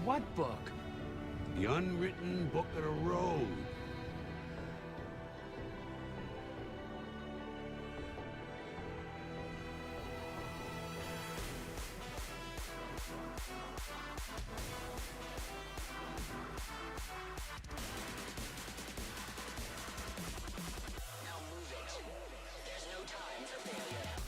What book? The unwritten book of the road. Now move it. There's no time for failure.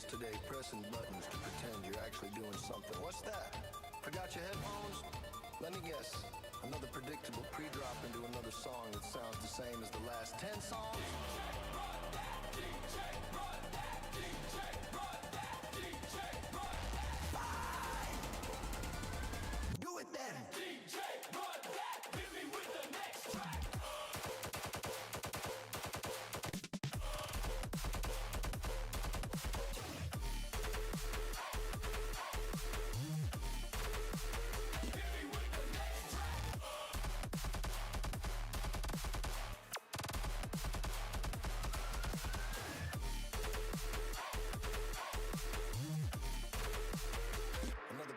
today pressing buttons to pretend you're actually doing something. What's that? Forgot your headphones? Let me guess. Another predictable pre-drop into another song that sounds the same as the last 10 songs? Fine! Do it then! DJ, run that! Hit me with the next track!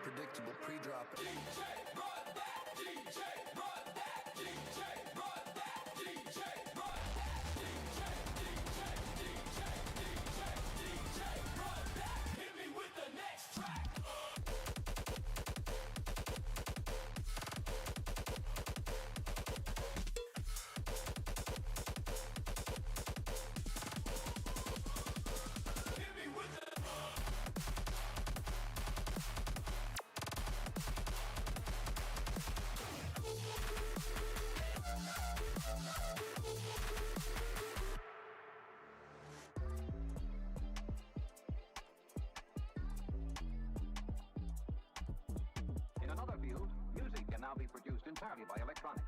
Predictable pre-drop. DJ, run that! DJ, run that! DJ, run that! DJ, run that! DJ, DJ, DJ, DJ, DJ, run that! Hit me with the next track! Hit me with the In another field, music can now be produced entirely by electronics.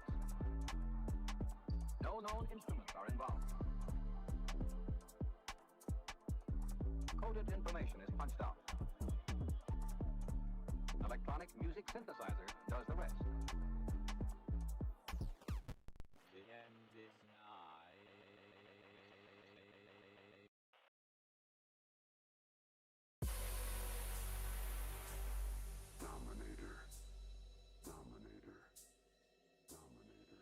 No known instruments are involved. Coded information is punched out. Electronic music synthesizer does the rest. The end is nigh. Dominator. Dominator. Dominator.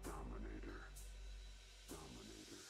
Dominator. Dominator.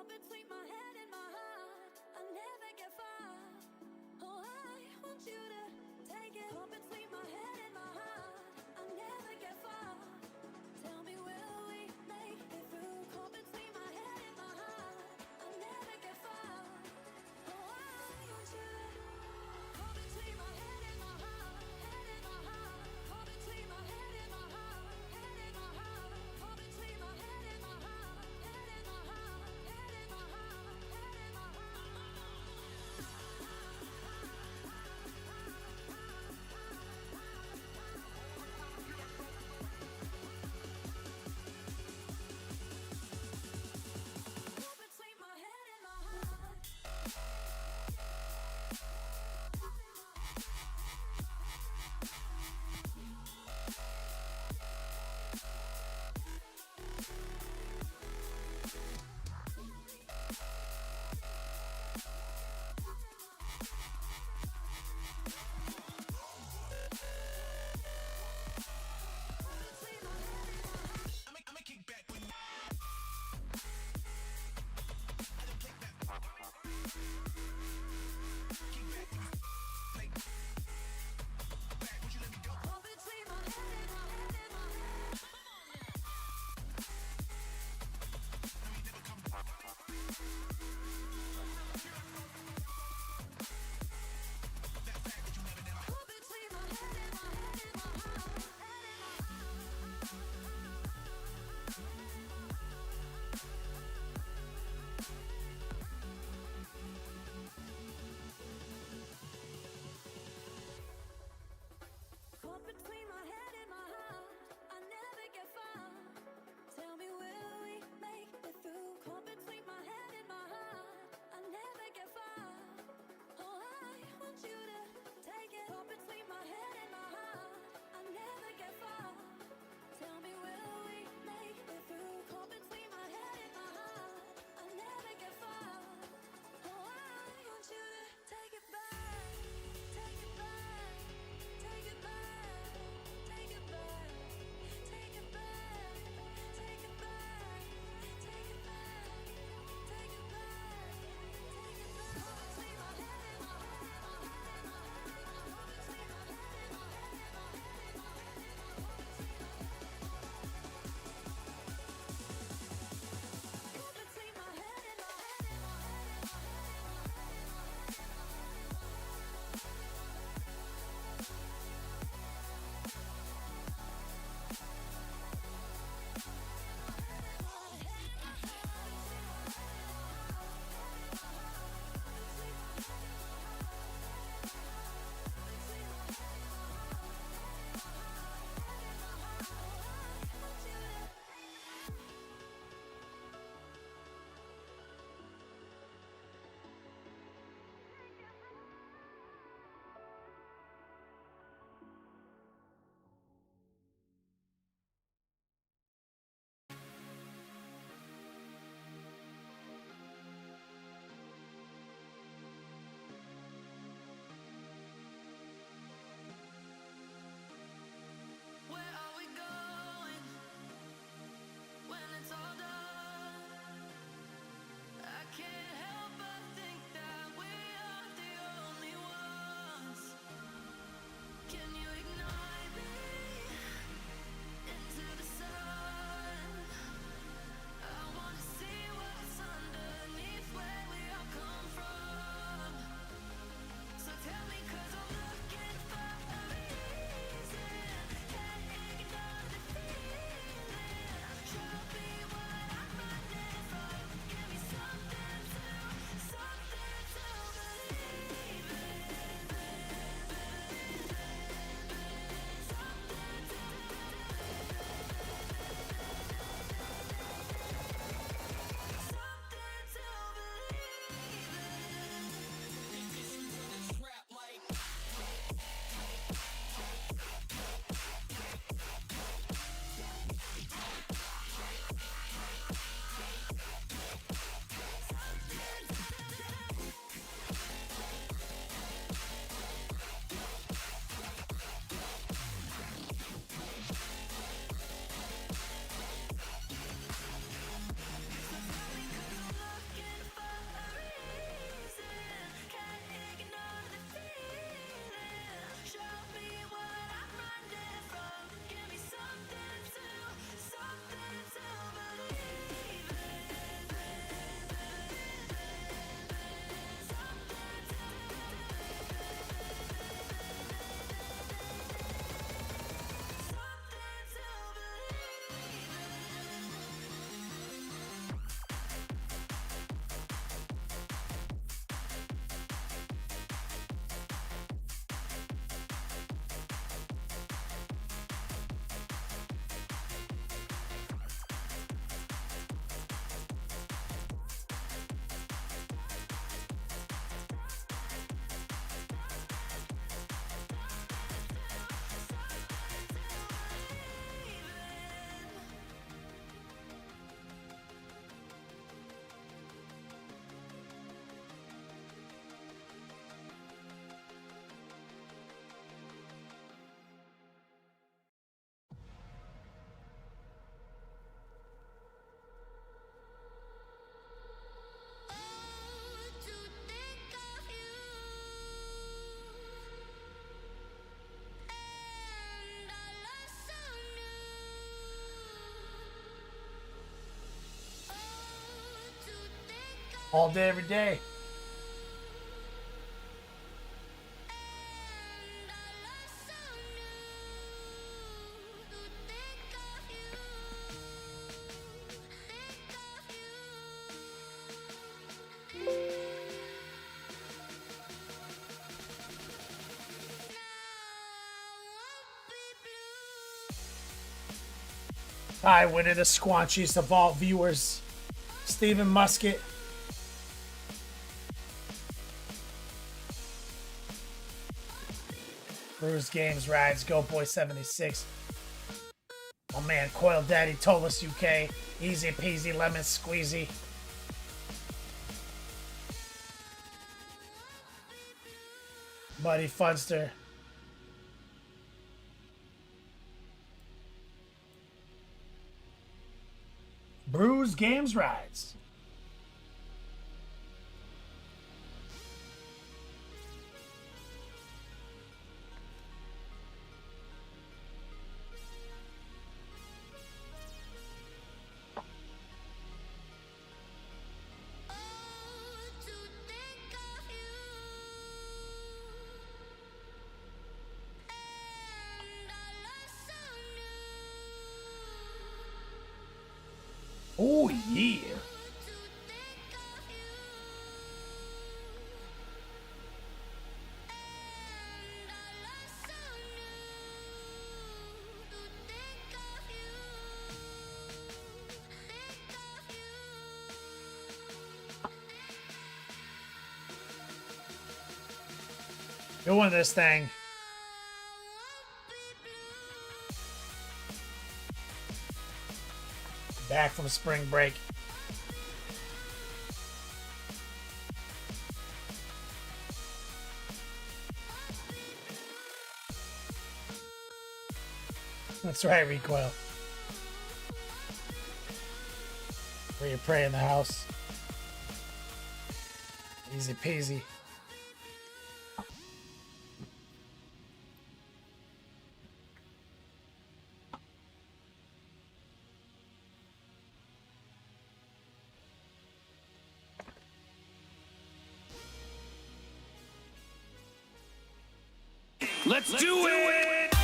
Caught between my head and my heart, I never get far. Oh, I want you to take it. Caught between my head and my heart, I never get far. Tell me, will we make it through? Caught between my head and my heart, I never get far. Oh, I want you to. Caught between my head and my heart, head and my heart. Caught between my head and my heart, head and my heart. Caught between my head and my heart, head and my heart, head and my heart. All day, every day. Hi, winning the squanchiest of all viewers, Stephen Musket. Bruce Games Rides, Go Boy 76. My man Coil Daddy told us UK. Easy peasy lemon squeezy. Buddy Funster. Bruce Games Rides. Oh yeah. Doing this thing. Back from spring break. That's right, Recoil. Where you pray in the house. Easy peasy. Let's do it!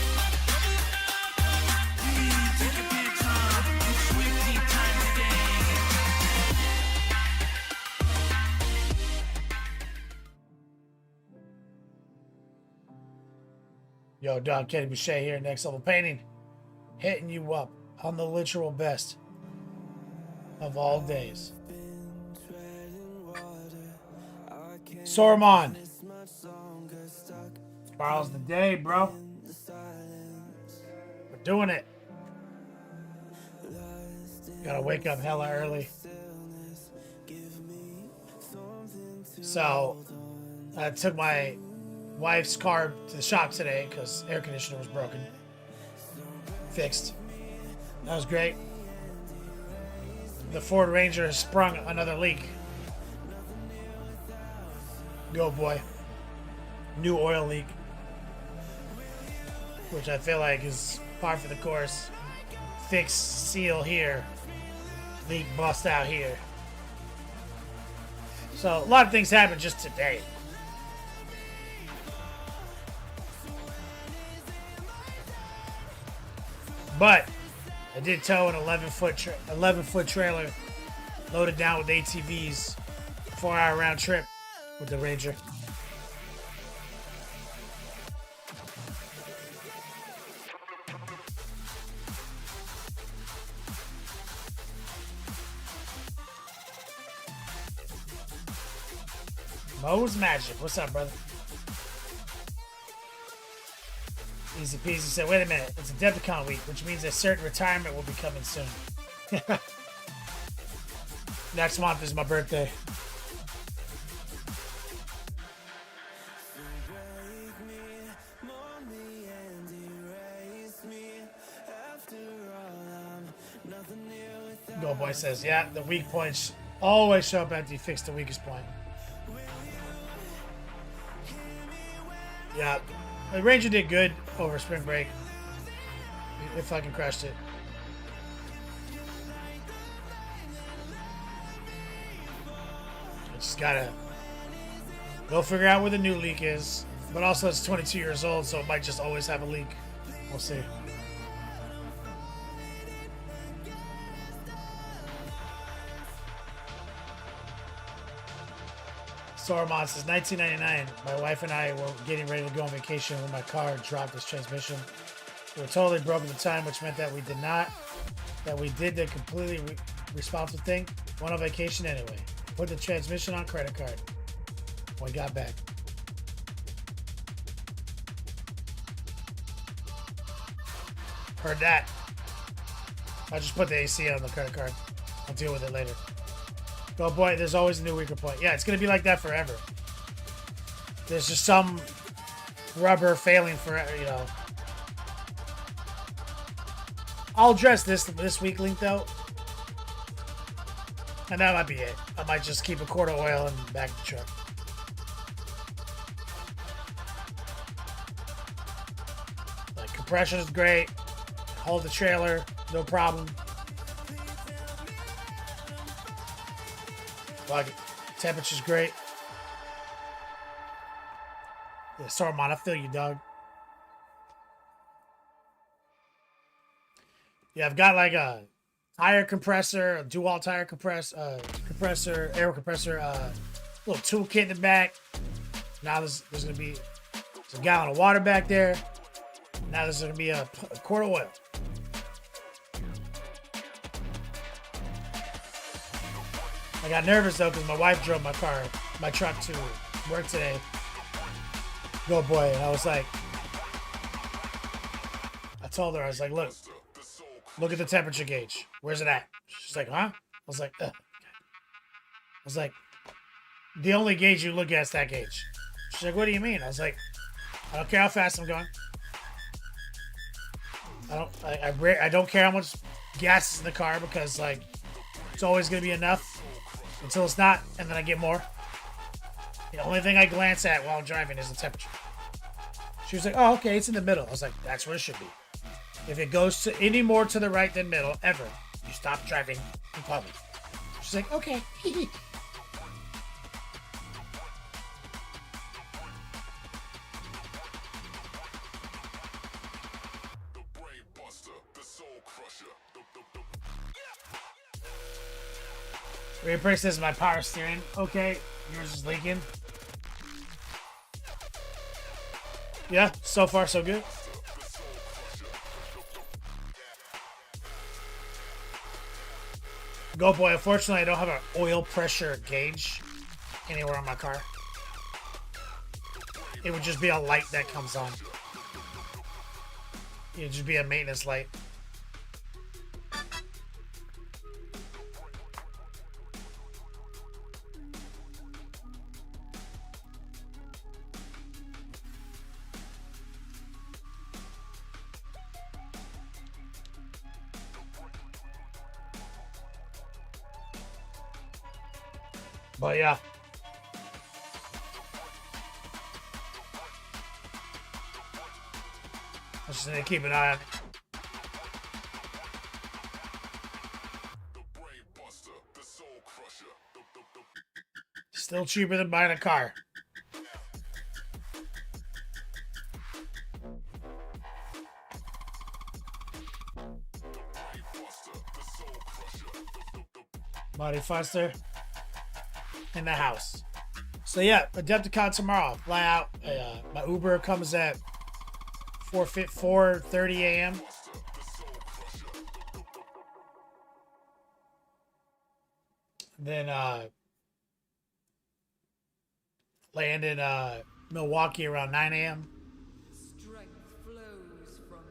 Yo, Don Kenny Boucher here, Next Level Painting. Hitting you up on the literal best of all days. Sormon. Tomorrow's the day, bro. We're doing it. Gotta wake up hella early. So, I took my wife's car to the shop today because air conditioner was broken. Fixed. That was great. The Ford Ranger has sprung another leak. Go boy. New oil leak. Which I feel like is par for the course. Fix, seal here. Leak bust out here. So a lot of things happened just today. But I did tow an 11-foot trailer loaded down with ATVs, 4-hour round trip with the Ranger. Mo's Magic. What's up, brother? Easy peasy said, wait a minute. It's Adepticon week, which means a certain retirement will be coming soon. Next month is my birthday. Go Boy says, yeah, the weak points always show up after you fix the weakest point. Yeah, the Ranger did good over spring break. It fucking crushed it. Just gotta go figure out where the new leak is. But also, it's 22 years old, so it might just always have a leak. We'll see. Saruman says 1999. My wife and I were getting ready to go on vacation when my car dropped its transmission. We were totally broke at the time, which meant that we did the completely responsible thing. Went on vacation anyway. Put the transmission on credit card. When we got back. Heard that. I just put the AC on the credit card. I'll deal with it later. Oh boy, there's always a new weaker point. Yeah, it's gonna be like that forever. There's just some rubber failing for, you know. I'll address this weak link though. And that might be it. I might just keep a quart of oil and back the truck. Like, compression is great. Hold the trailer, no problem. Like, temperature's great. Yeah, sorry, man, I feel you, dog. Yeah, I've got like a tire compressor, a dual tire compressor, air compressor, little toolkit in the back. Now there's gonna be a gallon of water back there. Now there's gonna be a quart of oil. I got nervous though because my wife drove my truck to work today. Go boy, and I was like, I told her, I was like, look at the temperature gauge. Where's it at? She's like, huh? I was like, ugh. I was like, the only gauge you look at is that gauge. She's like, what do you mean? I was like, I don't care how fast I'm going. I don't care how much gas is in the car because like it's always gonna be enough until it's not, and then I get more. The only thing I glance at while I'm driving is the temperature. She was like, oh, okay, it's in the middle. I was like, that's where it should be. If it goes to any more to the right than middle, ever, you stop driving in public. She's like, okay. Replace this is my power steering. Okay, yours is leaking. Yeah, so far so good. Go boy, unfortunately I don't have an oil pressure gauge anywhere on my car. It would just be a light that comes on. It would just be a maintenance light. But yeah. I just need to keep an eye on it. Still cheaper than buying a car. Body Fuster in the house. So yeah, Adepticon tomorrow. Fly out. My Uber comes at 4:30 a.m. Then land in Milwaukee around 9 a.m.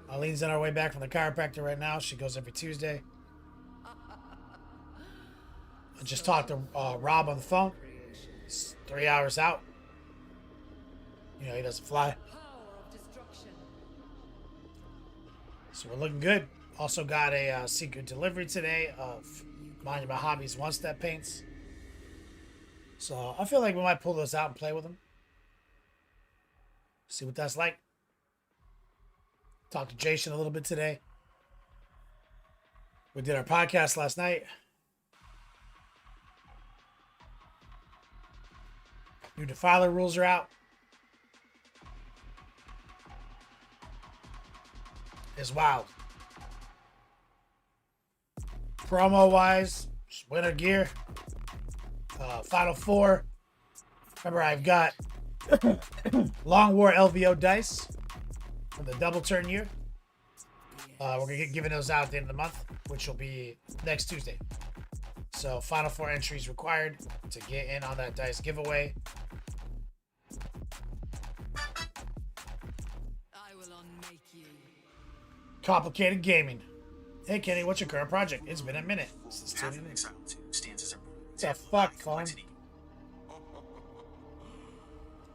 Eileen's on our way back from the chiropractor right now. She goes every Tuesday. I just talked to Rob on the phone. It's 3 hours out. You know, he doesn't fly. So we're looking good. Also got a secret delivery today of Monument Hobby's OneStep paints. So I feel like we might pull those out and play with them. See what that's like. Talked to Jason a little bit today. We did our podcast last night. New defiler rules are out. It's wild. Promo wise, winter gear. Final Four. Remember, I've got Long War LVO dice from the double turn year. We're gonna get giving those out at the end of the month, which will be next Tuesday. So Final Four entries required to get in on that dice giveaway. I will unmake you. Complicated gaming. Hey Kenny, what's your current project? It's been a minute since tuning in. What the fuck, Colin?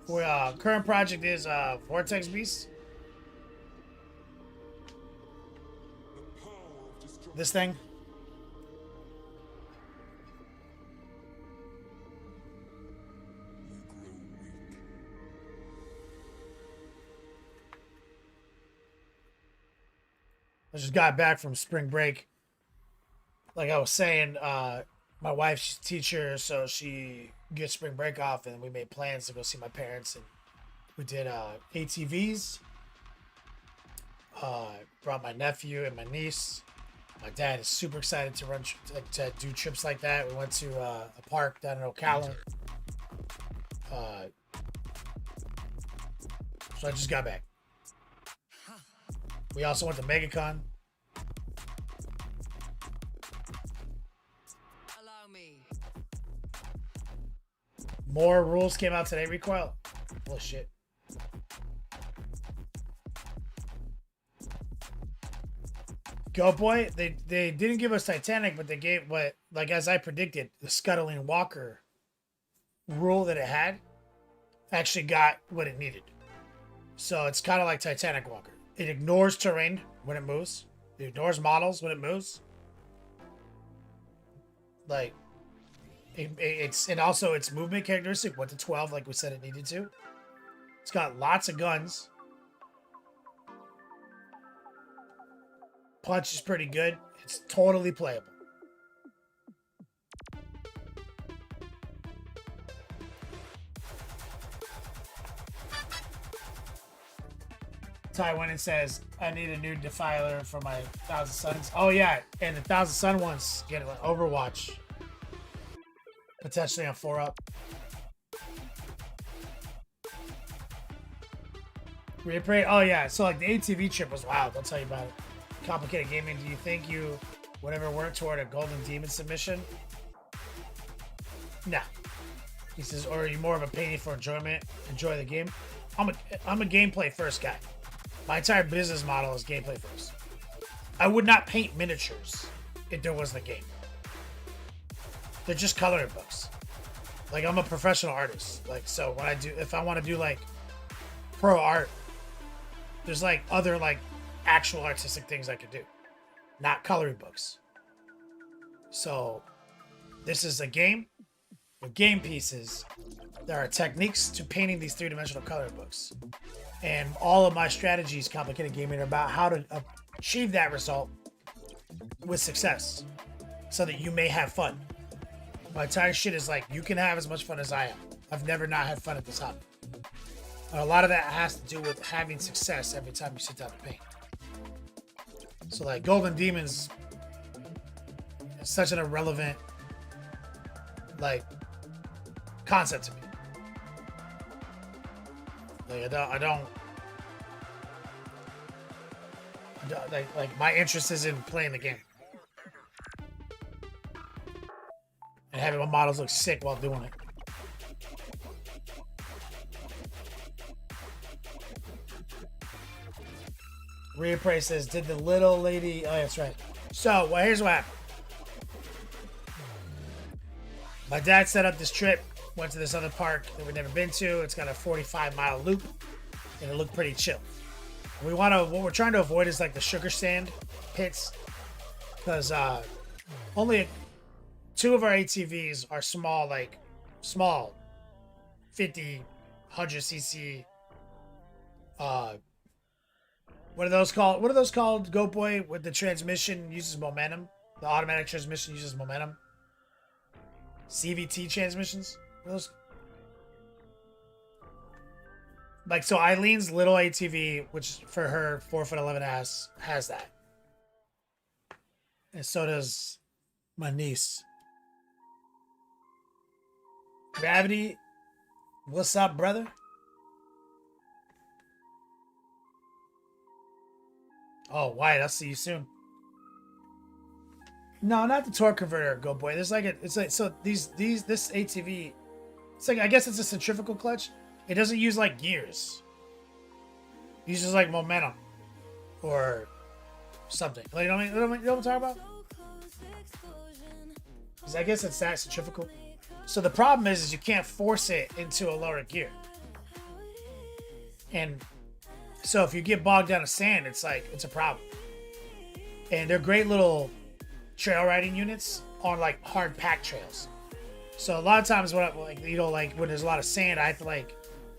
Well, current project is Vortex Beast. This thing. I just got back from spring break. Like I was saying, my wife's a teacher, so she gets spring break off, and we made plans to go see my parents, and we did ATVs. Brought my nephew and my niece. My dad is super excited to to do trips like that. We went to a park down in Ocala. So I just got back. We also went to MegaCon. Allow me. More rules came out today, Recoil. Bullshit. Go boy, they didn't give us Titanic, but they gave like as I predicted, the scuttling walker rule that it had actually got what it needed. So it's kind of like Titanic Walker. It ignores terrain when it moves. It ignores models when it moves. Like it's and also its movement characteristic went to 12 like we said it needed to. It's got lots of guns. Punch is pretty good. It's totally playable. Ty went and says, I need a new defiler for my Thousand Suns. Oh yeah, and the Thousand Sun ones get an Overwatch. Potentially on 4-up. Reappraise. Oh yeah, so like the ATV trip was wild. I'll tell you about it. Complicated gaming. Do you think you would ever work toward a Golden Demon submission? Nah. He says, or are you more of a painting for enjoyment? Enjoy the game. I'm a gameplay first guy. My entire business model is gameplay first. I would not paint miniatures if there wasn't a game. They're just coloring books. Like I'm a professional artist. Like so when if I want to do like pro art, there's like other like actual artistic things I could do, not coloring books. So this is a game with game pieces. There are techniques to painting these three-dimensional coloring books, and all of my strategies, complicated gaming, are about how to achieve that result with success so that you may have fun. My entire shit is like, you can have as much fun as I am. I've never not had fun at this hobby. And a lot of that has to do with having success every time you sit down to paint. So like Golden Demons is such an irrelevant like concept to me. Like I don't like my interest is in playing the game and having my models look sick while doing it. Reappraise says, did the little lady... Oh, that's right. So, well, here's what happened. My dad set up this trip, went to this other park that we've never been to. It's got a 45-mile loop, and it looked pretty chill. What we're trying to avoid is like the sugar sand pits, because only 2 of our ATVs are small 50, 100cc, what are those called? What are those called, Goat Boy? With the transmission uses momentum. The automatic transmission uses momentum. CVT transmissions. What are those? Like, so Eileen's little ATV, which for her 4'11" ass, has that. And so does my niece. Gravity, what's up, brother? Oh, Wyatt, I'll see you soon. No, not the torque converter, go boy. There's like it's like so this ATV, it's like I guess it's a centrifugal clutch. It doesn't use like gears. It uses like momentum or something. Like you know what I'm talking about? 'Cause I guess it's that centrifugal. So the problem is you can't force it into a lower gear. And so if you get bogged down in sand, it's a problem. And they're great little trail riding units on like hard packed trails. So a lot of times when when there's a lot of sand, I have to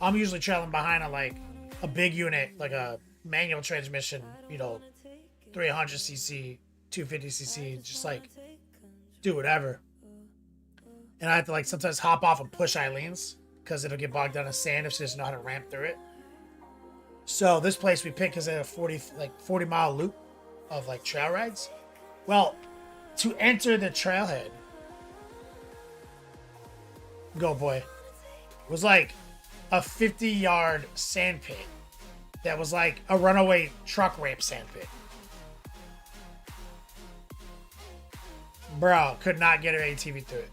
I'm usually trailing behind on like a big unit, like a manual transmission, 300cc, 250cc, just like do whatever. And I have to sometimes hop off and push Eileen's because it'll get bogged down in sand if she doesn't know how to ramp through it. So this place we picked is a 40-mile loop of trail rides. Well, to enter the trailhead, go boy, was like a 50-yard sand pit that was like a runaway truck ramp sand pit. Bro, could not get her ATV through it.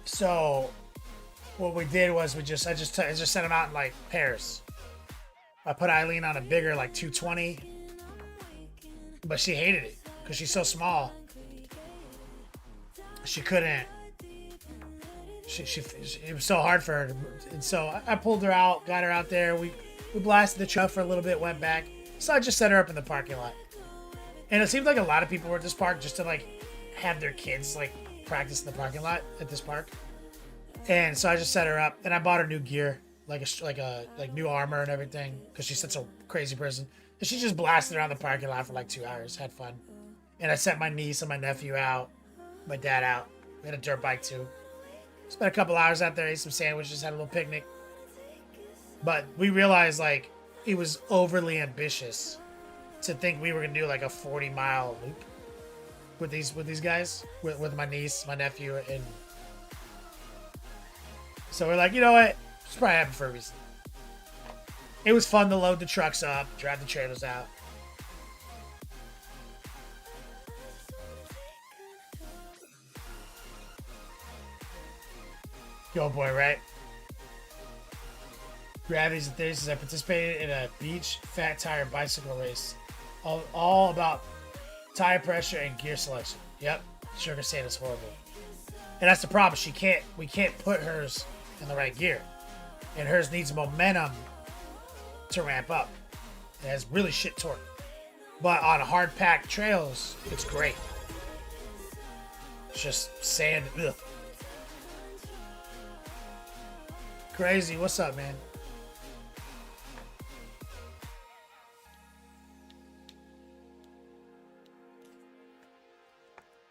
So what we did was I just sent them out in pairs. I put Eileen on a bigger 220, but she hated it because she's so small. She couldn't. It was so hard for her, and so I pulled her out, got her out there. We blasted the truck for a little bit, went back. So I just set her up in the parking lot, and it seemed like a lot of people were at this park just to have their kids practice in the parking lot at this park. And so I just set her up, and I bought her new gear, like new armor and everything, because she's such a crazy person. And she just blasted around the parking lot for 2 hours, had fun. And I sent my niece and my nephew out, my dad out. We had a dirt bike too. Spent a couple hours out there, ate some sandwiches, had a little picnic. But we realized it was overly ambitious to think we were gonna do a 40-mile loop with these guys, with my niece, my nephew, and so we're like, you know what? It's probably happened for a reason. It was fun to load the trucks up, drive the trailers out. Go boy, right? Gravity's and Theory says I participated in a beach fat tire bicycle race. All about tire pressure and gear selection. Yep. Sugar sand is horrible. And that's the problem. We can't put hers in the right gear. And hers needs momentum to ramp up. It has really shit torque. But on hard packed trails, it's great. It's just sand. Ugh. Crazy. What's up, man?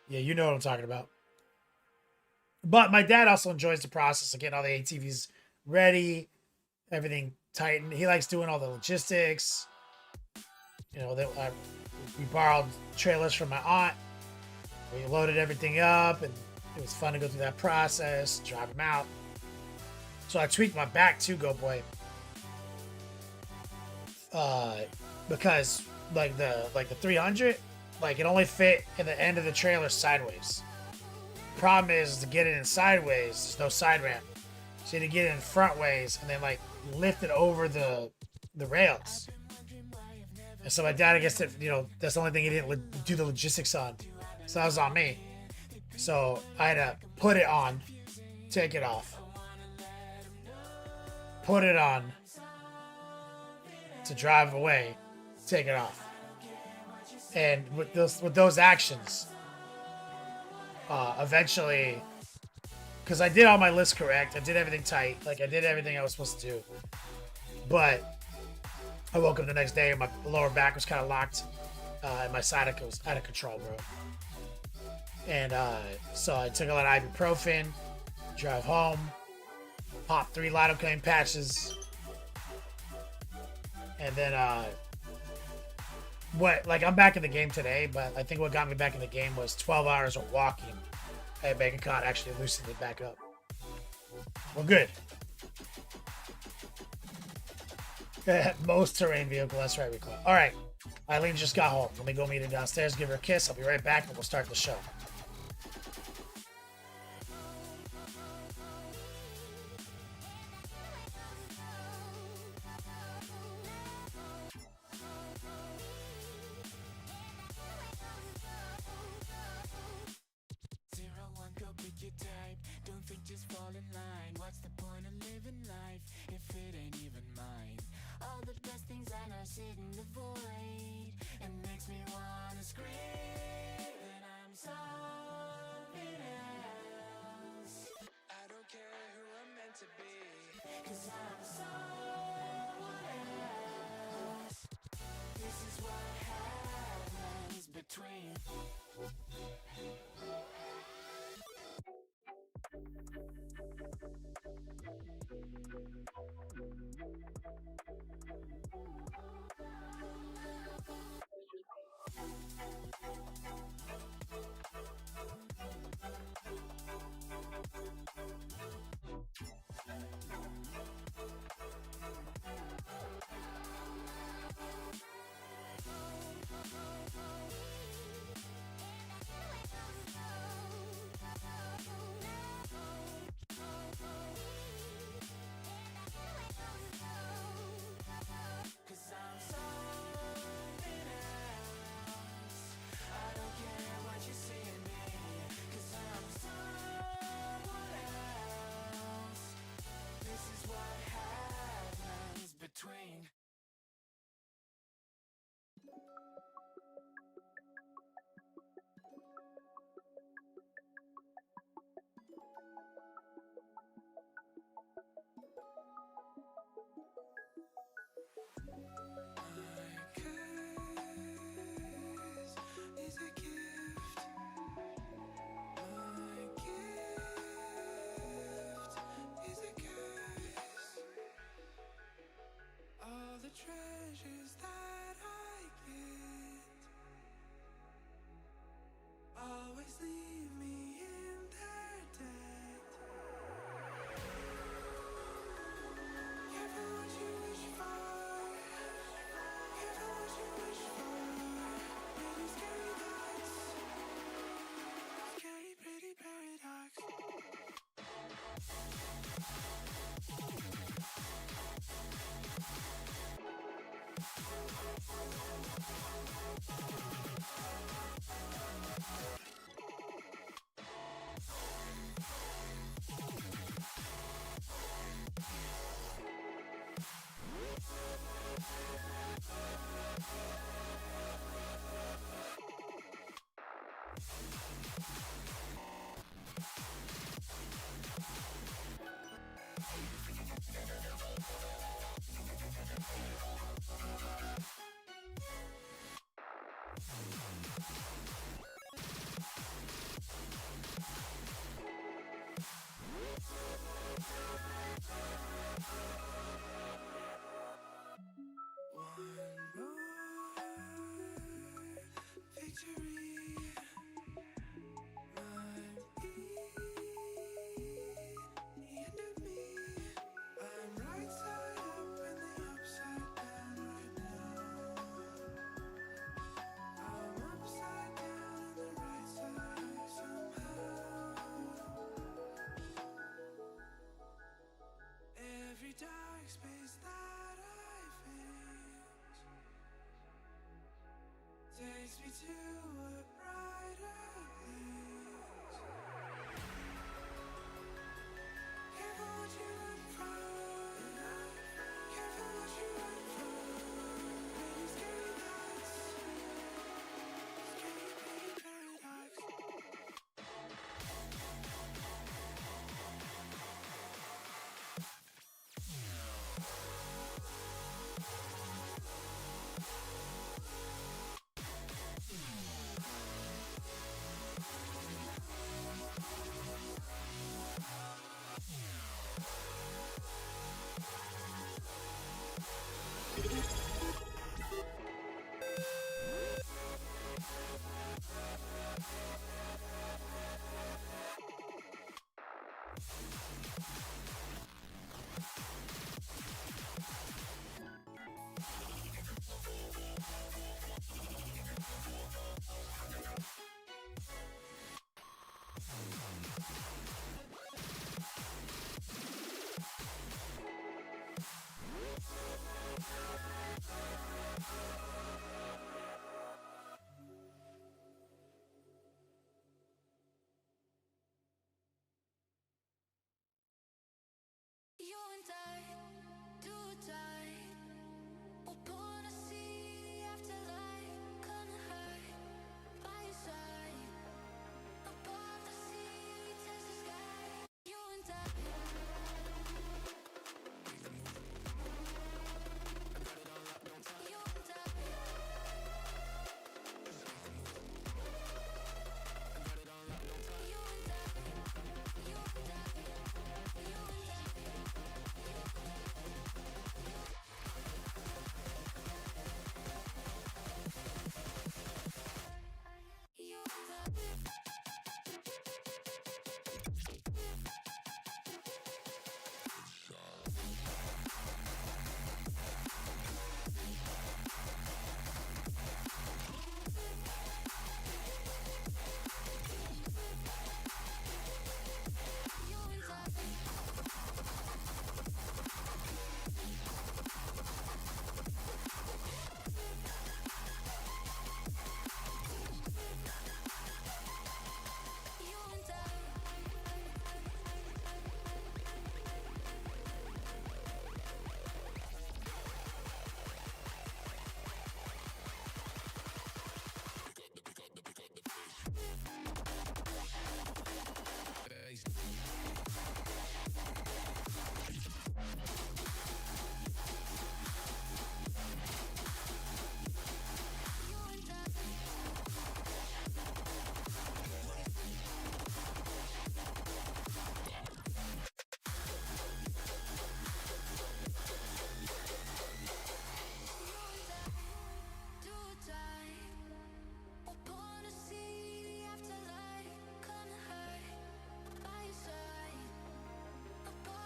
Yeah, you know what I'm talking about. But my dad also enjoys the process of getting all the ATVs ready, everything tightened. He likes doing all the logistics. We borrowed trailers from my aunt. We loaded everything up, and it was fun to go through that process, drive them out. So I tweaked my back too, go boy. Because the 300, it only fit in the end of the trailer sideways. Problem is to get it in sideways, there's no side ramp. So you had to get it in front ways and then lift it over the rails. And so my dad, I guess that's the only thing he didn't do the logistics on. So that was on me. So I had to put it on, take it off, put it on to drive away, take it off. And with those actions, eventually, because I did all my lists correct, I did everything tight, I did everything I was supposed to do. But I woke up the next day and my lower back was kind of locked, and my sciatica was out of control, bro. And so I took a lot of ibuprofen, drove home, popped 3 lidocaine patches, and then I'm back in the game today, but I think what got me back in the game was 12 hours of walking at Adepticon actually loosened it back up. Well, good. Most terrain vehicle, that's right, Recall. All right, Eileen just got home. Let me go meet her downstairs, give her a kiss. I'll be right back, and we'll start the show. Treasures that I get always leave me in their debt. Careful what you wish for. Careful what you wish for. Pretty scary thoughts. Scary pretty paradox. Dark space that I face takes me to a brighter place. Careful what you run from. Careful what you run from. Pretty scary thoughts. Scary pretty paradox.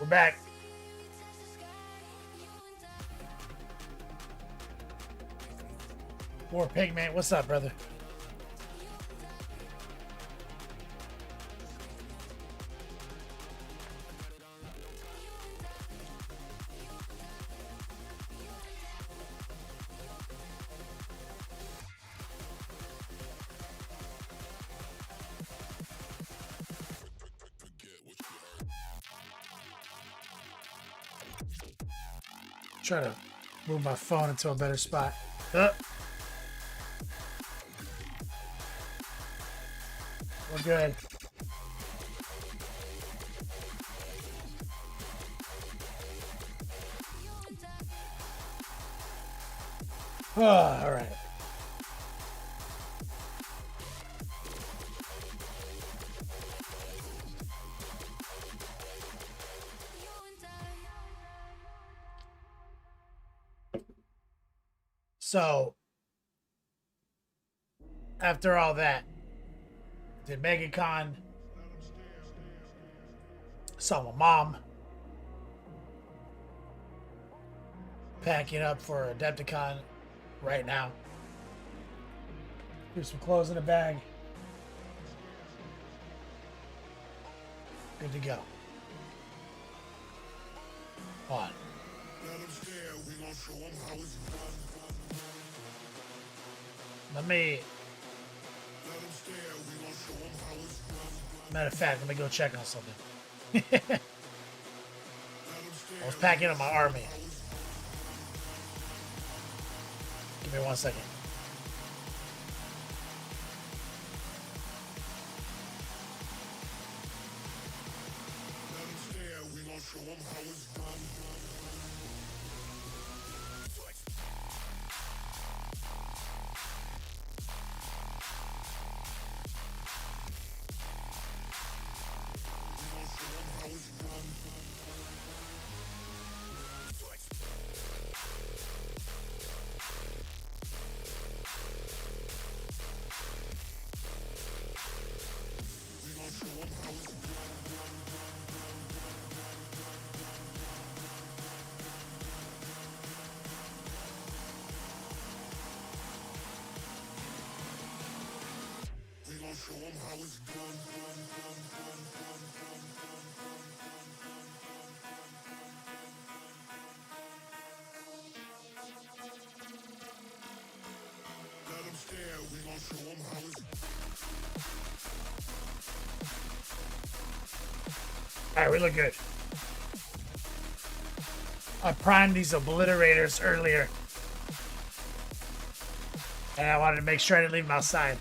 We're back. War Pigman, what's up, brother? Try to move my phone into a better spot. We're good. Oh, all right. So, after all that, did MegaCon, saw my mom, packing up for Adepticon right now. Here's some clothes in a bag. Good to go. On. Let me. Matter of fact, let me go check on something. I was packing up my army. Give me 1 second. All right, we look good. I primed these obliterators earlier, and I wanted to make sure I didn't leave them outside.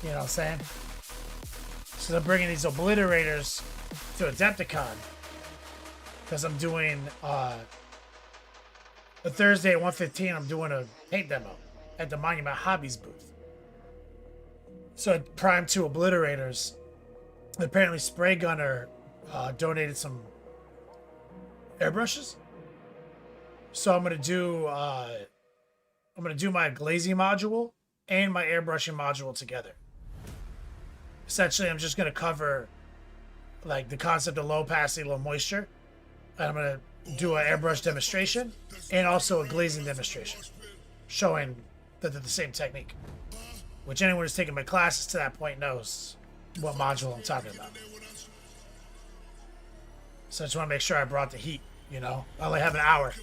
You know what I'm saying? So I'm bringing these obliterators to Adepticon because I'm doing a Thursday at 1:15. I'm doing a paint demo at the Monument Hobbies booth. So I primed 2 obliterators. Apparently, Spray Gunner donated some airbrushes. So I'm gonna do my glazing module and my airbrushing module together. Essentially, I'm just gonna cover like the concept of low opacity, low moisture. And I'm gonna do an airbrush demonstration and also a glazing demonstration, showing that they're the same technique. Which anyone who's taken my classes to that point knows what module I'm talking about. So I just want to make sure I brought the heat, you know? I only have an hour.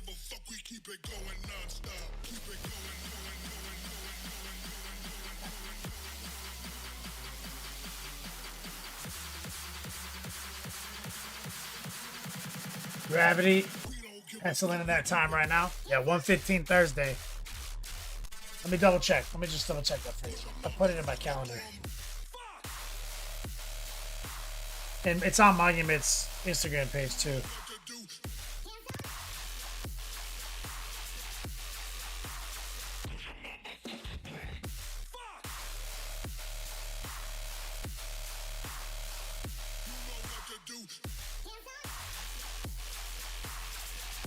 Gravity. Pencil in that time right now. Yeah, 1:15 Thursday. Let me double check. Let me just double check that for you. I put it in my calendar. And it's on Monument's Instagram page too.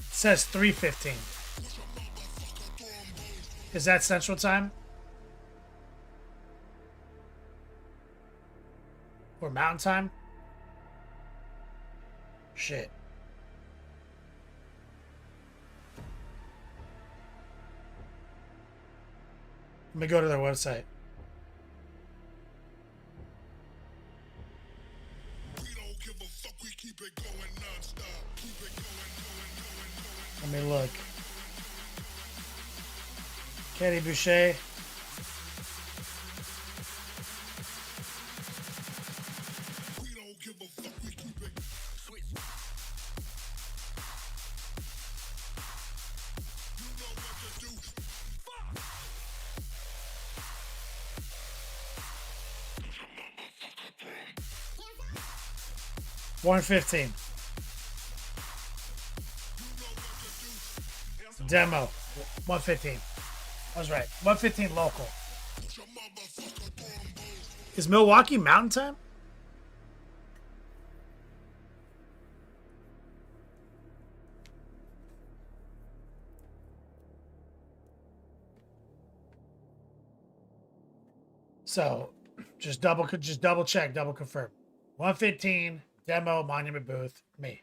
It says 3:15. Is that Central Time? Or Mountain Time? Shit. Let me go to their website. Let me look. Kenny Boucher. $115. Demo. $115. I was right. $115 local. Is Milwaukee Mountain Time? So, just double check, double confirm. 115 demo monument booth. Me.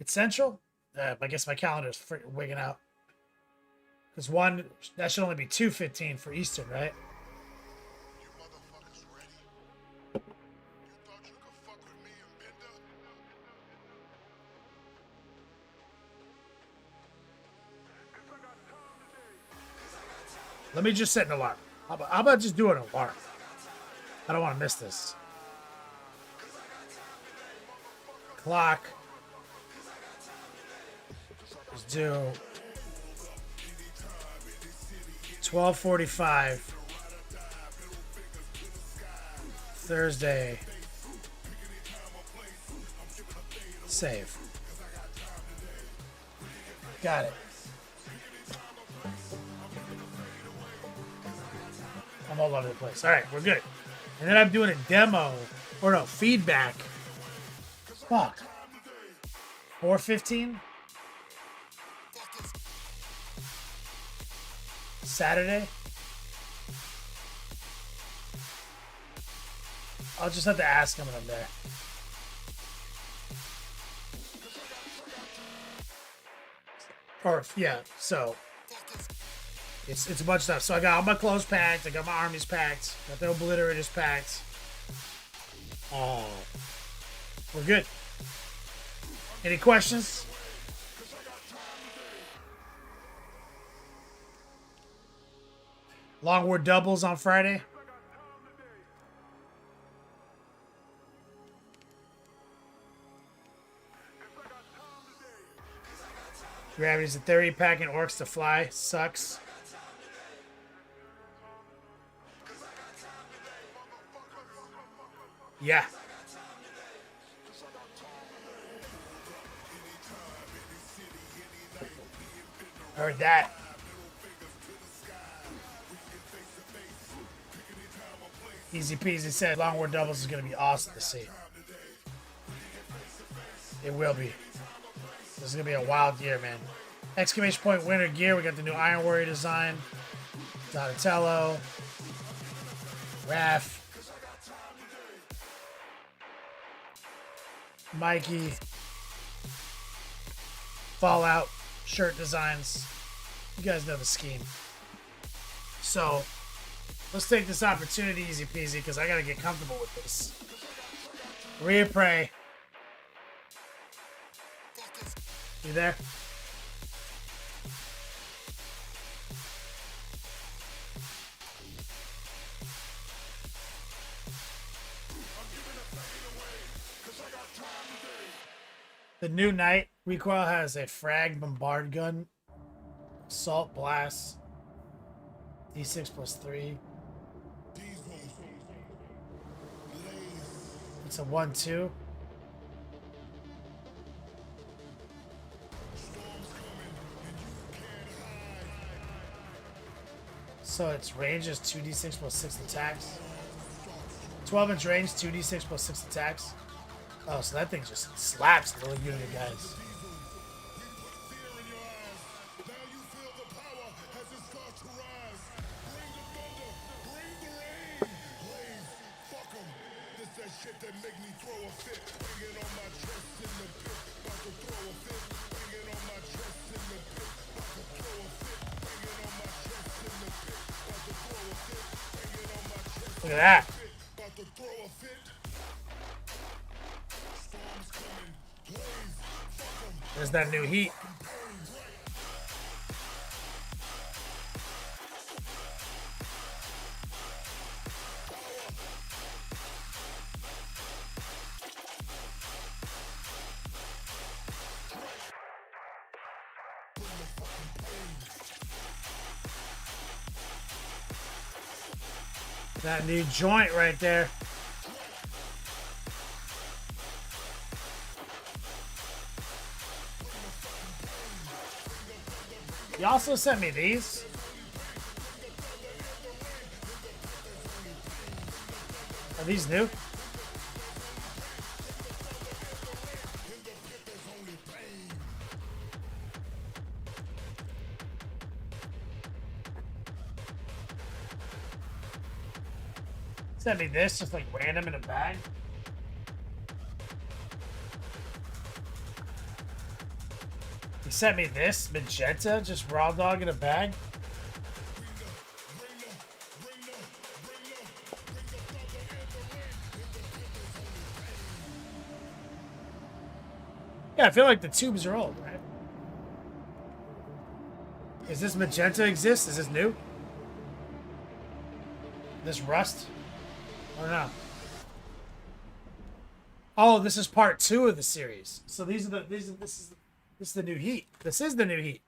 It's Central. I guess my calendar is wigging out. Because one, that should only be 215 for Eastern, right? You motherfuckers ready? You thought you could fuck with me and Bender? Let me just set an alarm. How about just do an alarm? I don't want to miss this. Clock. Let's do 12:45. Thursday. Save. Got it. I'm all over the place. All right, we're good. And then I'm doing a demo, or no, feedback. Fuck. 4:15. Saturday. I'll just have to ask him when I'm there. Or yeah, so it's a bunch of stuff. So I got all my clothes packed. I got my armies packed. Got the obliterators packed. We're good. Any questions? Longward doubles on Friday. Gravity's a theory, packing orcs to fly. Sucks. Yeah. Heard that. Easy peasy said Longward doubles is going to be awesome to see. It will be. This is going to be a wild year, man. Exclamation point winter gear. We got the new Iron Warrior design. Donatello. Raph. Mikey. Fallout shirt designs. You guys know the scheme. So, let's take this opportunity easy peasy because I got to get comfortable with this. Rhea Prey. You there? The new Knight recoil has a frag bombard gun, assault blast, D6 plus 3. It's a 1/2. So its range is 2d6 plus 6 attacks. 12-inch range, 2d6 plus 6 attacks. Oh, so that thing just slaps the little unit of guys. Look at that. About to throw a fit. Storms coming. Blaze. Fuck 'em. There's that new heat. That new joint right there. You also sent me these. Are these new? Sent me this, just like random in a bag. He sent me this magenta, just raw dog in a bag. Yeah, I feel like the tubes are old, right? Is this magenta exist? Is this new? This rust? I don't know. Oh, this is part 2 of the series. So this is the new heat. This is the new heat.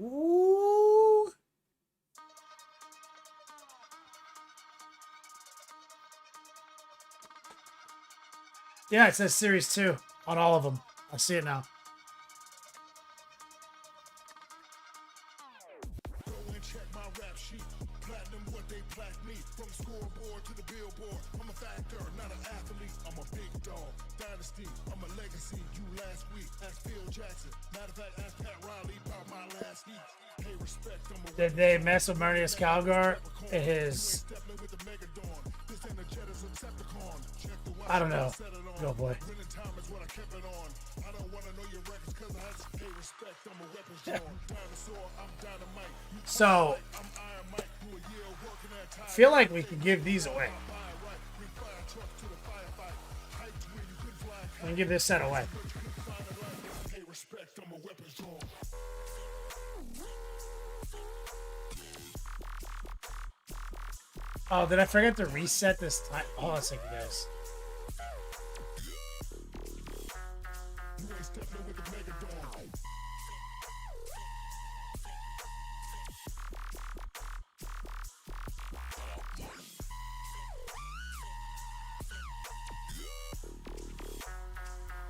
Ooh. Yeah, it says series 2 on all of them. I see it now. Go and check my rap sheet. Platinum what they plat me. From scoreboard to the billboard. I'm a factor, not an athlete. I'm a big dog. Dynasty, I'm a legacy. You last week. Ask Phil Jackson. Matter of fact, ask Pat Riley about my last heat. Hey, respect, I'm a Did they mess with Marnius Calgar in his... with the Megadon. This ain't a jet, it's a Decepticon. Check the watch, I don't know. set it on. Go boy. Winning time is what I kept it on. I don't want to know your records because I had to pay respect. I'm a weapons drawn. Dinosaur, I'm dynamite. You So, I'm Iron Mike. Do a year working at I time. feel like we can give these away. We can give this set away. Hey, respect, I'm a weapons drawn. Oh, did I forget to reset this time? Oh, let's take you guys. You ain't stepping with the Megadon.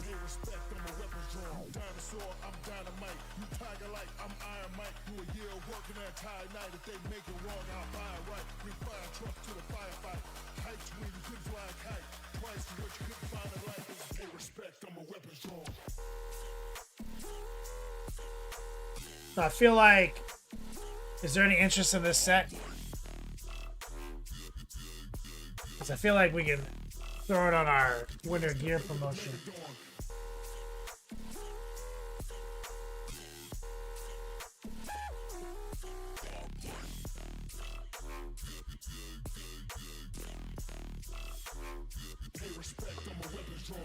Hey, respect, I'm a weapons drawn. Dinosaur, I'm dynamite. You tiger like, I'm Iron Mike. Do a year working at Tie Night. If they make it wrong, I'll buy it right. Bring fire truck to the firefight. Heights when you couldn't fly a kite. Twice what you couldn't find in life. Hey, respect, I'm a weapons drawn. So I feel like... Is there any interest in this set? Because I feel like we can throw it on our winter gear promotion. Hey, respect, I'm a weapons drawn.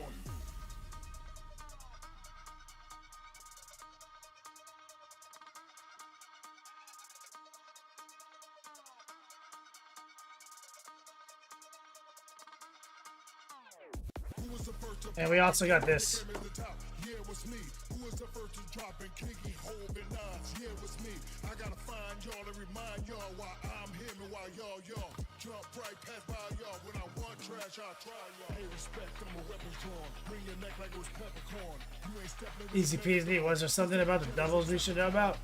Who was the first to And we also got this. came in the top? Yeah, it was me. Who was the first to drop in Kinky, Hobo, and Nas? Yeah, it was me. I gotta find y'all and remind y'all why I'm him and why y'all. Jump right past by y'all. When I want trash, I'll try y'all. Hey, respect, I'm a weapons drawn. Bring your neck like it was peppercorn. You ain't stepping with Easy peasy. Was there something about the doubles we should know about?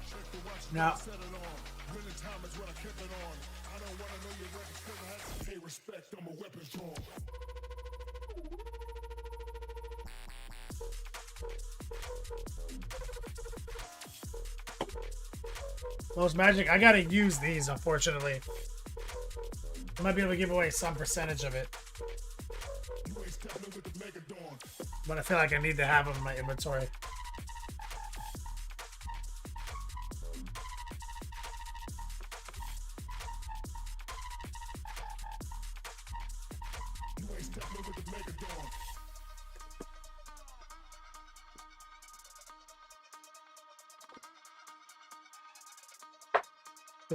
No. set it on. Winning time is what I kept it on. I don't wanna know your records cause I had to pay respect. I'm a weapons drawn. Most Magic, I gotta use these, unfortunately. I might be able to give away some percentage of it. You ain't stepping with the Megadon. But I feel like I need to have them in my inventory.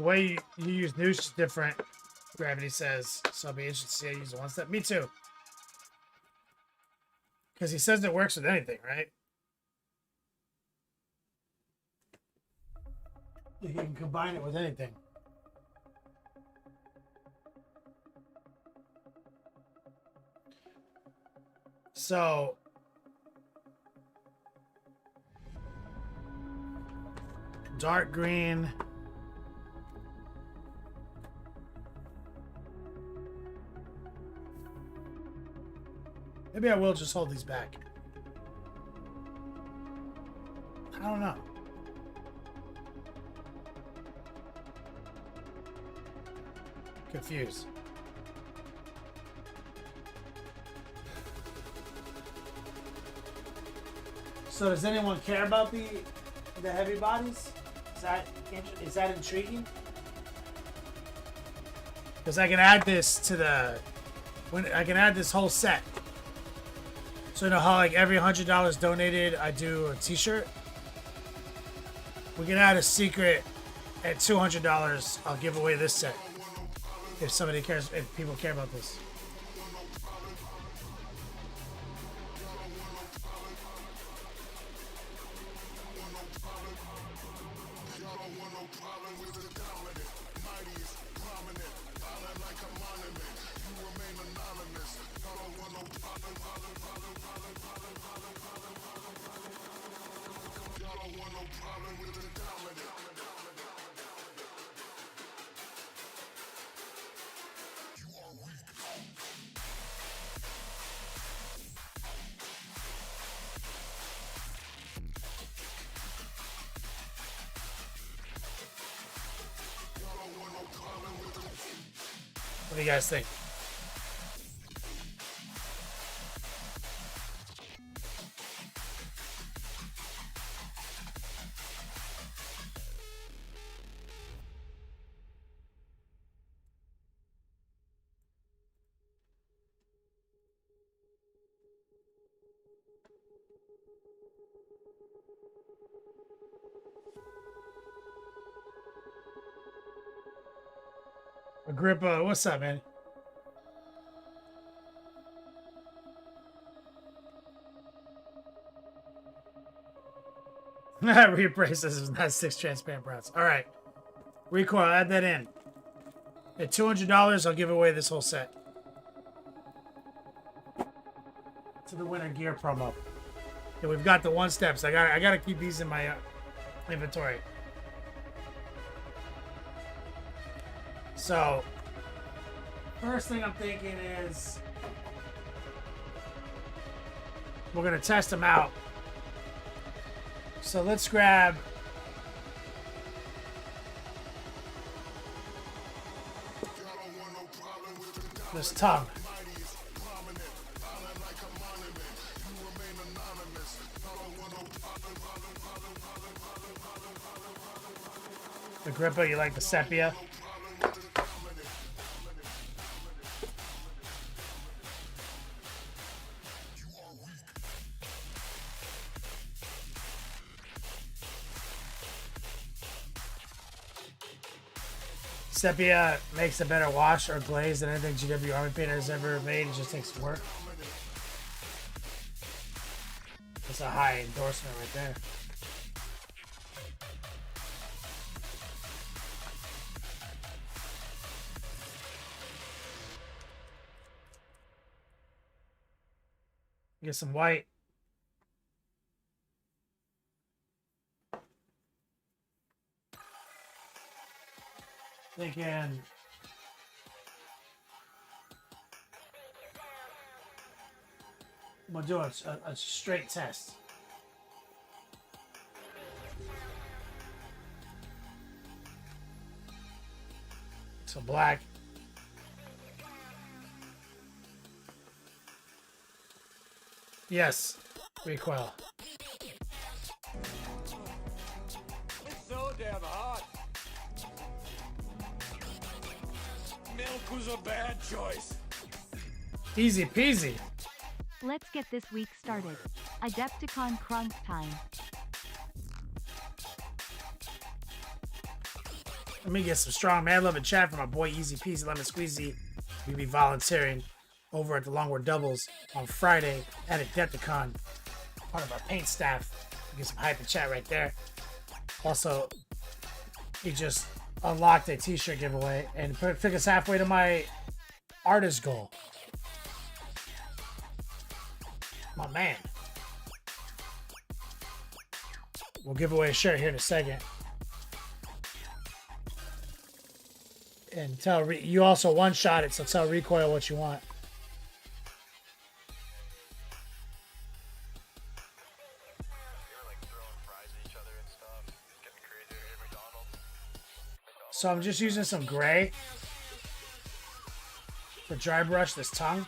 the way you use Noosh is different. Gravity says, so I'll be interested to see how you use the OneStep. Me too. Because he says it works with anything, right? You can combine it with anything. So dark green. Maybe I will just hold these back. I don't know. Confused. So does anyone care about the heavy bodies? Is that intriguing? Because I can add this to the I can add this whole set. So you know how like every $100 donated I do a t-shirt? We can add a secret at $200. I'll give away this set. If somebody cares, if people care about this. What do you guys think? Agrippa, what's up, man? Reappraise this is not 6 transparent browns. All right. Recoil, add that in. At $200, I'll give away this whole set. To the winter gear promo. Yeah, we've got the OneSteps. I gotta keep these in my inventory. So, first thing I'm thinking is we're gonna test them out. So let's grab this tongue. Agrippa, you like the sepia? Sepia makes a better wash or glaze than anything GW Army Painter has ever made. It just takes work. That's a high endorsement right there. Get some white. Thinking I'm gonna do a straight test. So black. Yes, recoil. It's so damn hot. Milk was a bad choice. Easy peasy. Let's get this week started. Adepticon crunch time. Let me get some strong man love and chat from my boy Easy Peasy Lemon Squeezy. We'll be volunteering over at the Longwood Doubles on Friday at Adepticon. Part of our paint staff. Get some hype and chat right there. Also, he just unlocked a t-shirt giveaway and took us halfway to my artist goal. My man. We'll give away a shirt here in a second. And tell you also one-shot it, so tell Recoil what you want. So I'm just using some gray to dry brush this tongue.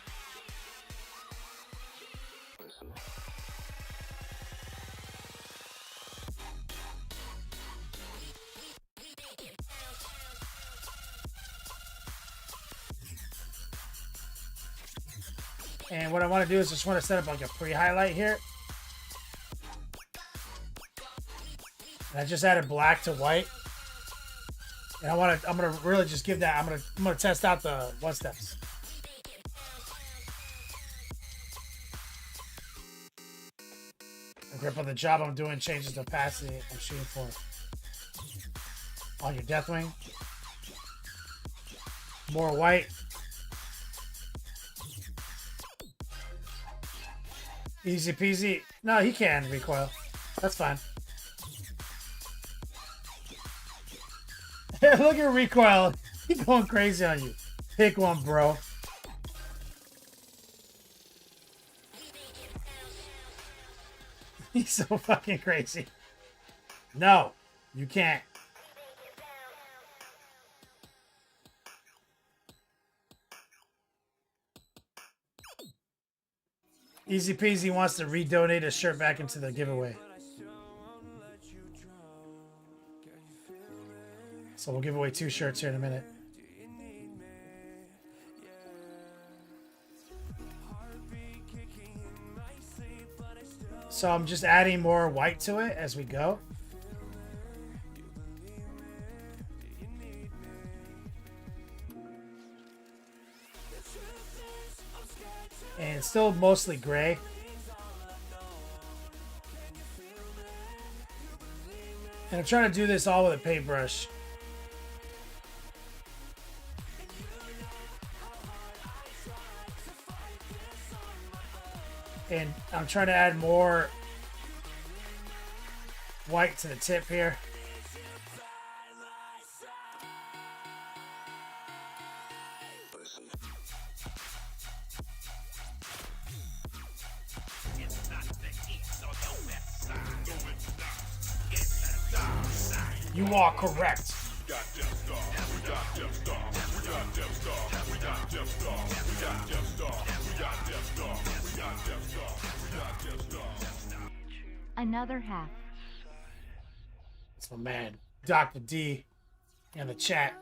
And what I want to do is just want to set up like a pre-highlight here. And I just added black to white. And I'm gonna really just give that, I'm gonna test out the OneSteps. The grip of the job I'm doing changes the opacity I'm shooting for. On your Deathwing. More white. Easy peasy. No, he can recoil. That's fine. Look at Recoil. He's going crazy on you. Pick one, bro. He's so fucking crazy. No, you can't. Easy Peasy wants to redonate a shirt back into the giveaway. So we'll give away 2 shirts here in a minute. So I'm just adding more white to it as we go. And it's still mostly gray. And I'm trying to do this all with a paintbrush. And I'm trying to add more white to the tip here. You are correct. Another half. That's my man, Dr. D, in the chat.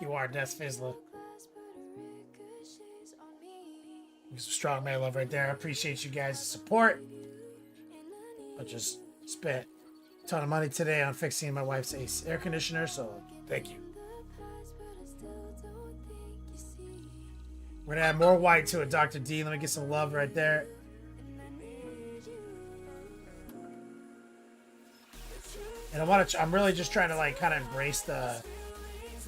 You are Death Fizzler. Some strong man love right there. I appreciate you guys' support. I just spent a ton of money today on fixing my wife's AC air conditioner, so thank you. We're gonna add more white to it, Dr. D. Let me get some love right there. And I'm really just trying to like kind of embrace the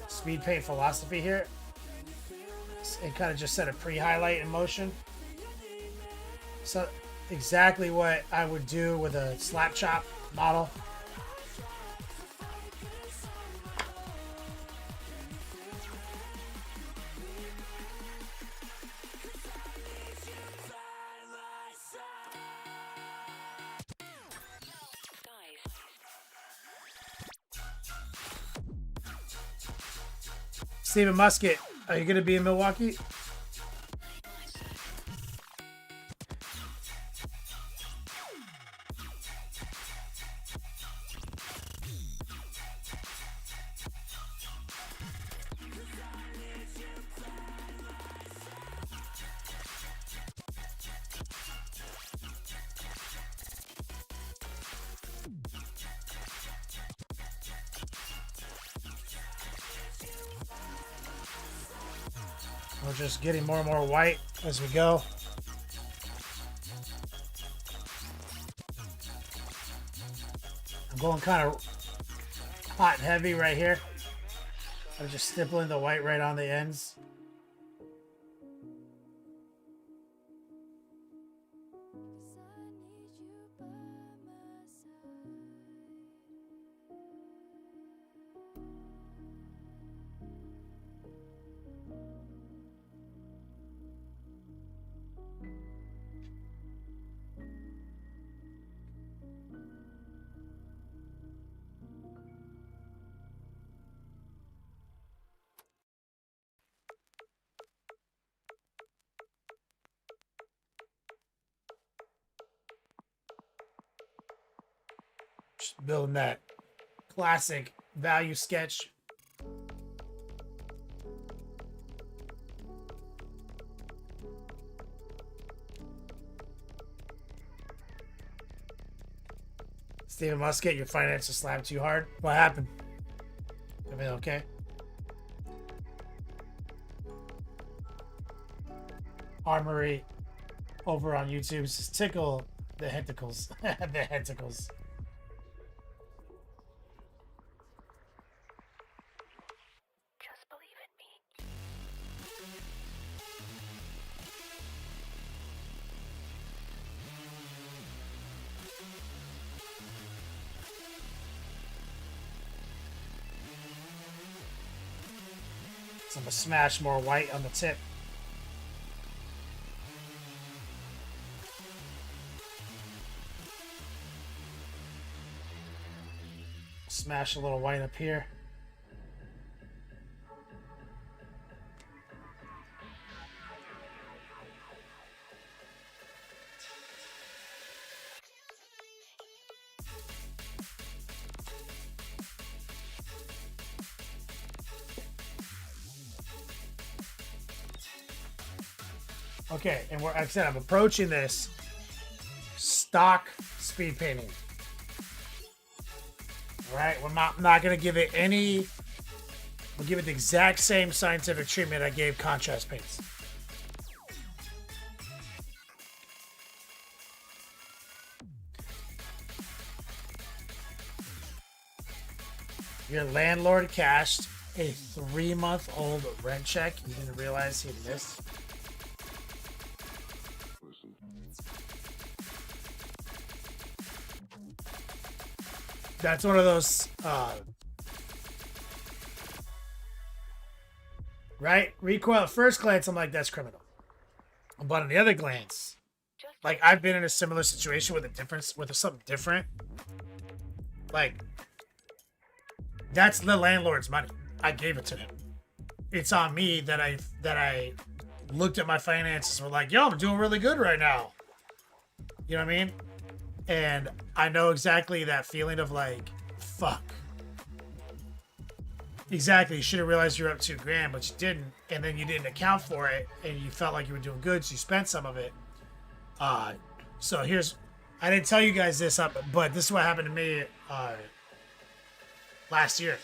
speed paint philosophy here. And kind of just set a pre-highlight in motion. So exactly what I would do with a slap chop model. Stephen Musket, are you going to be in Milwaukee? We're just getting more and more white as we go. I'm going kind of hot and heavy right here. I'm just stippling the white right on the ends. Just building that classic value sketch. Stephen Musket, your finances slammed too hard. What happened? Everything okay? Armory over on YouTube says tickle the henticles. The henticles. Just believe in me. So I'm gonna smash more white on the tip. Smash a little white up here. Okay, and we're, like I said, I'm approaching this stock speed painting. All right, I'm not going to give it any. We'll give it the exact same scientific treatment I gave contrast paints. Your landlord cashed a 3-month-old rent check. You didn't realize he missed. That's one of those, right? Recoil at first glance, I'm like, that's criminal. But on the other glance, like, I've been in a similar situation with a difference, with something different. Like, that's the landlord's money. I gave it to him. It's on me that I looked at my finances and were like, yo, I'm doing really good right now. You know what I mean? And I know exactly that feeling of like, fuck. Exactly. You should have realized you were up $2,000, but you didn't. And then you didn't account for it and you felt like you were doing good. So you spent some of it. So here's, I didn't tell you guys this, but this is what happened to me last year.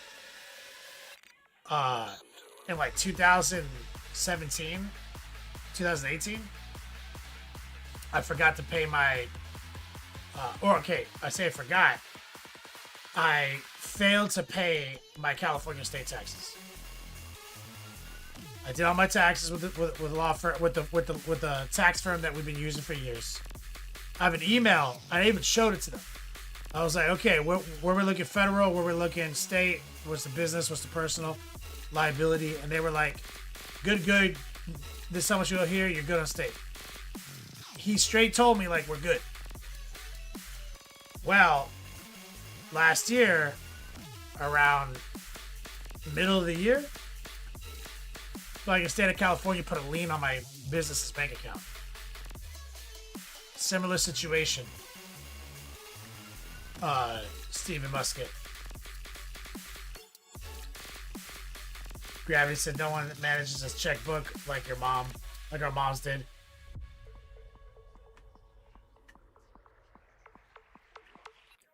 In like 2017, 2018, I forgot to pay my, I say I forgot. I failed to pay my California state taxes. I did all my taxes with the law firm, with the tax firm that we've been using for years. I have an email. I even showed it to them. I was like, okay, where we're looking federal, where we're looking state, what's the business, what's the personal liability, and they were like, good. This is how much you owe here. You're good on state. He straight told me like we're good. Well, last year, around middle of the year, like the state of California put a lien on my business's bank account. Similar situation. Stephen Musket. Gravity said no one manages a checkbook like your mom, like our moms did.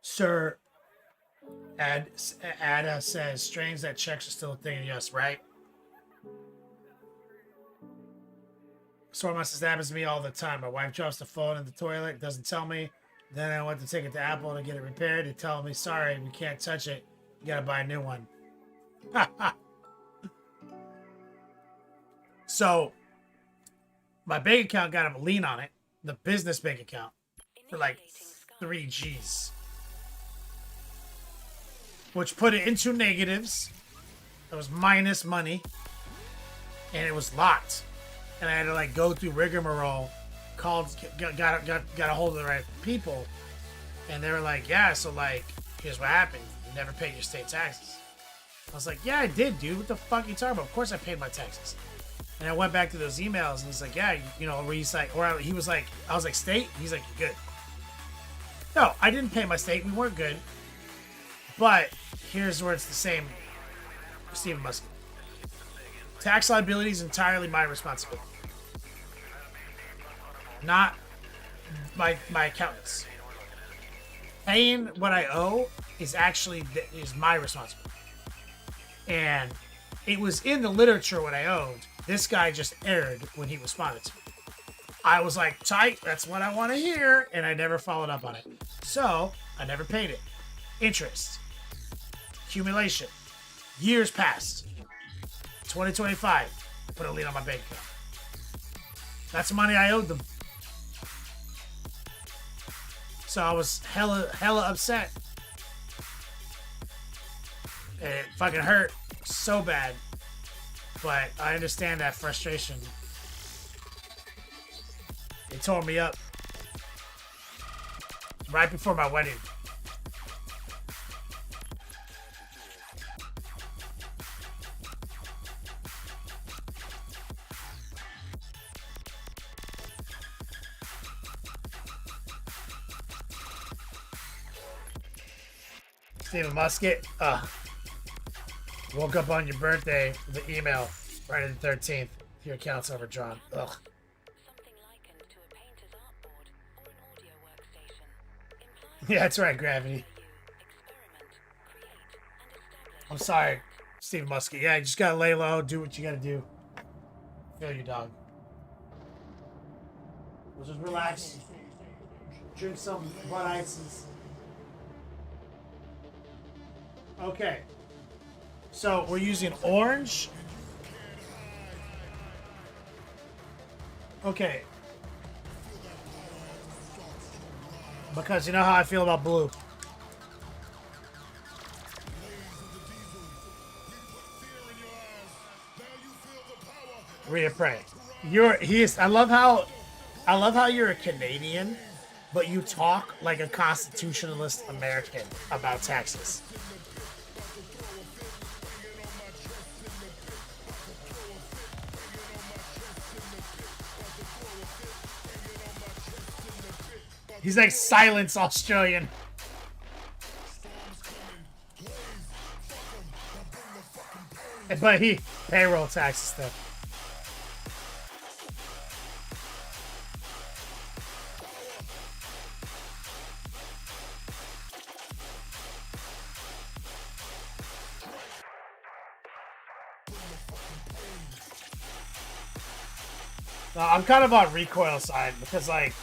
Sir, Ada says, strange that checks are still a thing. Yes, right? Sore muscle happens to me all the time. My wife drops the phone in the toilet, doesn't tell me. Then I went to take it to Apple to get it repaired. They tell me, sorry, we can't touch it. You gotta buy a new one. So, my bank account got a lien on it. The business bank account. For like 3 G's. Which put it into negatives. It was minus money. And it was locked. And I had to like go through rigmarole. Got a hold of the right people. And they were like, yeah, so like, here's what happened. You never paid your state taxes. I was like, yeah, I did, dude. What the fuck are you talking about? Of course I paid my taxes. And I went back to those emails and he's like, yeah, you know, where he's like, or he was like, I was like, state? He's like, you're good. No, I didn't pay my state. We weren't good. But here's where it's the same. Stephen Musk. Tax liability is entirely my responsibility. Not my accountant's. Paying what I owe is actually is my responsibility. And it was in the literature what I owed. This guy just erred when he responded to me. I was like, tight, that's what I want to hear. And I never followed up on it. So I never paid it. Interest. Accumulation. Years passed. 2025. I put a lien on my bank account. That's money I owed them. So I was hella upset. And it fucking hurt so bad. But I understand that frustration. It tore me up. Right before my wedding. Stephen Musket. Woke up on your birthday with an email right at the 13th. Your account's overdrawn. Ugh. Something likened to a painter's artboard or an audio workstation. Yeah, that's right, Gravity. I'm sorry, Stephen Musket. Yeah, you just gotta lay low, do what you gotta do. Feel your dog. We'll just relax. Drink some Bud Ices. Okay. So we're using orange. Okay. Because you know how I feel about blue. Rhea Prey. I love how you're a Canadian, but you talk like a constitutionalist American about taxes. He's like silence Australian. But he payroll taxes stuff. I'm kind of on recoil side because like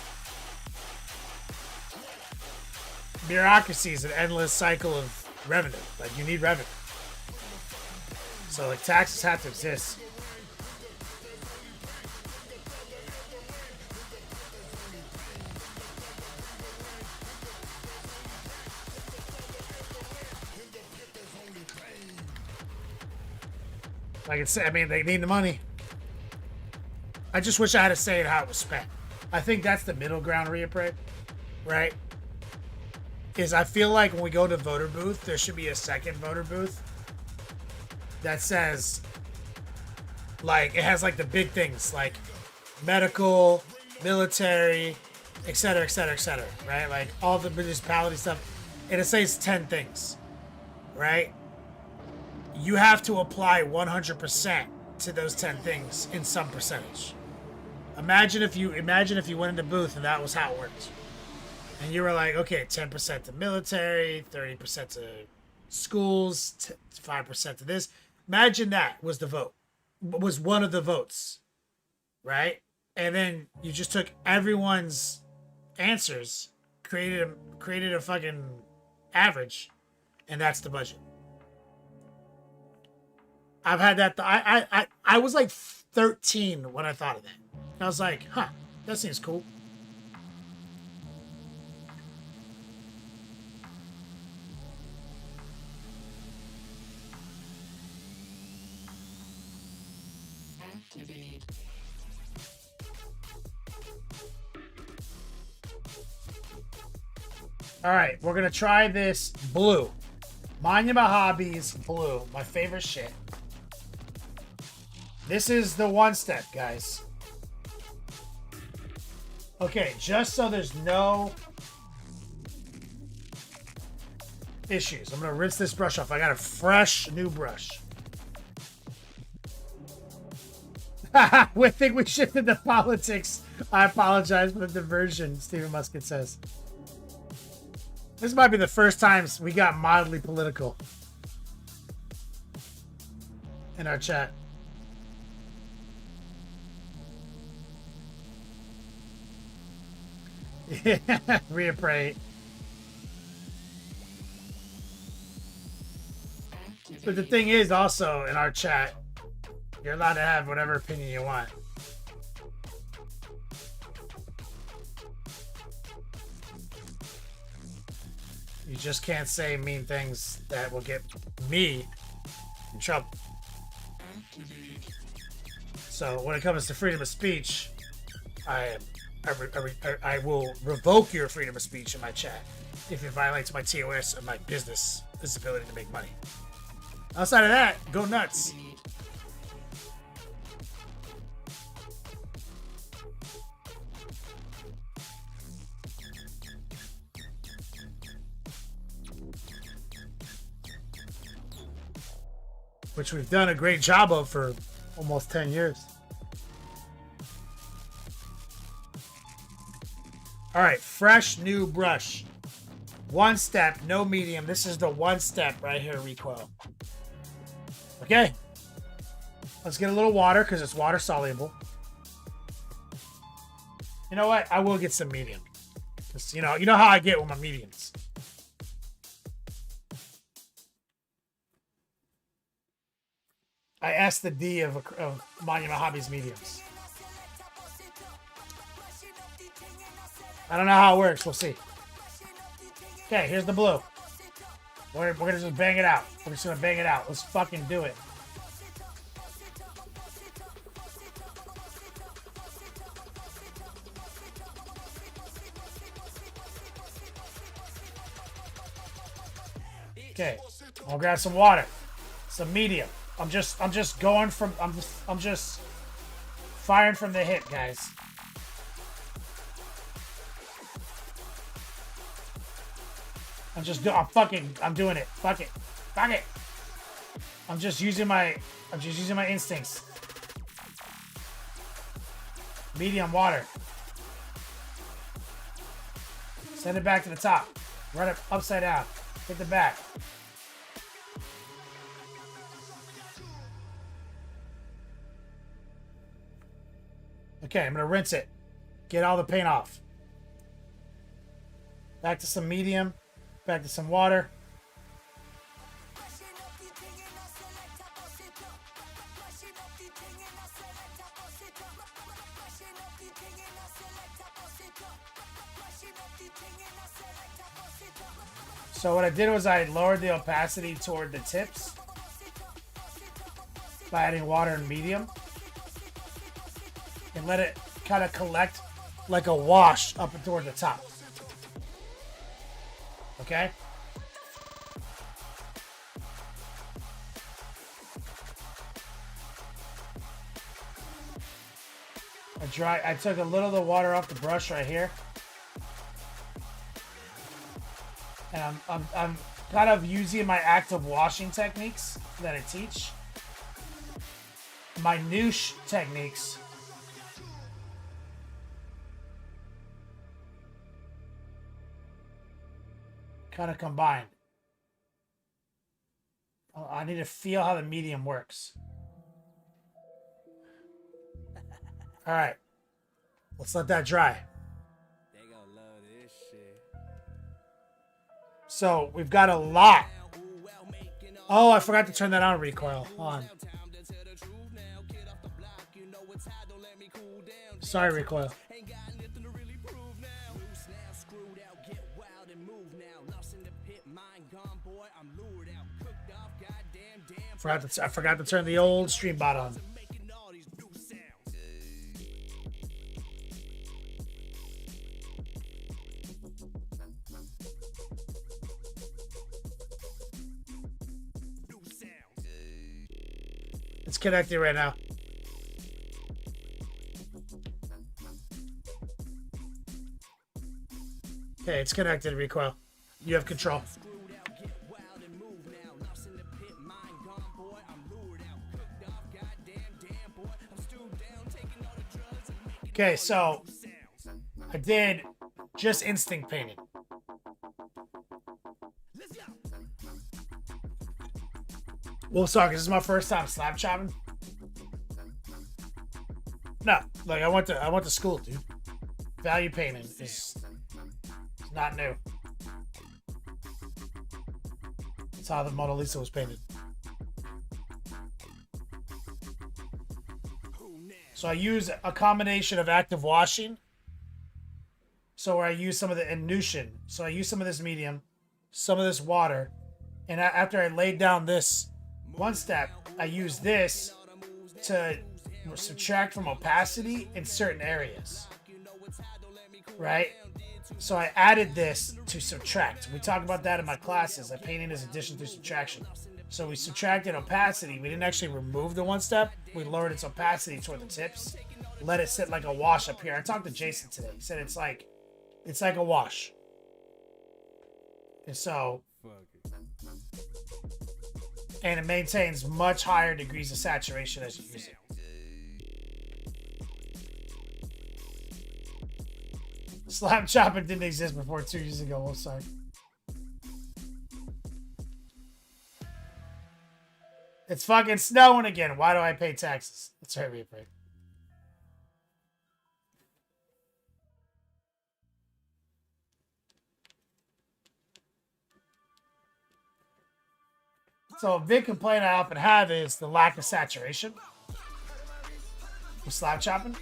bureaucracy is an endless cycle of revenue. Like you need revenue. So like taxes have to exist. Like it's, I mean, they need the money. I just wish I had to say it how it was spent. I think that's the middle ground, Rhea, right? Is I feel like when we go to voter booth, there should be a second voter booth that says, like, it has like the big things like medical, military, etc., etc., etc., right? Like all the municipality stuff. And it says 10 things, right? You have to apply 100% to those 10 things in some percentage. Imagine if you went into booth and that was how it worked. And you were like, okay, 10% to military, 30% to schools, 5% to this. Imagine that was the vote. Was one of the votes, right? and then you just took everyone's answers, created a fucking average, and that's the budget. I've had that. I was like 13 when I thought of that. And I was like, huh, that seems cool. All right, we're gonna try this blue. Monument Hobbies blue, my favorite shit. This is the OneStep, guys. Okay, just so there's no issues, I'm gonna rinse this brush off. I got a fresh new brush. We think we shifted to politics. I apologize for the diversion, Stephen Musket says. This might be the first time we got mildly political in our chat. Yeah, reappraise. But the thing is, also in our chat, you're allowed to have whatever opinion you want. You just can't say mean things that will get me in trouble. So when it comes to freedom of speech, I will revoke your freedom of speech in my chat if it violates my TOS and my business ability to make money. Outside of that, go nuts. Which we've done a great job of for almost 10 years. All right, fresh new brush. OneStep, no medium. This is the OneStep right here, recoil. Okay. Let's get a little water because it's water soluble. You know what? I will get some medium. Just, you know how I get with my mediums. I asked the D of Monument Hobbies mediums. I don't know how it works. We'll see. Okay, here's the blue. We're gonna just bang it out. We're just gonna bang it out. Let's fucking do it. Okay, I'll grab some water, some medium. I'm just going from I'm just firing from the hip, guys. I'm doing it. Fuck it. Fuck it. I'm just using my instincts. Medium water. Send it back to the top. Run it upside down. Hit the back. Okay, I'm gonna rinse it. Get all the paint off. Back to some medium. Back to some water. So what I did was I lowered the opacity toward the tips by adding water and medium. And let it kind of collect like a wash up and toward the top. Okay? I took a little of the water off the brush right here. And I'm kind of using my active washing techniques that I teach. My noosh techniques. Kind of combined. I need to feel how the medium works. All right. Let's let that dry. So we've got a lot. Oh, I forgot to turn that on, recoil. Hold on. Sorry, recoil. I forgot to turn the old stream bot on. It's connected right now. Okay, it's connected, recoil. You have control. Okay, so I did just instinct painting. Well, sorry, 'cause this is my first time slab chopping. No, like I went to school, dude. Value painting is not new. That's how the Mona Lisa was painted. So I use a combination of active washing. So where I use some of the Innution. So I use some of this medium, some of this water, and after I laid down this OneStep, I use this to subtract from opacity in certain areas. Right? So I added this to subtract. We talk about that in my classes. Painting is addition through subtraction. So we subtracted opacity. We didn't actually remove the OneStep. We lowered its opacity toward the tips. Let it sit like a wash up here. I talked to Jason today. He said it's like a wash. And so, and it maintains much higher degrees of saturation as you use it. Slab chopping didn't exist before 2 years ago. Oh, sorry. It's fucking snowing again. Why do I pay taxes? That's right, we pay. So a big complaint I often have is the lack of saturation with slab chopping.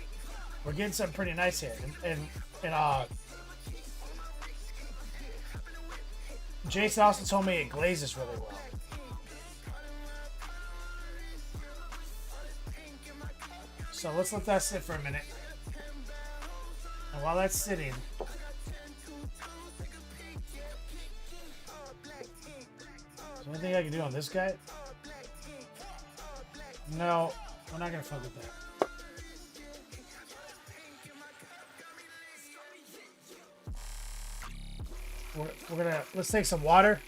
We're getting something pretty nice here. And Jason also told me it glazes really well. So let's let that sit for a minute. And while that's sitting, is there anything I can do on this guy? No, we're not gonna fuck with that. We're gonna, let's take some water.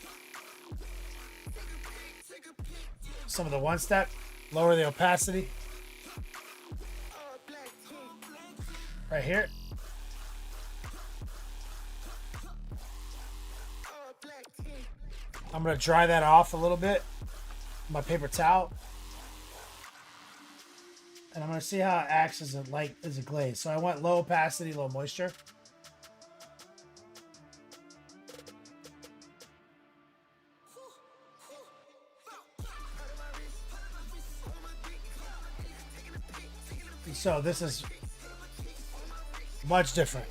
Some of the OneStep, lower the opacity. Right here. I'm gonna dry that off a little bit with my paper towel. And I'm gonna see how it acts as a glaze. So I want low opacity, low moisture. And so this is much different.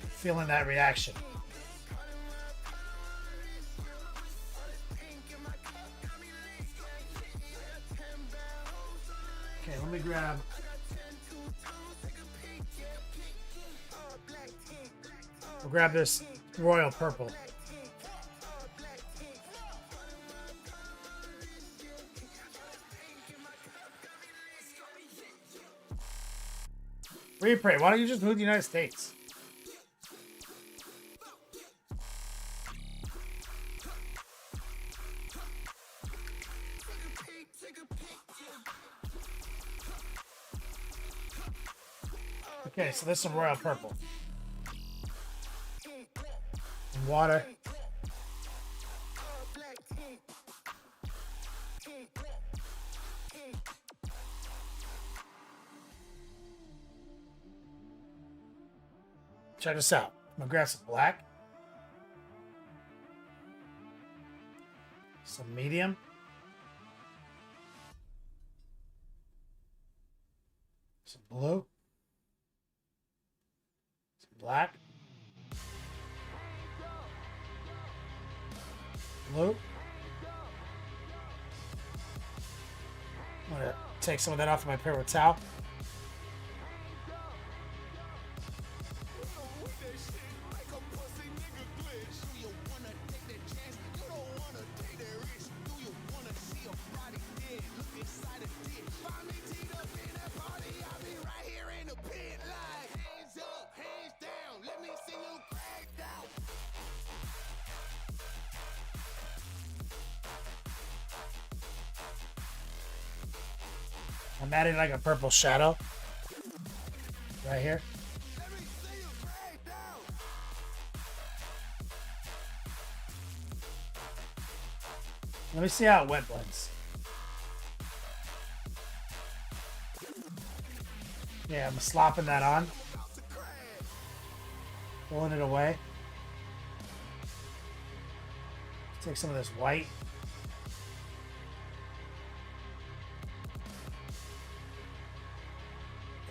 Feeling that reaction. Okay, let me grab. We'll grab this royal purple. Repray, why don't you just move to the United States? Okay, so there's some royal purple. And water. Check this out. I'm gonna grab some black. Some medium. Some blue. Some black. Blue. I'm gonna take some of that off of my paper towel. I'm adding like a purple shadow right here. Let me see how it wet blends. Yeah, I'm slopping that on. Pulling it away. Take some of this white.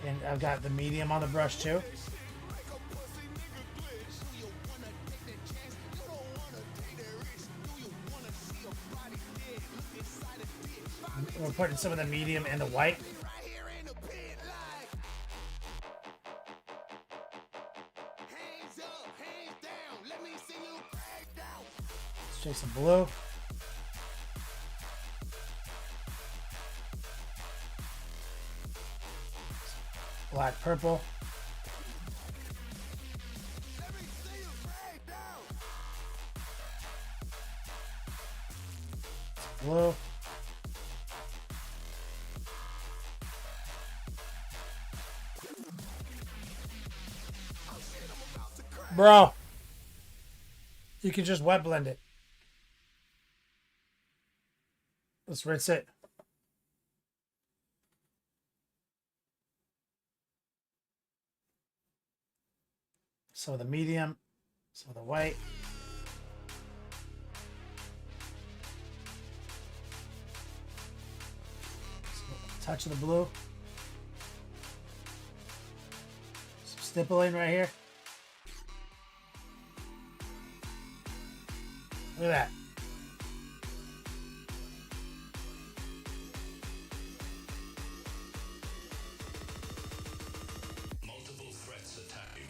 And I've got the medium on the brush too. We're putting some of the medium and the white. Let's take some blue. Black, purple. Blue. Bro, you can just wet blend it. Let's rinse it. Some of the medium, some of the white. Touch of the blue. Some stippling right here. Look at that. Multiple threats attacking.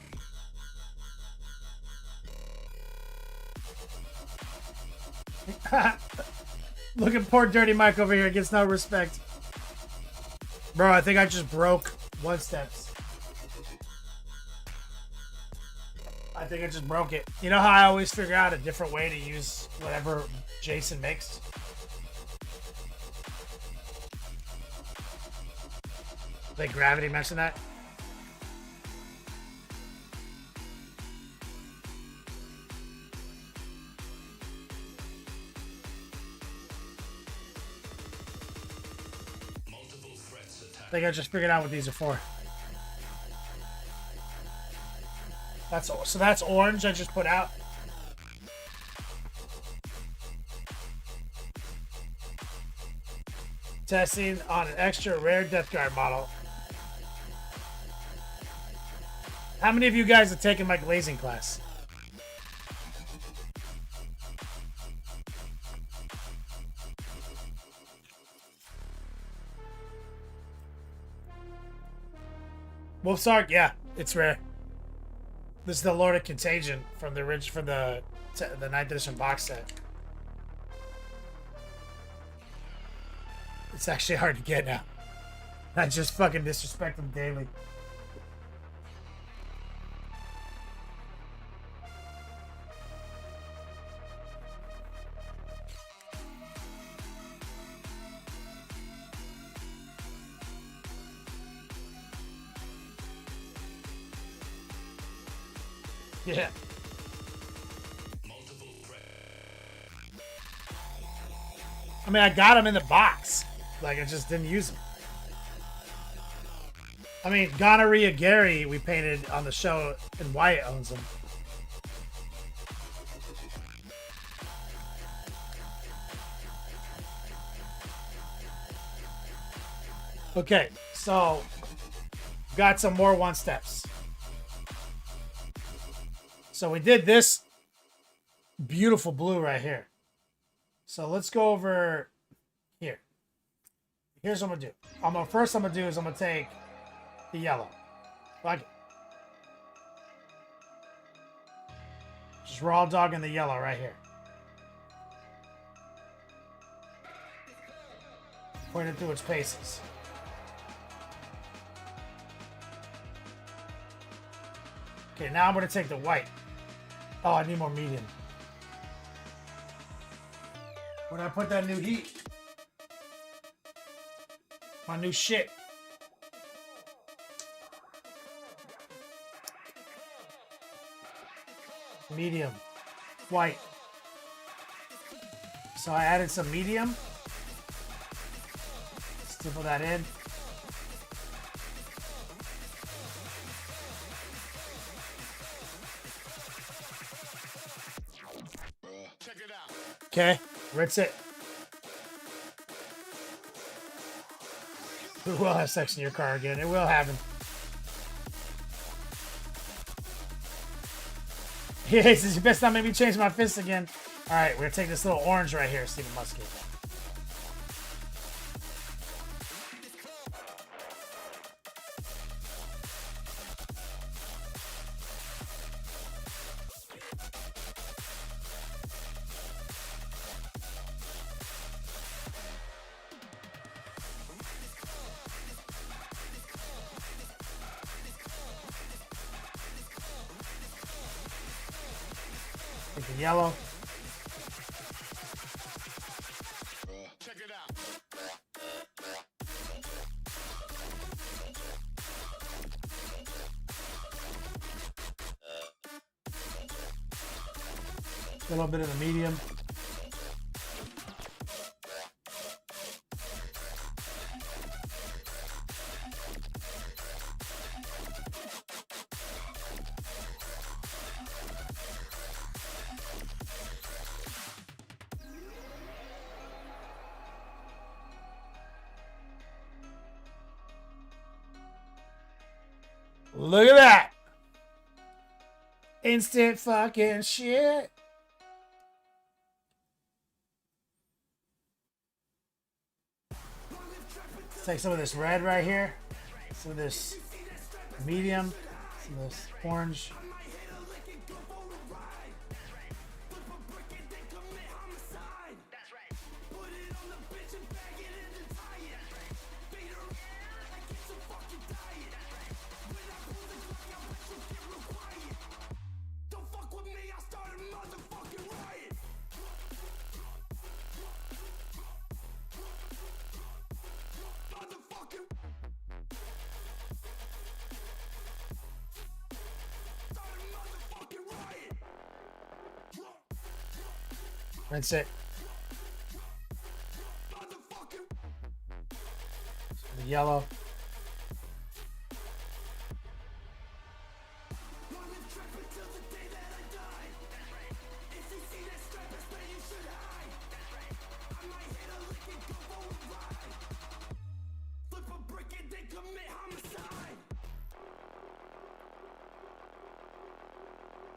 Look at poor Dirty Mike over here. Gets no respect. Bro, I think I just broke OneSteps. I think I just broke it. You know how I always figure out a different way to use whatever Jason mixed? Like Gravity mentioned that? I think I just figured out what these are for. So that's orange I just put out. Testing on an extra rare Death Guard model. How many of you guys have taken my glazing class? Wolfsark, yeah, it's rare. This is the Lord of Contagion from the 9th edition box set. It's actually hard to get now. I just fucking disrespect them daily. Yeah. I mean, I got them in the box. Like, I just didn't use them. I mean, Gonorrhea Gary, we painted on the show, and Wyatt owns them. Okay, so got some more OneSteps. So we did this beautiful blue right here. So let's go over here. Here's what I'm gonna do. First I'm gonna take the yellow. Like, just raw dogging the yellow right here. Point it through its paces. Okay, now I'm gonna take the white. Oh, I need more medium. When I put that new heat, my new shit. Medium, white. So I added some medium. Stipple that in. Okay, rinse it. We will have sex in your car again. It will happen. He says, you best not make me change my fist again. All right, we're gonna take this little orange right here, Stephen Musket. Take the yellow. Check it out. A little bit of the medium. Look at that. Instant fucking shit. Let's take some of this red right here. Some of this medium. Some of this orange. Rinse it. The yellow.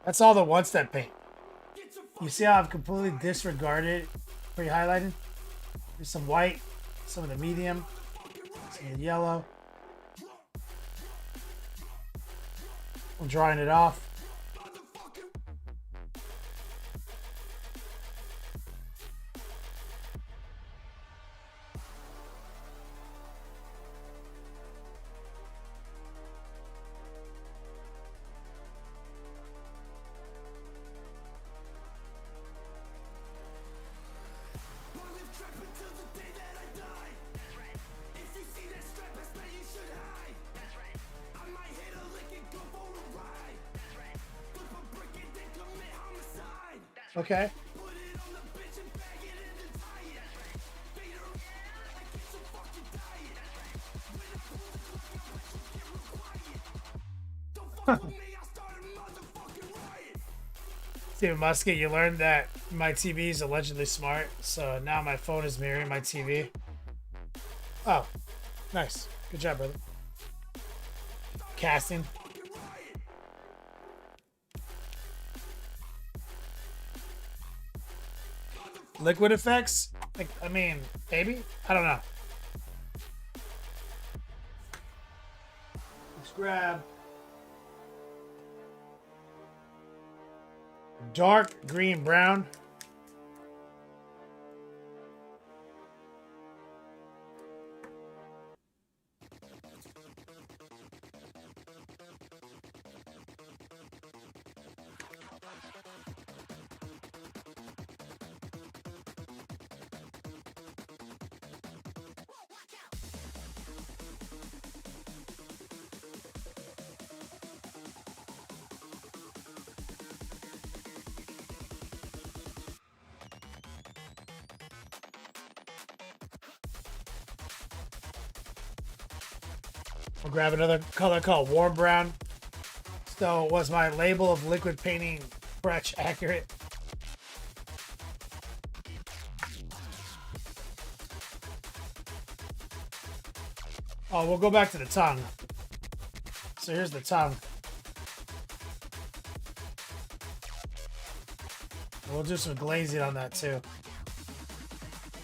That's all the OneStep paint. You see how I've completely disregarded pre-highlighting? There's some white, some of the medium, some of the yellow. I'm drying it off. Okay. Dude, Musket, you learned that my TV is allegedly smart, so now my phone is mirroring my TV. Oh, nice. Good job, brother. Casting. Liquid effects? Like, I mean, maybe? I don't know. Let's grab dark green brown. We'll grab another color called warm brown. So was my label of liquid painting fresh accurate? Oh, we'll go back to the tongue. So here's the tongue. We'll do some glazing on that too.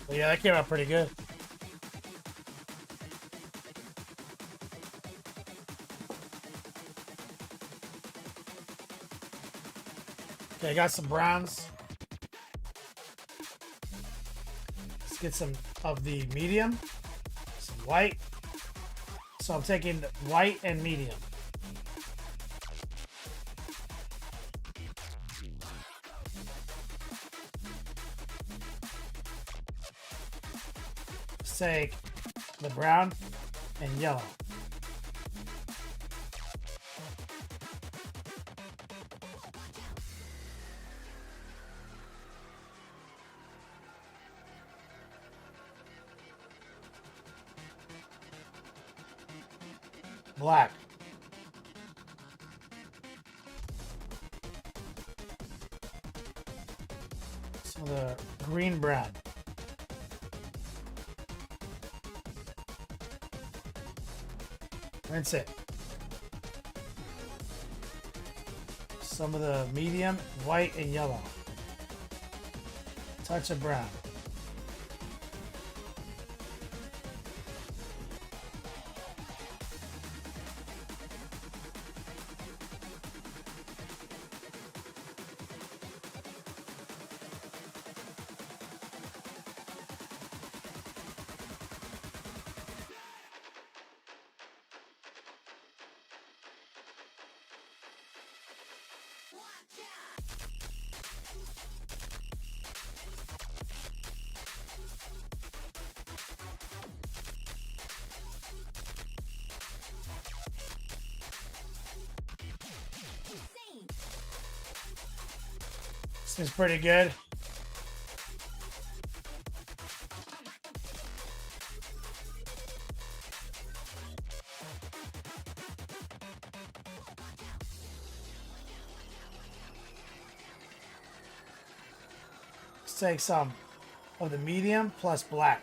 But yeah, that came out pretty good. Okay, I got some browns. Let's get some of the medium, some white. So I'm taking white and medium. Let's take the brown and yellow. Black. So the green brown. Rinse it. Some of the medium, white and yellow. Touch of brown. This is pretty good. Let's take some of the medium plus black.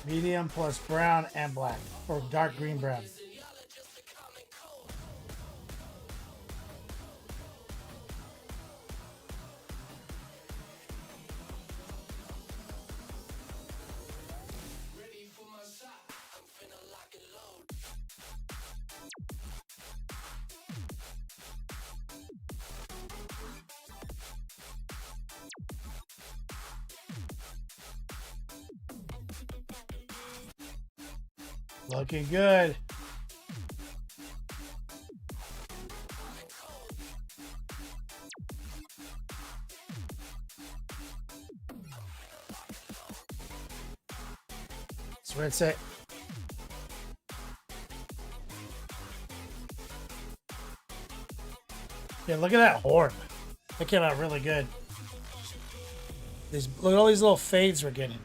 Medium plus brown and black, or dark green brown. Looking good. Rinse it. Yeah, look at that horn. That came out really good. Look at all these little fades we're getting.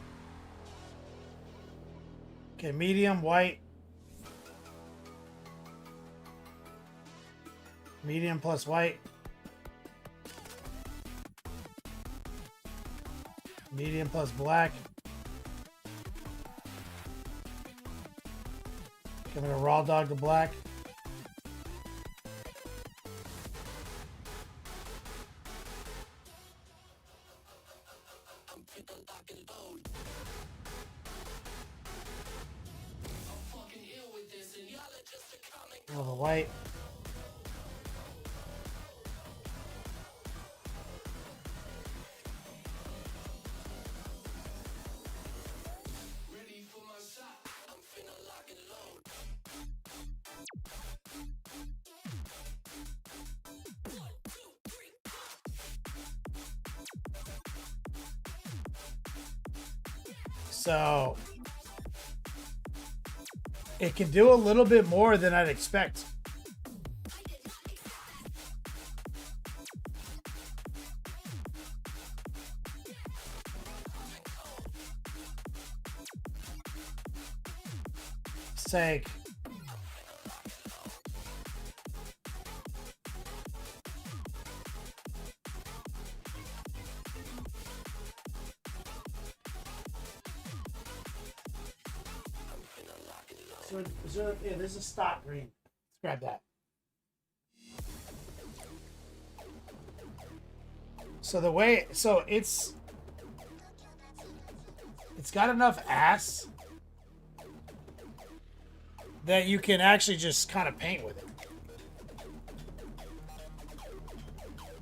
Okay, medium, white. Medium plus white. Medium plus black. I'm gonna raw dog the black. All the white. So it can do a little bit more than I'd expect. Sake. So, yeah, there's a stock green. Let's grab that. So the way, so it's got enough ass that you can actually just kind of paint with it.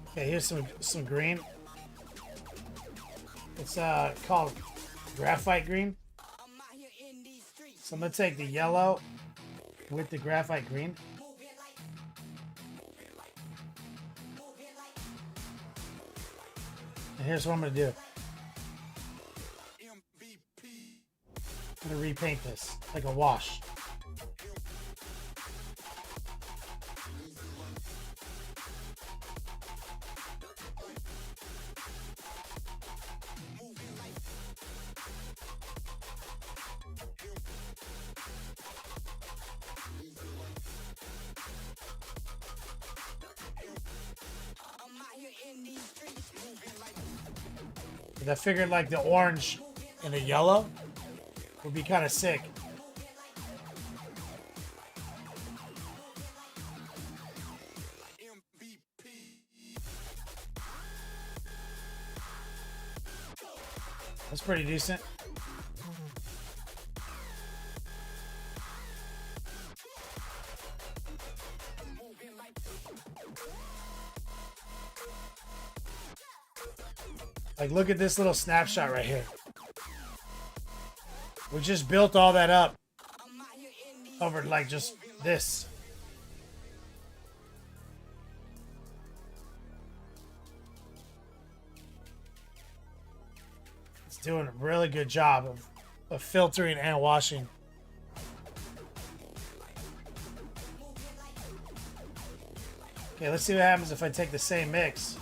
Okay, here's some green. It's called graphite green. So I'm gonna take the yellow with the graphite green. And here's what I'm gonna do. I'm gonna repaint this like a wash. I figured like the orange and the yellow would be kind of sick. That's pretty decent. Like, look at this little snapshot right here. We just built all that up over like just this. It's doing a really good job of filtering and washing. Okay, let's see what happens if I take the same mix.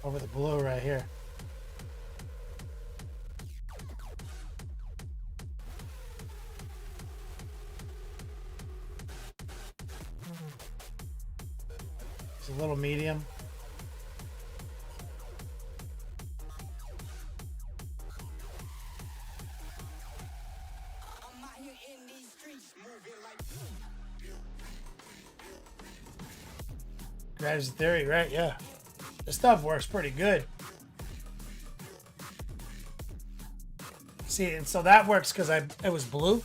Over the blue right here. It's a little medium. Gravity's theory, right? Yeah. This stuff works pretty good. See, and so that works because it was blue,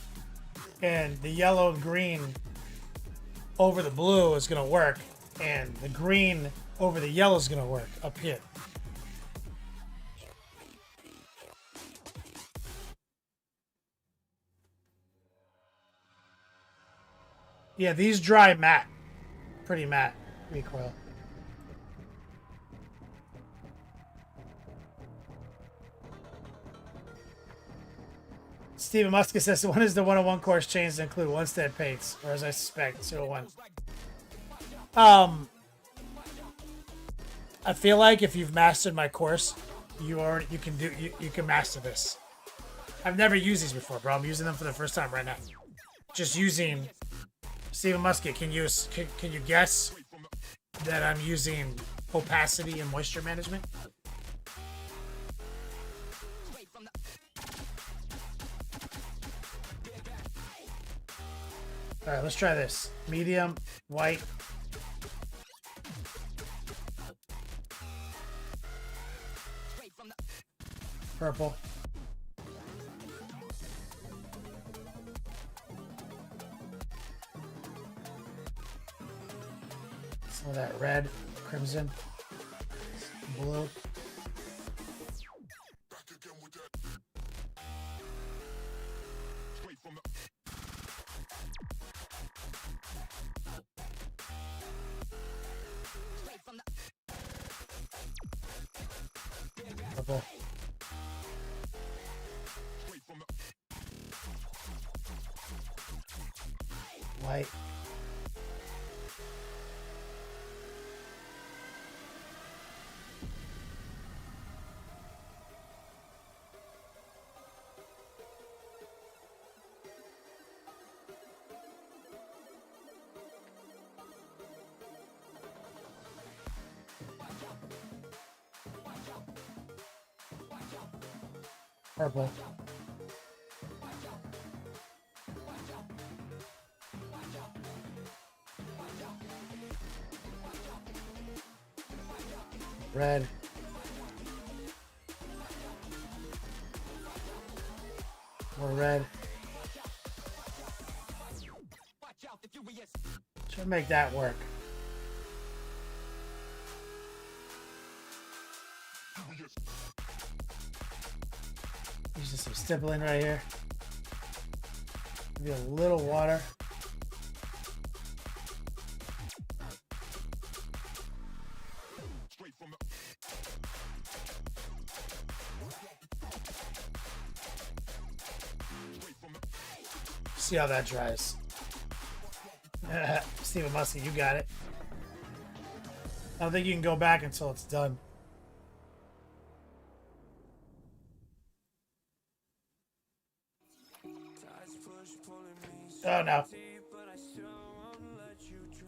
and the yellow and green over the blue is gonna work, and the green over the yellow is gonna work up here. Yeah, these dry matte, pretty matte recoil. Steven Muscat says, when is the 101 course changed to include OneStep paints? Or as I suspect, 01. I feel like if you've mastered my course, you can master this. I've never used these before, bro. I'm using them for the first time right now. Just using Steven Muscat. Can you guess that I'm using opacity and moisture management? All right, let's try this. Medium, white. Purple. Some of that red, crimson, blue. Purple. White. Purple. Red. More red. Try to make that work. Using some stippling right here. Maybe a little water. See how that dries. Steven Muscat, you got it. I don't think you can go back until it's done. Oh no.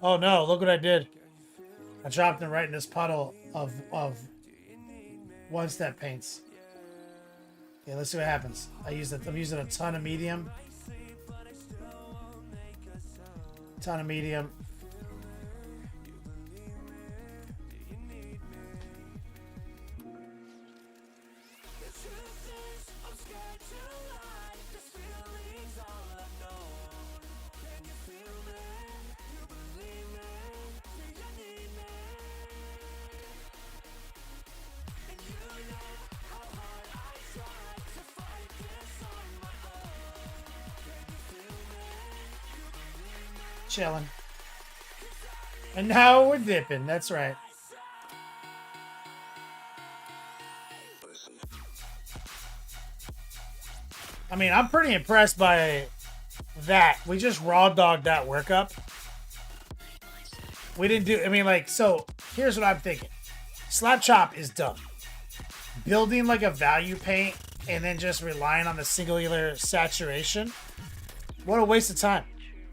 Oh no, look what I did. I dropped them right in this puddle of OneStep paints. Okay, let's see what happens. I'm using a ton of medium. Ton of medium. Chilling. And now we're dipping. That's right. I mean, I'm pretty impressed by that. We just raw dogged that workup. We didn't do, I mean, like, so here's what I'm thinking. Slap chop is done. Building like a value paint and then just relying on the singular saturation. What a waste of time.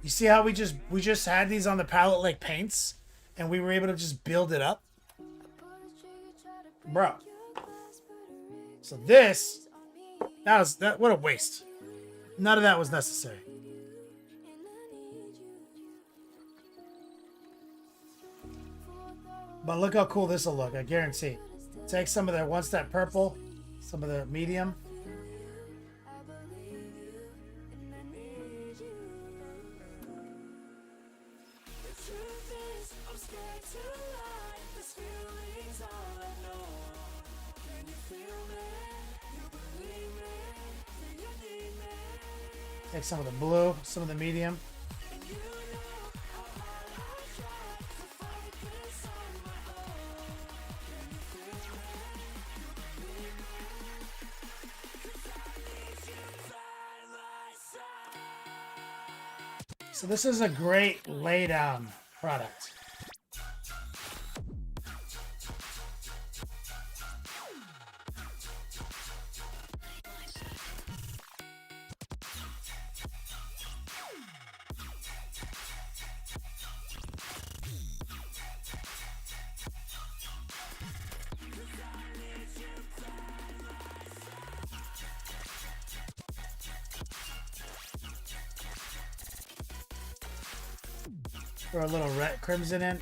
You see how we just had these on the palette like paints and we were able to just build it up? Bro. So this, what a waste. None of that was necessary. But look how cool this will look, I guarantee. Take some of the OneStep purple, some of the medium. Take some of the blue, some of the medium. So this is a great laydown product. Throw a little red crimson in.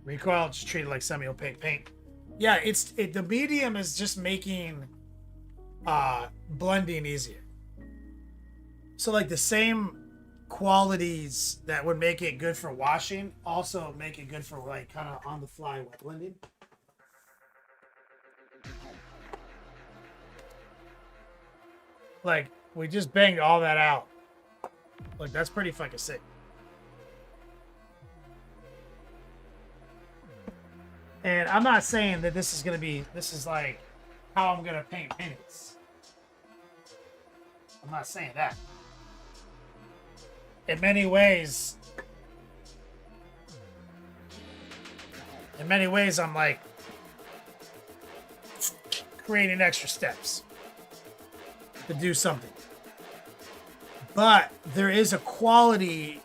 Recoil, just treat it like semi-opaque paint. Yeah, the medium is just making blending easier. So like the same qualities that would make it good for washing also make it good for like kind of on the fly wet blending. Like we just banged all that out. Like that's pretty fucking sick. And I'm not saying that this is like how I'm gonna paint pennies. I'm not saying that. In many ways, I'm like creating extra steps to do something. But there is a quality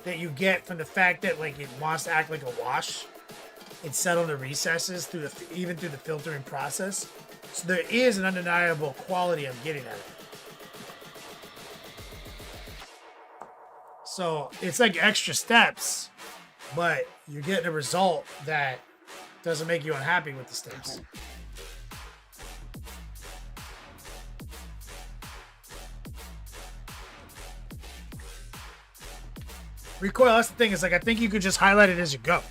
that you get from the fact that like it wants to act like a wash. It settled the recesses even through the filtering process. So there is an undeniable quality I'm getting at it. So it's like extra steps, but you're getting a result that doesn't make you unhappy with the steps. Recoil, that's the thing, is like I think you could just highlight it as you go.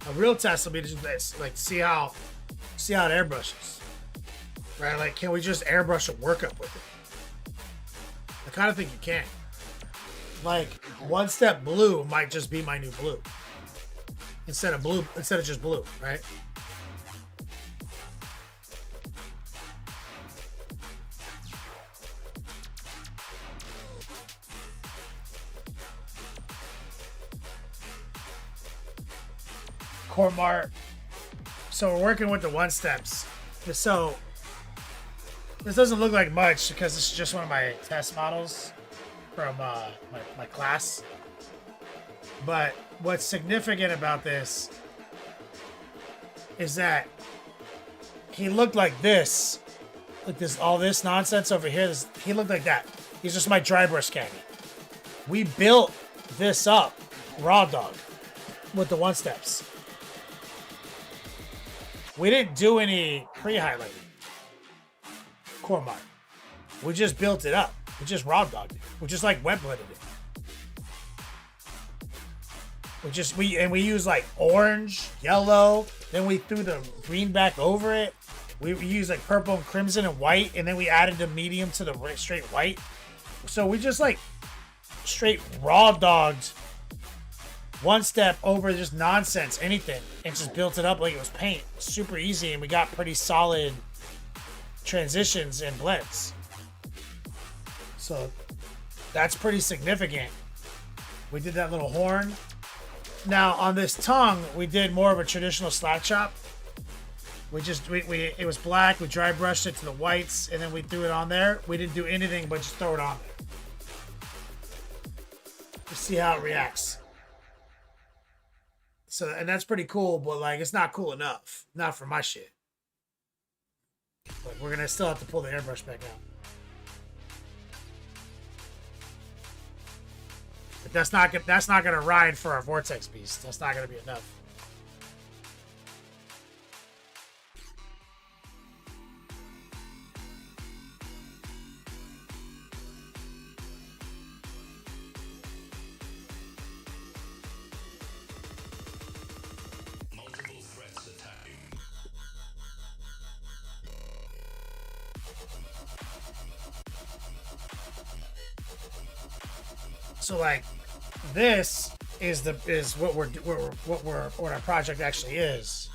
A real test will be just this, like see how it airbrushes, right? Like, can we just airbrush a workup with it? I kind of think you can. Like, OneStep blue might just be my new blue instead of just blue, right? Core Mart. So we're working with the OneSteps. So this doesn't look like much because this is just one of my test models from my class. But what's significant about this is that he looked like this, all this nonsense over here. He looked like that. He's just my dry brush caddy. We built this up raw dog with the OneSteps. We didn't do any pre-highlighting. Core Mart. We just built it up. We just raw dogged it. We just like wet blended it. We use like orange, yellow, then we threw the green back over it. We used like purple and crimson and white, and then we added the medium to the straight white. So we just like straight raw dogged OneStep over just nonsense, anything, and just built it up like it was paint. Super easy, and we got pretty solid transitions and blends. So that's pretty significant. We did that little horn. Now on this tongue, we did more of a traditional slack chop. It was black. We dry brushed it to the whites, and then we threw it on there. We didn't do anything but just throw it on there. Just see how it reacts. So, and that's pretty cool, but like it's not cool enough. Not for my shit. Like we're gonna still have to pull the airbrush back out. But that's not gonna ride for our vortex beast. That's not gonna be enough. So like, this is what what our project actually is.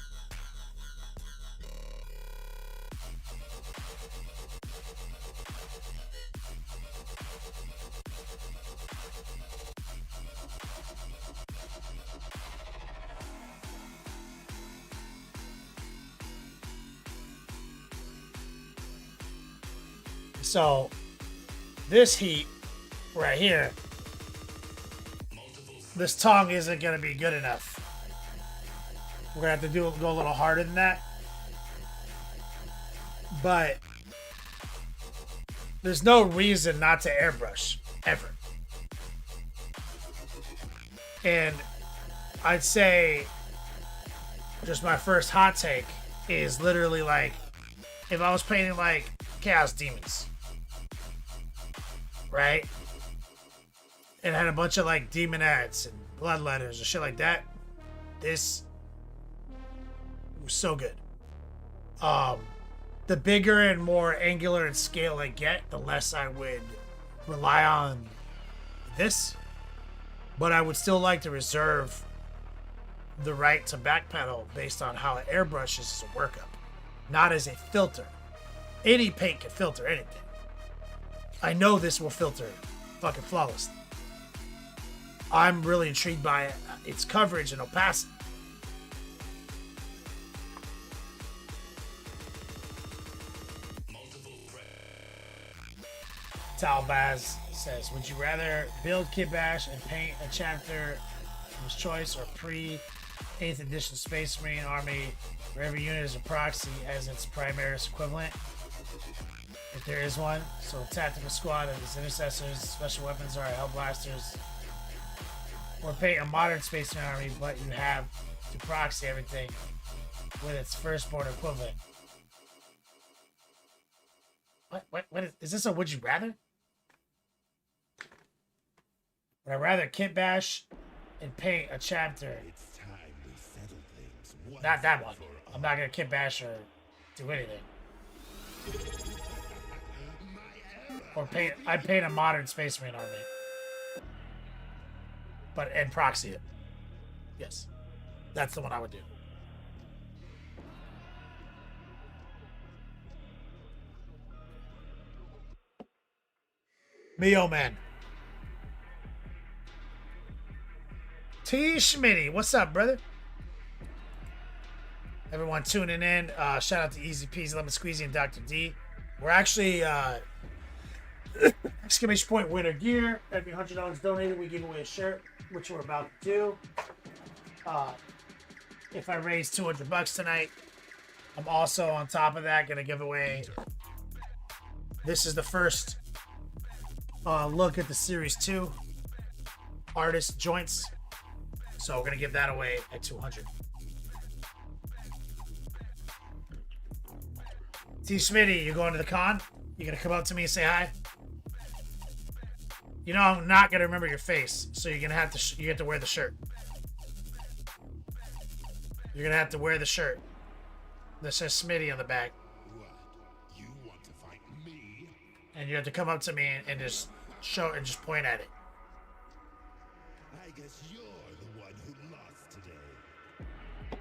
So this heat right here, this tongue isn't gonna be good enough. We're gonna have to go a little harder than that. But there's no reason not to airbrush ever. And I'd say just my first hot take is literally like, if I was painting like Chaos Demons, right? And had a bunch of like demonettes and bloodletters and shit like that. This was so good. The bigger and more angular and scale I get, the less I would rely on this. But I would still like to reserve the right to backpedal based on how it airbrushes as a workup, not as a filter. Any paint can filter anything. I know this will filter fucking flawlessly. I'm really intrigued by its coverage and opacity. Talbaz says, would you rather build Kit Bash and paint a chapter of his choice, or pre-8th edition Space Marine Army where every unit is a proxy as its Primaris equivalent? If there is one. So a tactical squad of its intercessors, special weapons are Hellblasters. Or paint a modern Space Marine Army, but you have to proxy everything with its firstborn equivalent. What is this a would you rather? Would I rather Kit Bash and paint a chapter? Not that one. I'm not gonna Kit Bash or do anything. Or I'd paint a modern Space Marine Army. And proxy it. Yes. That's the one I would do. Mio Man. T. Schmitty, what's up, brother? Everyone tuning in. Shout out to Easy Peasy, Lemon Squeezy, and Dr. D. We're actually exclamation point winner gear. Every $100 donated, we give away a shirt, which we're about to do. If I raise $200 tonight, I'm also on top of that gonna give away. This is the first look at the Series 2 artist joints, so we're gonna give that away at 200. T. Schmitty, you going to the con? You gonna come up to me and say hi? You know I'm not gonna remember your face, so you're gonna have to you have to wear the shirt. You're gonna have to wear the shirt that says Smitty on the back. What? You want to fight me? And you have to come up to me and just show and just point at it. I guess you're the one who lost today.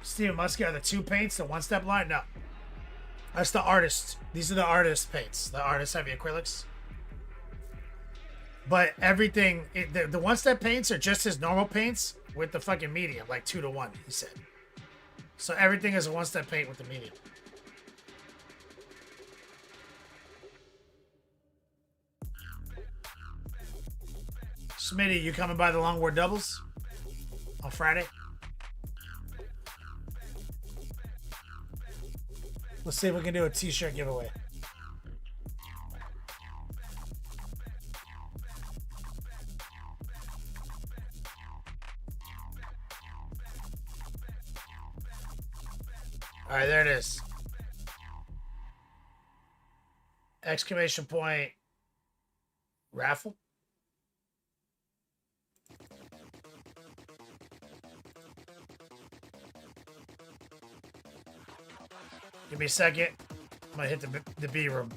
Steven Muskie are the two paints, the OneStep line? No. That's the artist. These are the artist paints. The artist heavy acrylics. But everything, the OneStep paints are just his normal paints with the fucking medium, like 2-to-1, he said. So everything is a OneStep paint with the medium. Smitty, you coming by the Longboard Doubles on Friday? Let's see if we can do a t-shirt giveaway. All right, there it is. Exclamation point raffle. Give me a second. I'm gonna hit the B room.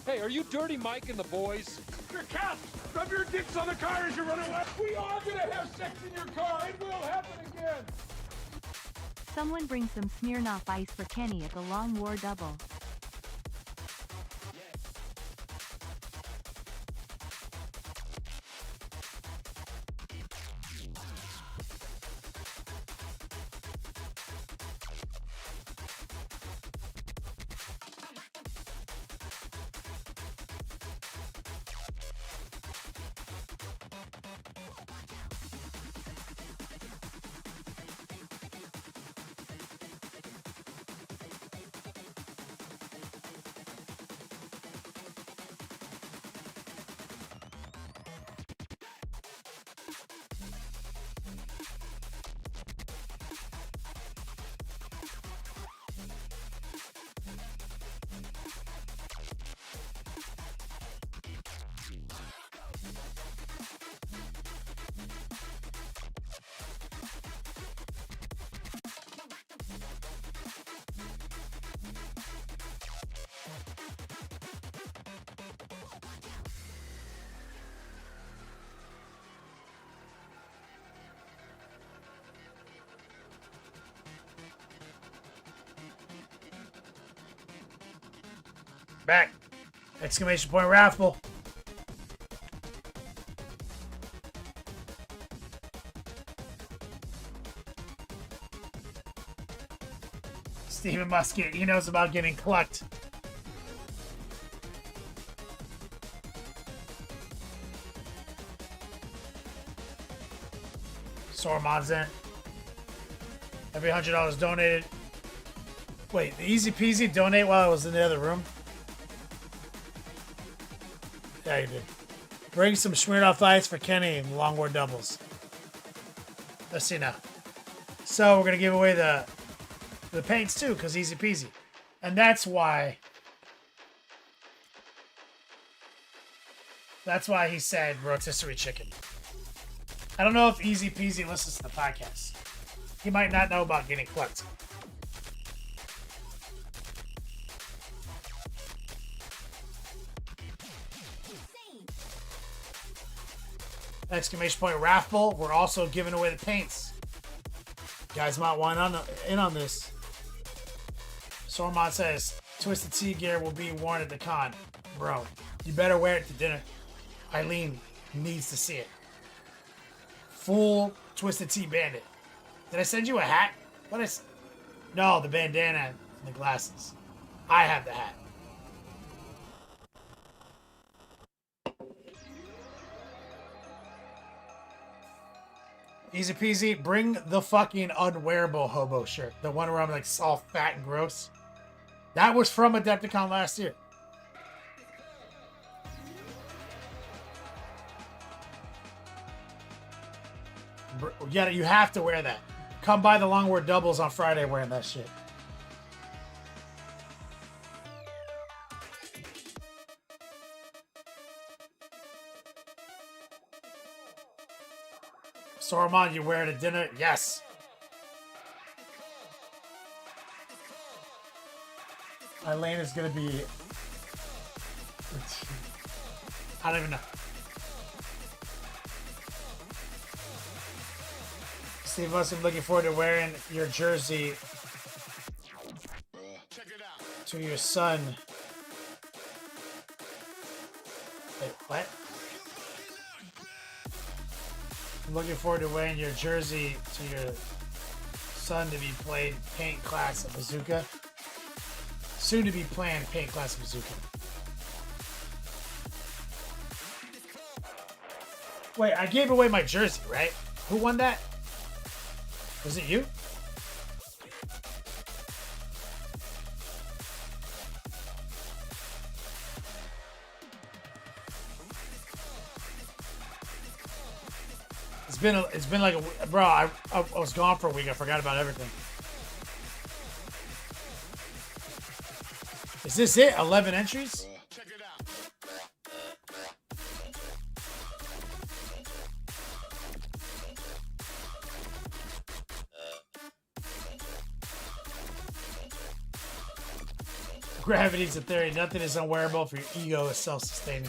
Hey, are you Dirty Mike and the boys? Your cat! Rub your dicks on the car as you run away! We are gonna have sex in your car! It will happen again! Someone bring some Smirnoff Ice for Kenny at the Long War Double. Back. Exclamation point raffle. Stephen Musket, he knows about getting clucked. Sormonzen. Every $100 donated. Wait, the easy peasy donate while I was in the other room? Yeah, you did. Bring some Smirnoff Ice for Kenny and Long War Doubles. Let's see now. So we're going to give away the paints too, because easy peasy. And that's why he said rotisserie chicken. I don't know if Easy Peasy listens to the podcast. He might not know about getting clucked. Exclamation point raffle. We're also giving away the paints. You guys might want in on this. Sormon says Twisted Tea gear will be worn at the con. Bro, you better wear it to dinner. Eileen needs to see it. Full Twisted Tea bandit. Did I send you a hat? What is? No, the bandana and the glasses. I have the hat. Easy peasy. Bring the fucking unwearable hobo shirt. The one where I'm like all fat and gross. That was from Adepticon last year. Yeah, you have to wear that. Come by the Long War Doubles on Friday wearing that shit. Soromon, you wear it at dinner? Yes. Eileen is gonna be... I don't even know. Steve must be looking forward to wearing your jersey to your son. Wait, what? I'm looking forward to wearing your jersey to your son to be played paint class at Bazooka. Soon to be planned paint class at Bazooka. Wait, I gave away my jersey, right? Who won that? Was it you? It's been like a, bro, I was gone for a week. I forgot about everything. Is this it? 11 entries? Gravity's a theory. Nothing is unwearable if your ego is self-sustaining.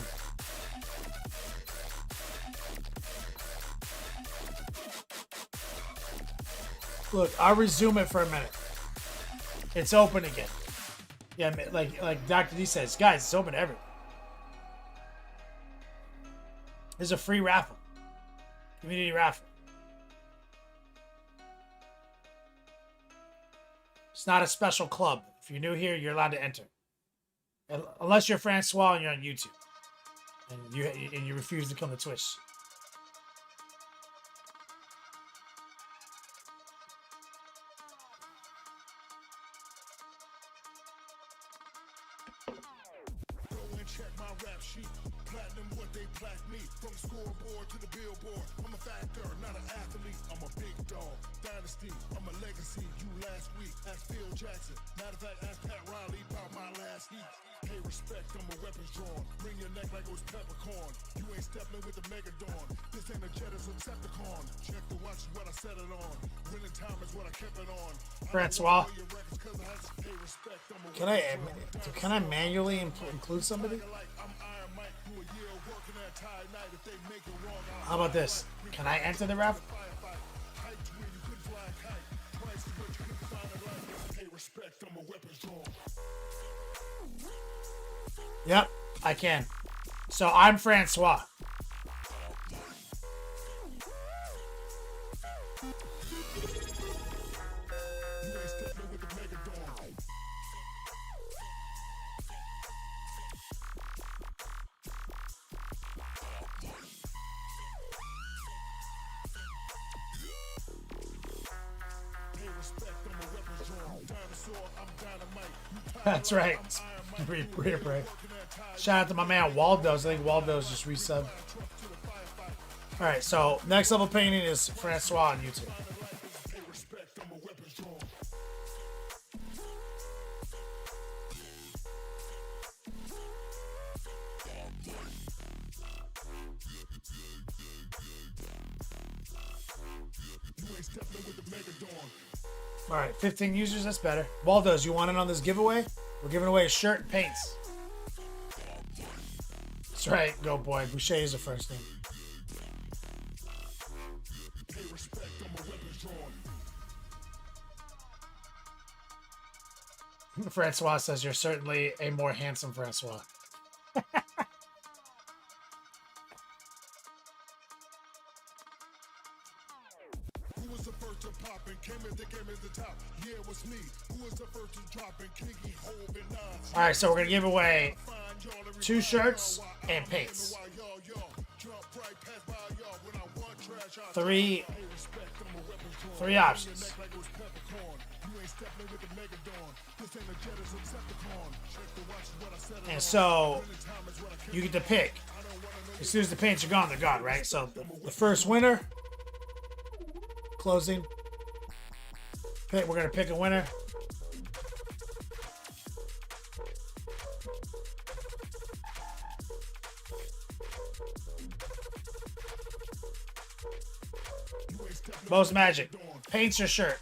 Look, I'll resume it for a minute. It's open again. Yeah, like Dr. D says, guys, it's open everywhere. There's a free raffle. Community raffle. It's not a special club. If you're new here, you're allowed to enter. Unless you're Francois and you're on YouTube. And you refuse to come to Twitch. Check my rap sheet. Platinum what they plaque me. From scoreboard to the billboard. I'm a factor, not an athlete. I'm a big dog. Dynasty, I'm a legacy. You last week. Ask Phil Jackson. Matter of fact, ask Pat Riley about my last heat. Pay respect, I'm a weapons drawn. Bring your neck like it was peppercorn. You ain't stepping with the Megadon. This ain't a jet, it's a Decepticon. Check the watch is what I set it on. Winning time is what I kept it on. Francois. Can I manually include somebody? How about this? Can I enter the raffle? Yep, I can. So I'm Francois. That's right. Shout out to my man Waldo's. I think Waldo's just resubbed. Alright, so next level painting is Francois on YouTube. Alright, 15 users, that's better. Waldo's, you want in on this giveaway? We're giving away a shirt and paints. That's right, go boy. Boucher is the first name. Francois says you're certainly a more handsome Francois. Alright, so we're going to give away 2 shirts and paints. 3 options. And so you get to pick. As soon as the paints are gone, they're gone, right? So the first winner, closing. We're going to pick a winner. Most magic. Paints your shirt.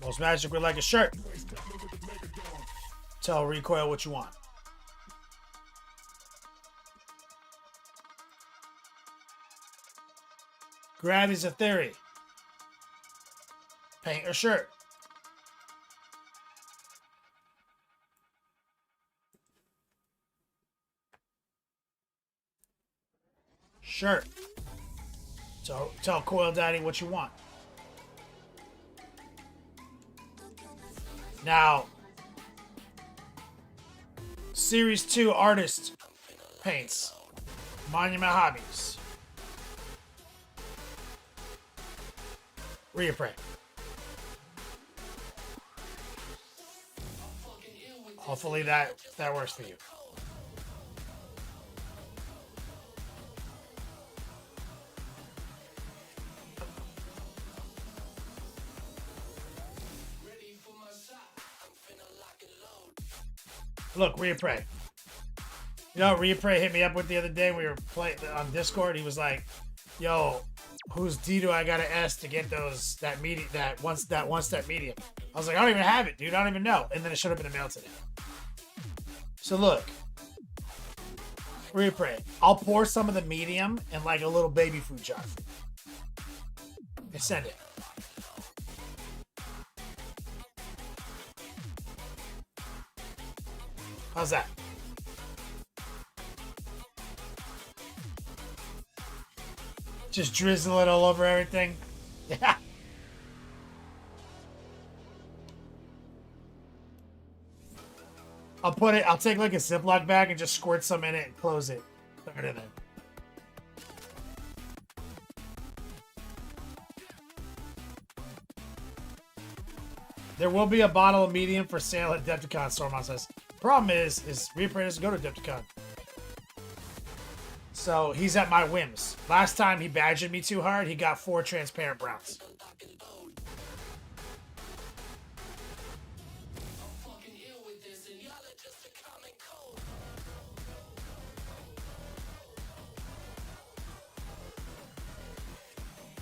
Most magic would like a shirt. Tell Recoil what you want. Gravity's a theory. Paint or shirt. Shirt. So tell Coil Daddy what you want. Now, Series 2 artist paints. Monument Hobbies. Reapray. Hopefully that works for you. Look, Reapray. know, Repray hit me up with the other day. We were playing on Discord. He was like, "Yo, whose D do I gotta S to get those that one step medium?" I was like, "I don't even have it, dude. I don't even know." And then it showed up in the mail today. So look, Repray, I'll pour some of the medium in like a little baby food jar and send it. How's that? Just drizzle it all over everything. Yeah. I'll take like a Ziploc bag and just squirt some in it and close it. Put it in there. There will be a bottle of medium for sale at Adepticon, Stormon says. Problem is Reaper doesn't go to Adepticon. So he's at my whims. Last time he badgered me too hard, he got 4 transparent browns.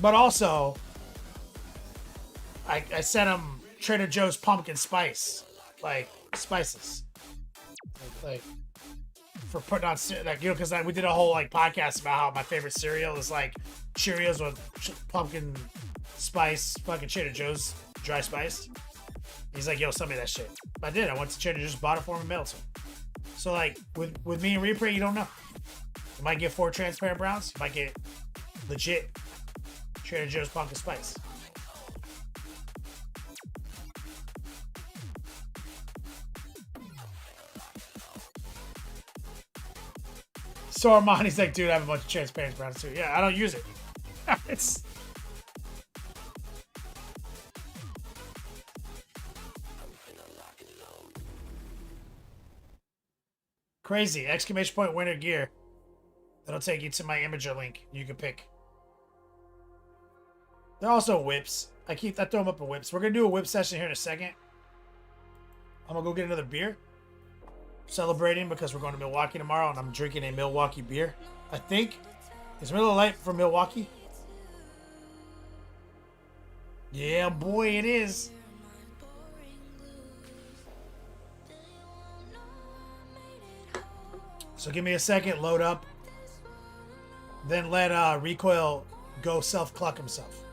But also, I sent him Trader Joe's pumpkin spice, like spices, like for putting on, like, you know, because we did a whole like podcast about how my favorite cereal is like Cheerios with pumpkin spice, fucking Trader Joe's dry spice. He's like, "Yo, send me that shit." I did. I went to Trader Joe's, bought it for him, and mailed it to him. So like with me and Reaper, you don't know. You might get 4 transparent browns. You might get legit Trader Joe's pumpkin spice. So Armani's like, "Dude, I have a bunch of transparent browns too." Yeah, I don't use it. It's crazy. Exclamation point winter gear. That'll take you to my Imager link. You can pick. They're also whips. I throw them up in whips. We're gonna do a whip session here in a second. I'm gonna go get another beer. Celebrating because we're going to Milwaukee tomorrow, and I'm drinking a Milwaukee beer. I think it's Miller Lite from Milwaukee. Yeah, boy, it is. So give me a second, load up. Then let Recoil go self-cluck himself.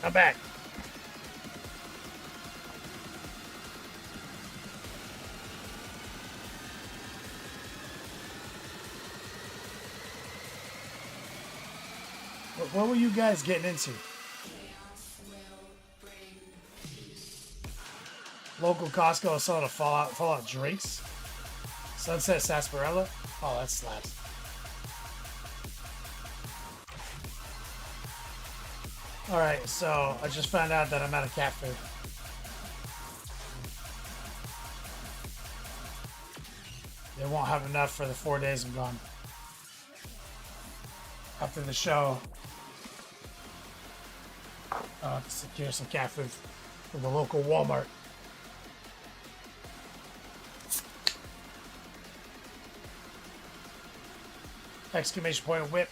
I'm back. What were you guys getting into? Local Costco is selling a Fallout drinks. Sunset Sarsaparilla. Oh, that slaps. Alright, so I just found out that I'm out of cat food. They won't have enough for the 4 days I'm gone. After the show, I'll have to secure some cat food from the local Walmart. Exclamation point whip.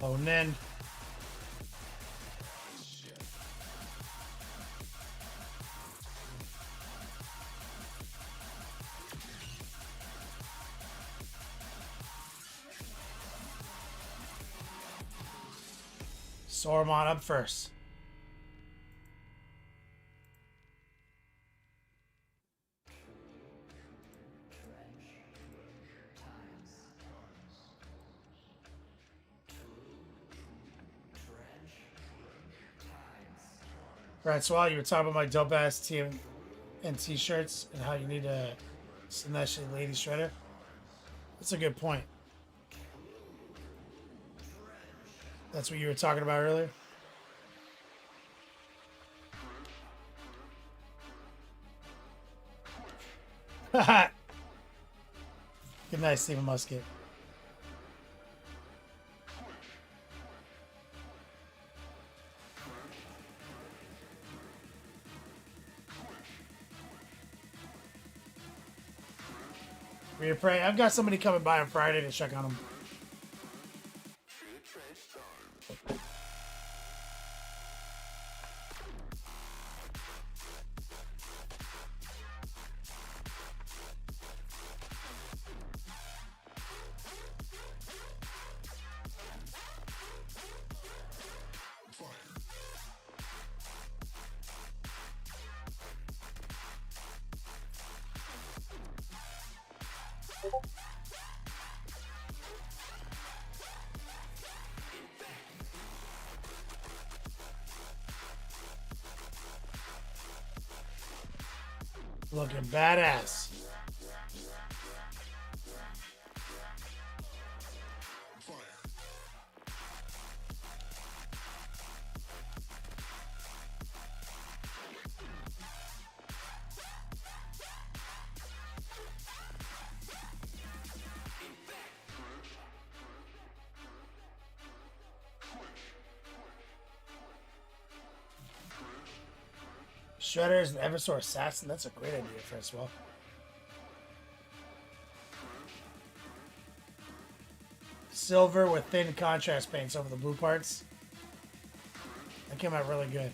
Oh, and then Saruman up first. Right, so while you were talking about my dope ass team and t-shirts and how you need a Sinestro lady shredder, that's a good point. That's what you were talking about earlier. Good night, Stephen Musket. We pray. I've got somebody coming by on Friday to check on them. Looking badass. Shredders and Eversor Assassin. That's a great idea, first of all. Silver with thin contrast paints over the blue parts. That came out really good.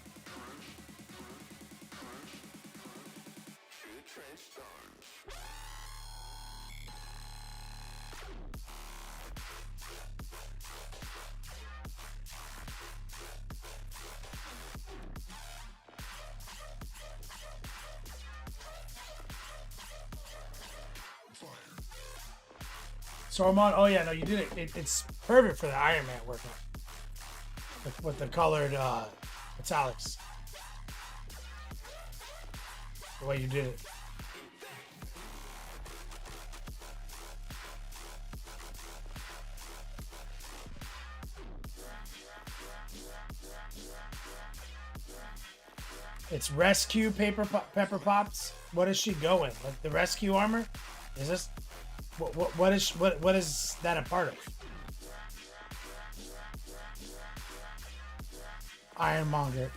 So Armand, oh yeah, no, you did it. It's perfect for the Iron Man workout with the colored metallics. The way you did it. It's rescue pepper pops. What is she going? Like the rescue armor? Is this? What is that a part of? Ironmonger,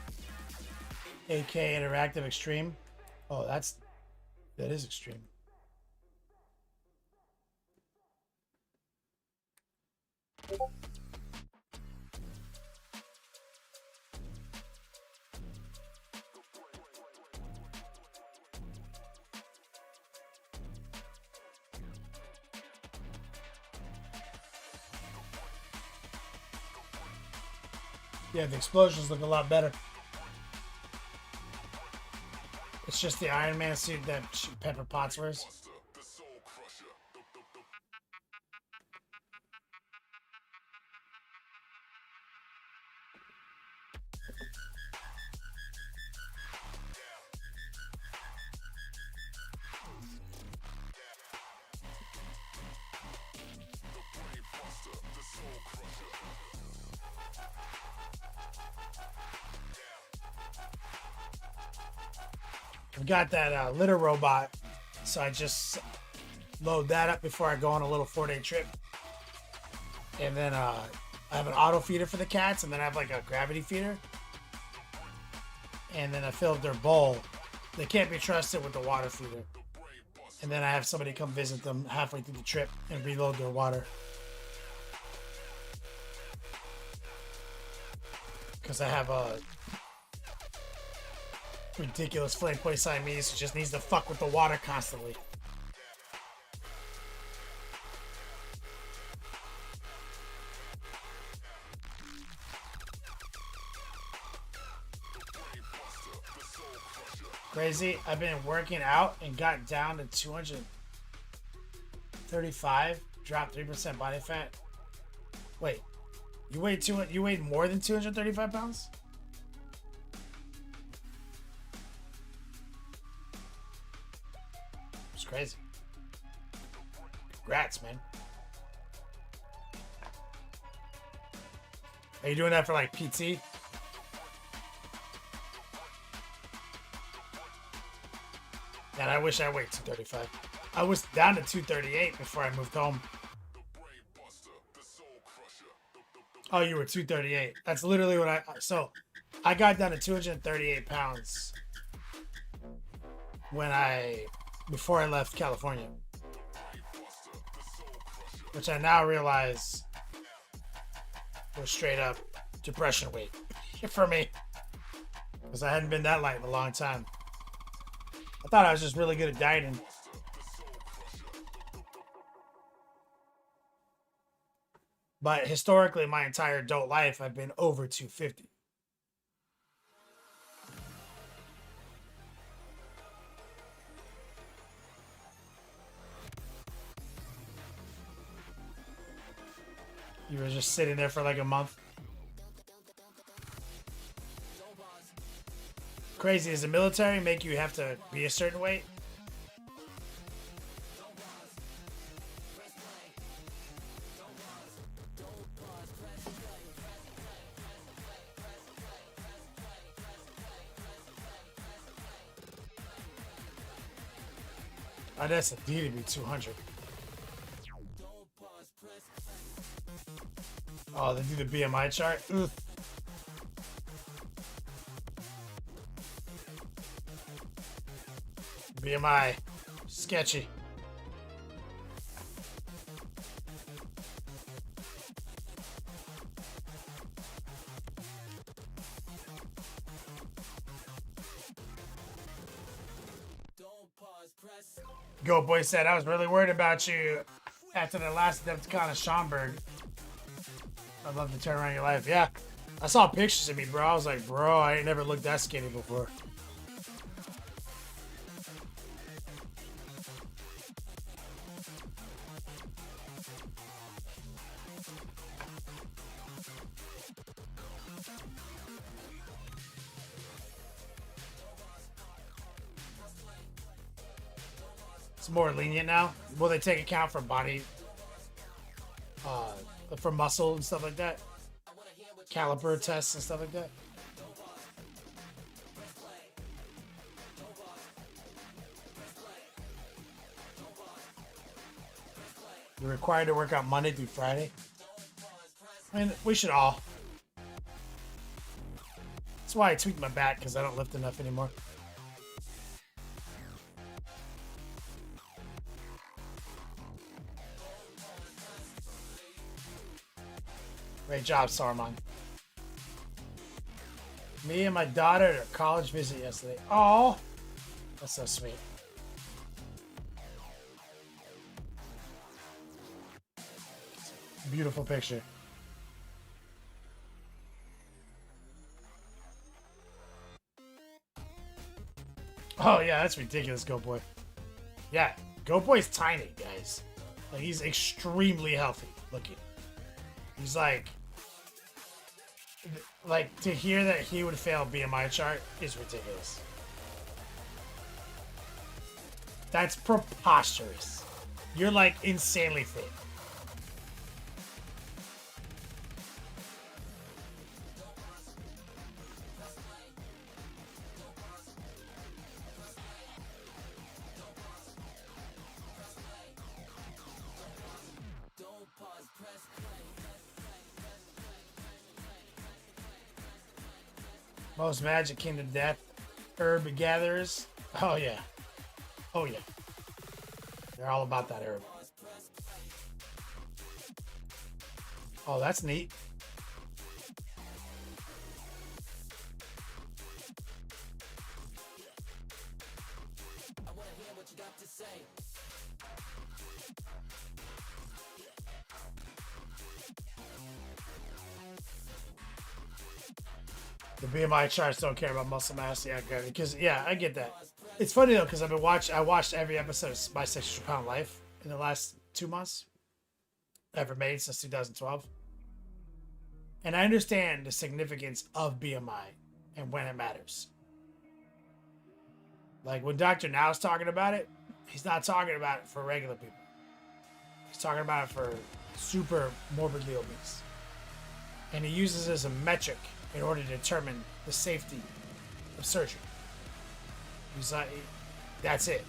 AK Interactive Extreme. Oh, that is extreme. Yeah, the explosions look a lot better. It's just the Iron Man suit that Pepper Potts wears. I've got that litter robot, so I just load that up before I go on a little 4-day trip. And then I have an auto feeder for the cats, and then I have like a gravity feeder. And then I fill up their bowl. They can't be trusted with the water feeder. And then I have somebody come visit them halfway through the trip and reload their water. Because I have a ridiculous flame point Siamese who just needs to fuck with the water constantly. Crazy. I've been working out and got down to 235. Dropped 3% body fat. Wait, you weighed more than 235 pounds? It's crazy. Congrats, man. Are you doing that for like PT? Man, I wish I weighed 235. I was down to 238 before I moved home. Oh, you were 238. That's literally what so I got down to 238 pounds before I left California. which I now realize was straight up depression weight for me, because I hadn't been that light in a long time. I thought I was just really good at dieting. But historically, my entire adult life, I've been over 250. You were just sitting there for like a month. Crazy. Does the military make you have to be a certain weight? Oh, that's a D to be 200. Oh, they do the BMI chart? Ugh. BMI. Sketchy. Go Boy said, I was really worried about you after the last Adepticon of Schaumburg. I'd love to turn around your life. Yeah. I saw pictures of me, bro. I was like, bro, I ain't never looked that skinny before. It's more lenient now. Will they take account for body, for muscle and stuff like that? Caliper tests and stuff like that? You're required to work out Monday through Friday? I mean, we should all. That's why I tweaked my back, because I don't lift enough anymore. Great job, Saruman. Me and my daughter at a college visit yesterday. Oh, that's so sweet. Beautiful picture. Oh yeah, that's ridiculous, Go Boy. Yeah, Go Boy's tiny, guys. Like, he's extremely healthy looking. He's like to hear that he would fail BMI chart is ridiculous. That's preposterous. You're like insanely fit. Most Magic Kingdom Death herb gatherers. Oh yeah. Oh yeah. They're all about that herb. Oh, that's neat. The BMI charts don't care about muscle mass. Yeah, good. Because yeah, I get that. It's funny though, because I watched every episode of My 600 Pound Life in the last 2 months ever made since 2012, and I understand the significance of BMI and when it matters. Like when Dr. Now is talking about it, he's not talking about it for regular people. He's talking about it for super morbidly obese, and he uses it as a metric in order to determine the safety of surgery. He's like, that's it.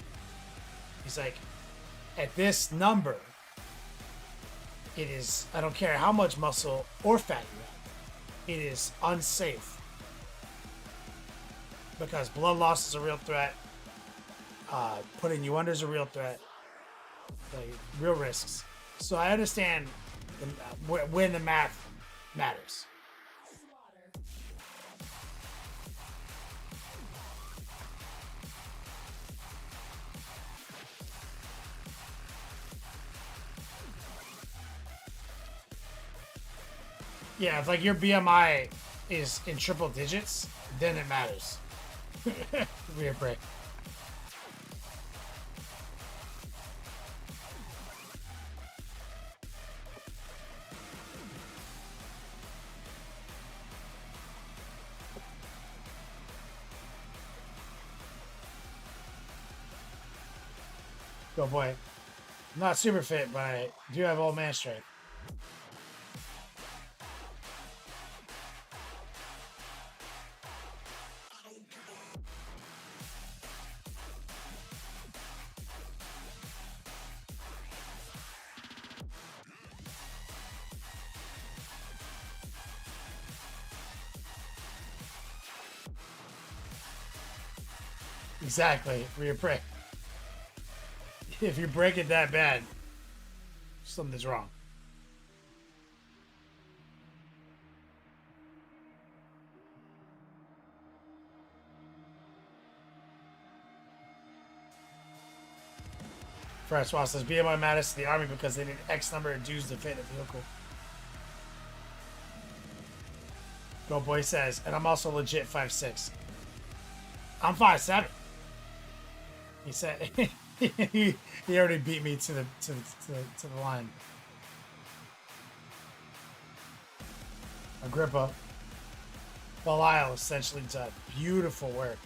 He's like, at this number, it is, I don't care how much muscle or fat you have, it is unsafe. Because blood loss is a real threat. Putting you under is a real threat. Like, real risks. So I understand when the math matters. Yeah, if like your BMI is in triple digits, then it matters. Weird break. Go boy. I'm not super fit, but I do have old man strength. Exactly. Weird break. If you break it that bad, something's wrong. Francois says BMI matters to the army because they need X number of Jews to fit in a vehicle. Go boy says, and I'm also legit 5'6". I'm 5'7". He said he already beat me to the line. Agrippa. Belial essentially done beautiful work.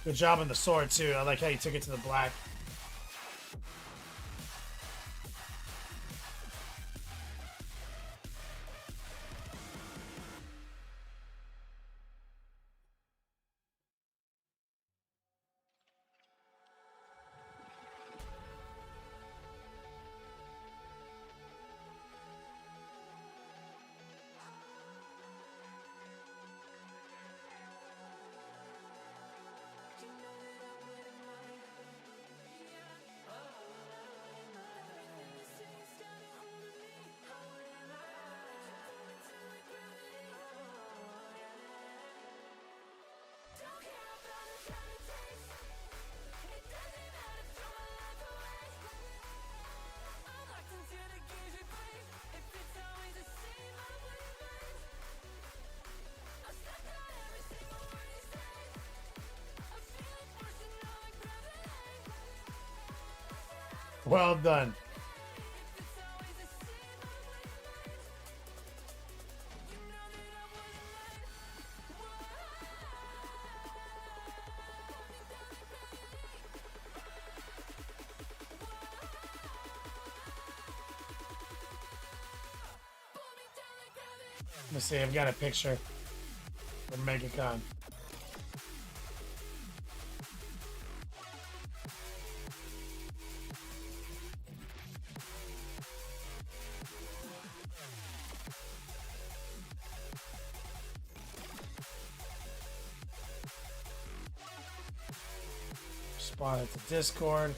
Good job on the sword too. I like how you took it to the black. Well done. Let me see, I've got a picture from MegaCon. Spawn it to Discord.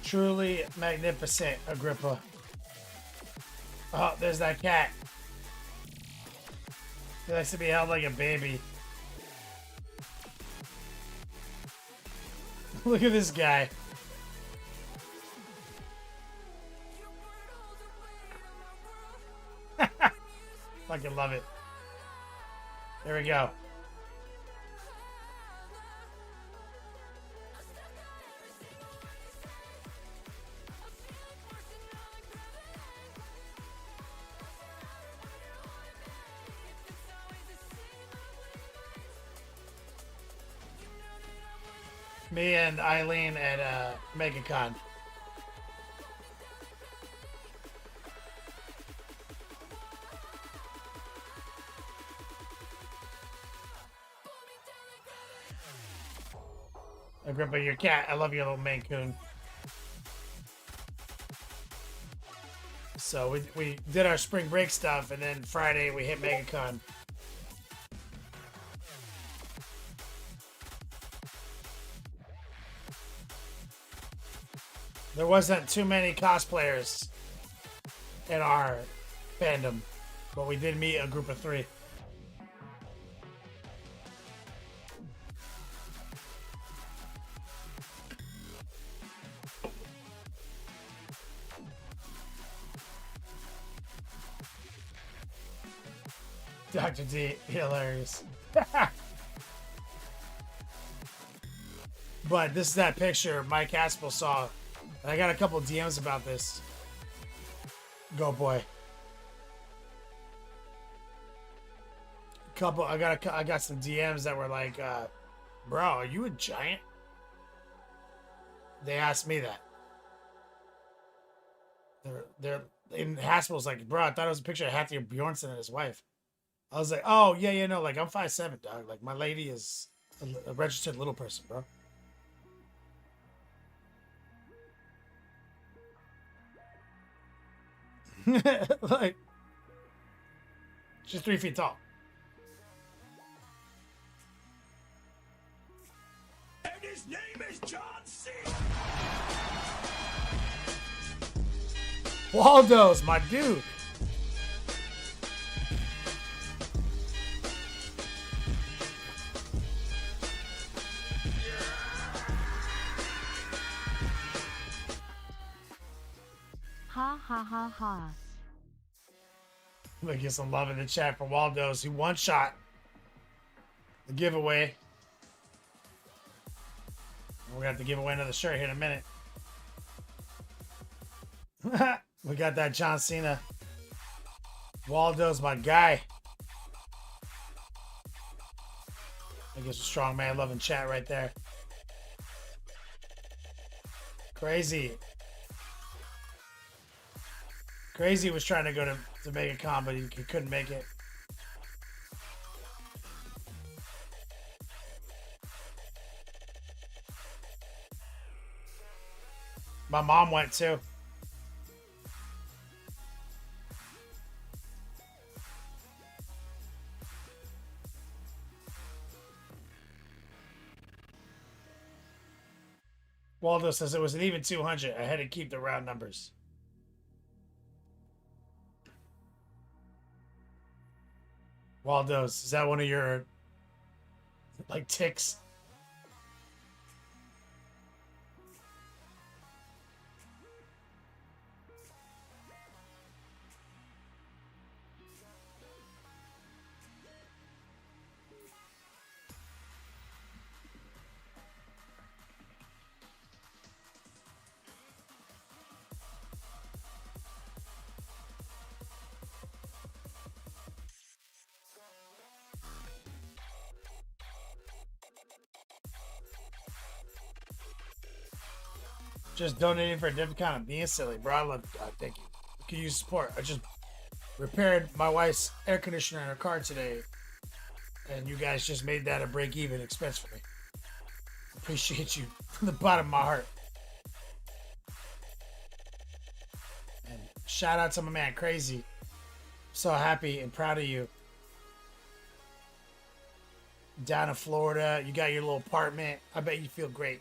Truly magnificent, Agrippa. Oh, there's that cat. He likes to be held like a baby. Look at this guy. Fucking love it. There we go. Me and Eileen at MegaCon. Agrippa, your cat. I love your little Maine Coon. So we did our spring break stuff, and then Friday we hit MegaCon. There wasn't too many cosplayers in our fandom, but we did meet a group of 3. Dr. D, hilarious. But this is that picture Mike Haspel saw. And I got a couple DMs about this. Go boy. I got some DMs that were like, bro, are you a giant? They asked me that. They're and Haspel's like, bro, I thought it was a picture of Hattie Bjornsson and his wife. I was like, oh yeah, no, like I'm 5'7", dog. Like my lady is a registered little person, bro. Like, she's 3 feet tall. And his name is John C. Waldo's my dude. Ha ha ha ha. I'm gonna get some love in the chat for Waldo's who one-shot the giveaway. We're gonna have to give away another shirt here in a minute. We got that John Cena. Waldo's my guy. I guess a strong man loving chat right there. Crazy. Crazy was trying to go to MegaCon, but he couldn't make it. My mom went too. Waldo says it was an even 200. I had to keep the round numbers. Waldo's, is that one of your, like, ticks? Just donating for a Adepticon and being silly, bro. I love thank you. You can use support. I just repaired my wife's air conditioner in her car today, and you guys just made that a break-even expense for me. Appreciate you from the bottom of my heart. And shout out to my man Crazy. So happy and proud of you. Down in Florida, you got your little apartment. I bet you feel great.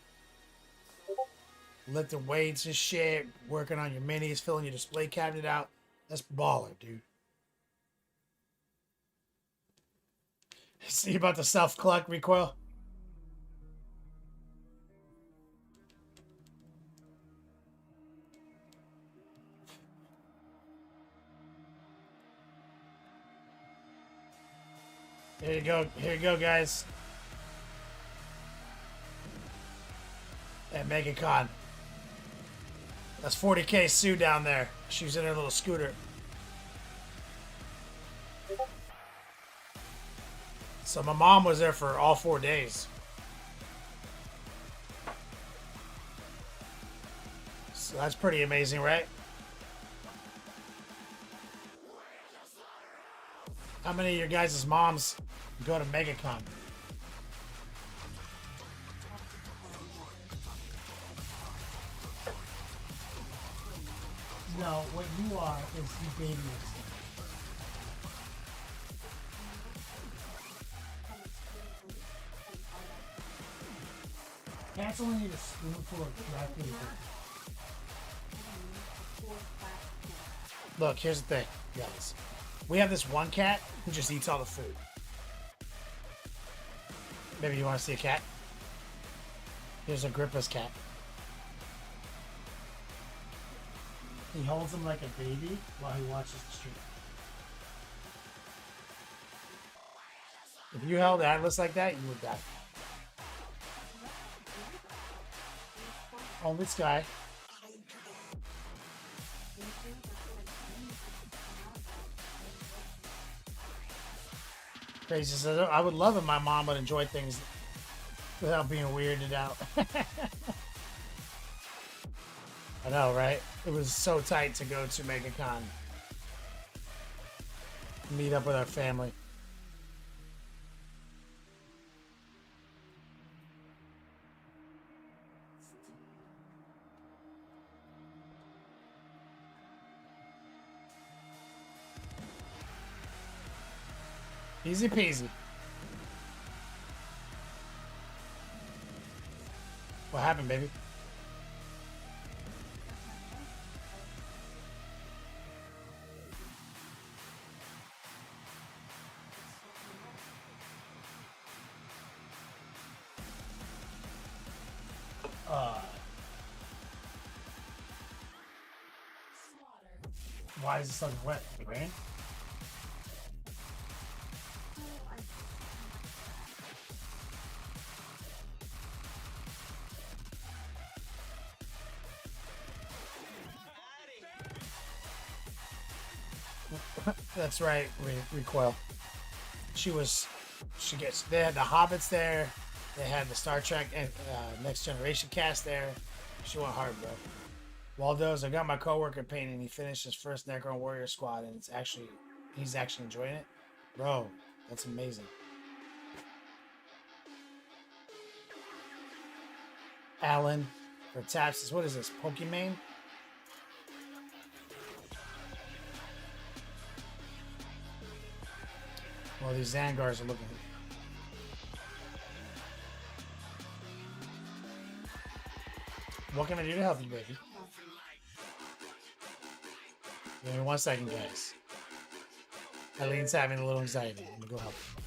Lifting weights and shit, working on your minis, filling your display cabinet out. That's baller, dude. See about the self-collect recoil? Here you go, guys. At MegaCon. That's 40K Sue down there. She was in her little scooter. So my mom was there for all 4 days. So that's pretty amazing, right? How many of your guys' moms go to MegaCon? No, what you are is you baby. Cats only need a spoonful of dry food. Look, here's the thing, guys. We have this one cat who just eats all the food. Maybe you want to see a cat? Here's Agrippa's cat. He holds him like a baby while he watches the stream. If you held Atlas like that, you would die. Only Sky. Crazy says, I would love if my mom would enjoy things without being weirded out. I know, right? It was so tight to go to MegaCon. Meet up with our family. Easy peasy. What happened, baby? Why is it so wet? The rain? That's right, Recoil. They had the Hobbits there. They had the Star Trek and Next Generation cast there. She went hard, bro. Waldo's, I got my coworker painting. He finished his first Necron Warrior squad, and he's actually enjoying it. Bro, that's amazing. Alan for Taps. What is this? Pokemon? Well, these Zangars are looking. What can I do to help you, baby? Give me 1 second, guys. Eileen's having a little anxiety. Let me go help her.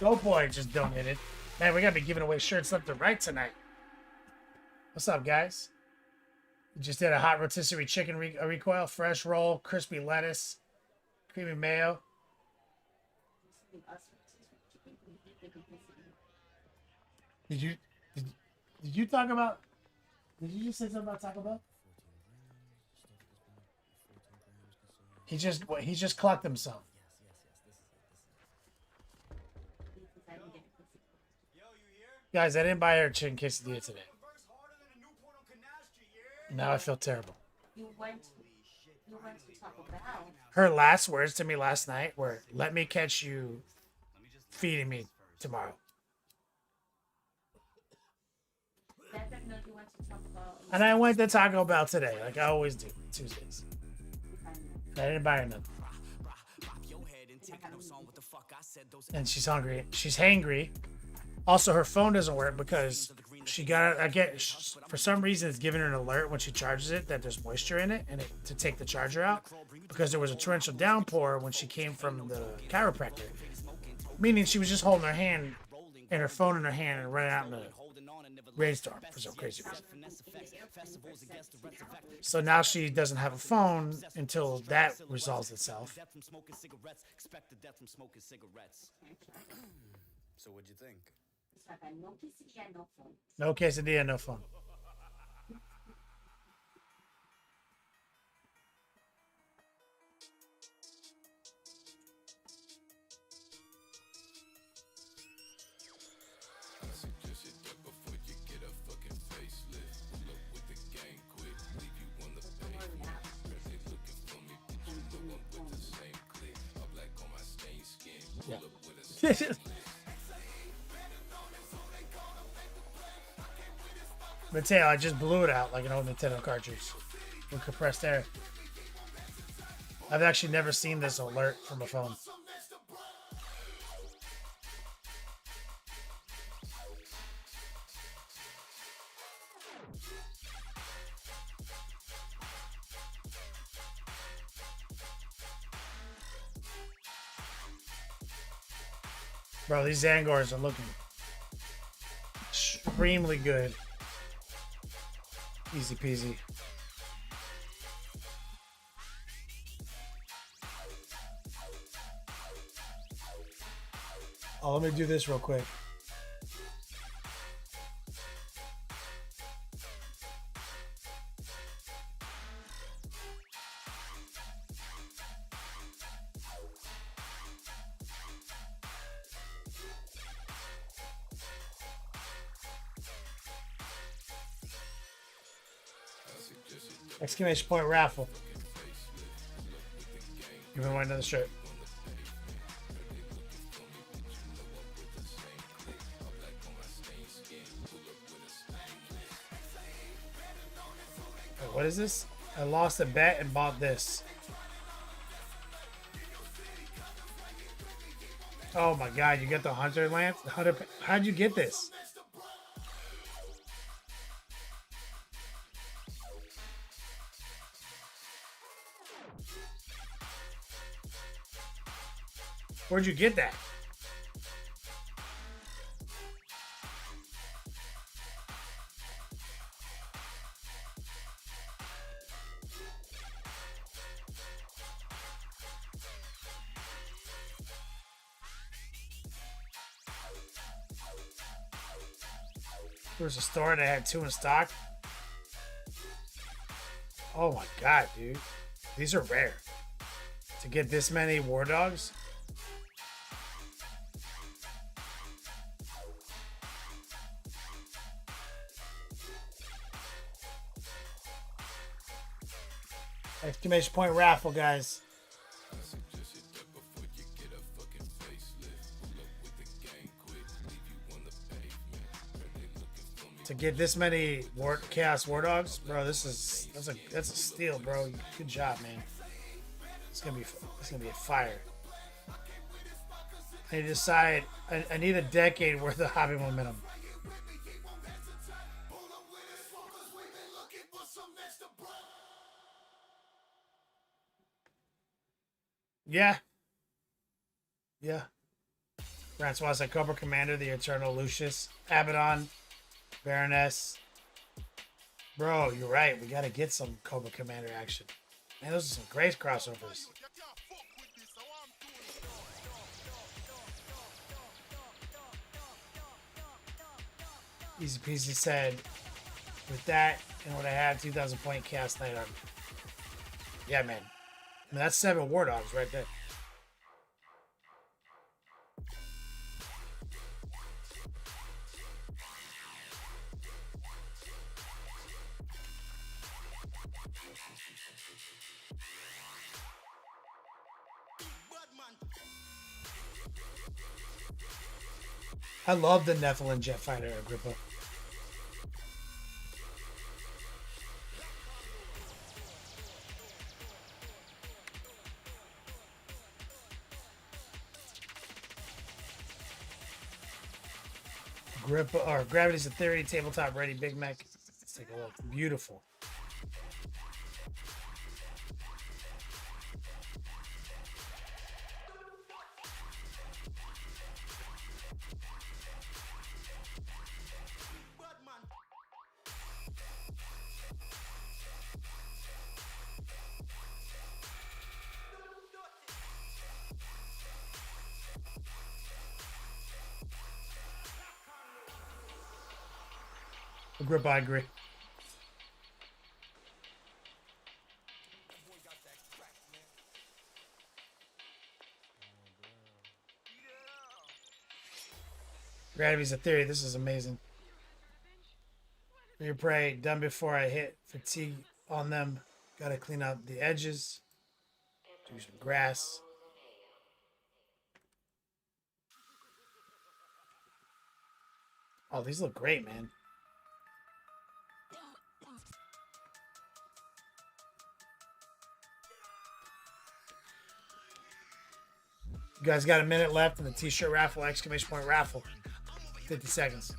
Go Boy just donated. Man, we gotta be giving away shirts left and right tonight. What's up, guys? We just did a hot rotisserie chicken recoil, fresh roll, crispy lettuce, creamy mayo. Did you did you talk about? Did you just say something about Taco Bell? He just clocked himself. Guys, I didn't buy her a chicken quesadilla today. Now I feel terrible. You went to Taco Bell. Her last words to me last night were, "Let me catch you feeding me tomorrow." That doesn't know you went to Taco Bell. And I went to Taco Bell today, like I always do, Tuesdays. I didn't buy her nothing. And she's hungry. She's hangry. Also, her phone doesn't work because she got for some reason it's giving her an alert when she charges it that there's moisture in it and to take the charger out because there was a torrential downpour when she came from the chiropractor. Meaning she was just holding her hand and her phone in her hand and running out in a rainstorm for some crazy reason. So now she doesn't have a phone until that resolves itself. So what'd you think? No quesadilla, no phone. Yeah. Mateo, I just blew it out like an old Nintendo cartridge with compressed air. I've actually never seen this alert from a phone. Bro, these Zangors are looking extremely good. Easy peasy. Oh, let me do this real quick. Exclamation point raffle. Give me another shirt. Wait, what is this? I lost a bet and bought this. Oh my god, you get the Hunter Lance? How'd you get this? Where'd you get that? There was a store that had 2 in stock. Oh my god, dude. These are rare. To get this many war dogs. Exclamation point raffle, guys. To get this many Chaos War Dogs, bro, that's a steal, bro. Good job, man. It's gonna be a fire. I decide I need a decade worth of hobby momentum. Yeah. Yeah. Francois said Cobra Commander, the Eternal Lucius, Abaddon, Baroness. Bro, you're right. We gotta get some Cobra Commander action. Man, those are some great crossovers. Easy Peasy said, with that and what I have, 2,000 point cast night on. Yeah, man. I mean, that's 7 War Dogs right there. I love the Nephilim jet fighter, Agrippa. Agrippa, or Gravity's a Theory, tabletop ready, Big Mac. Let's take a look. Beautiful. Agrippa, I agree. Gravity's a Theory. This is amazing. Your prey done before I hit fatigue on them. Gotta clean out the edges. Do some grass. Oh, these look great, man. You guys got a minute left in the t-shirt raffle, exclamation point raffle. 50 seconds.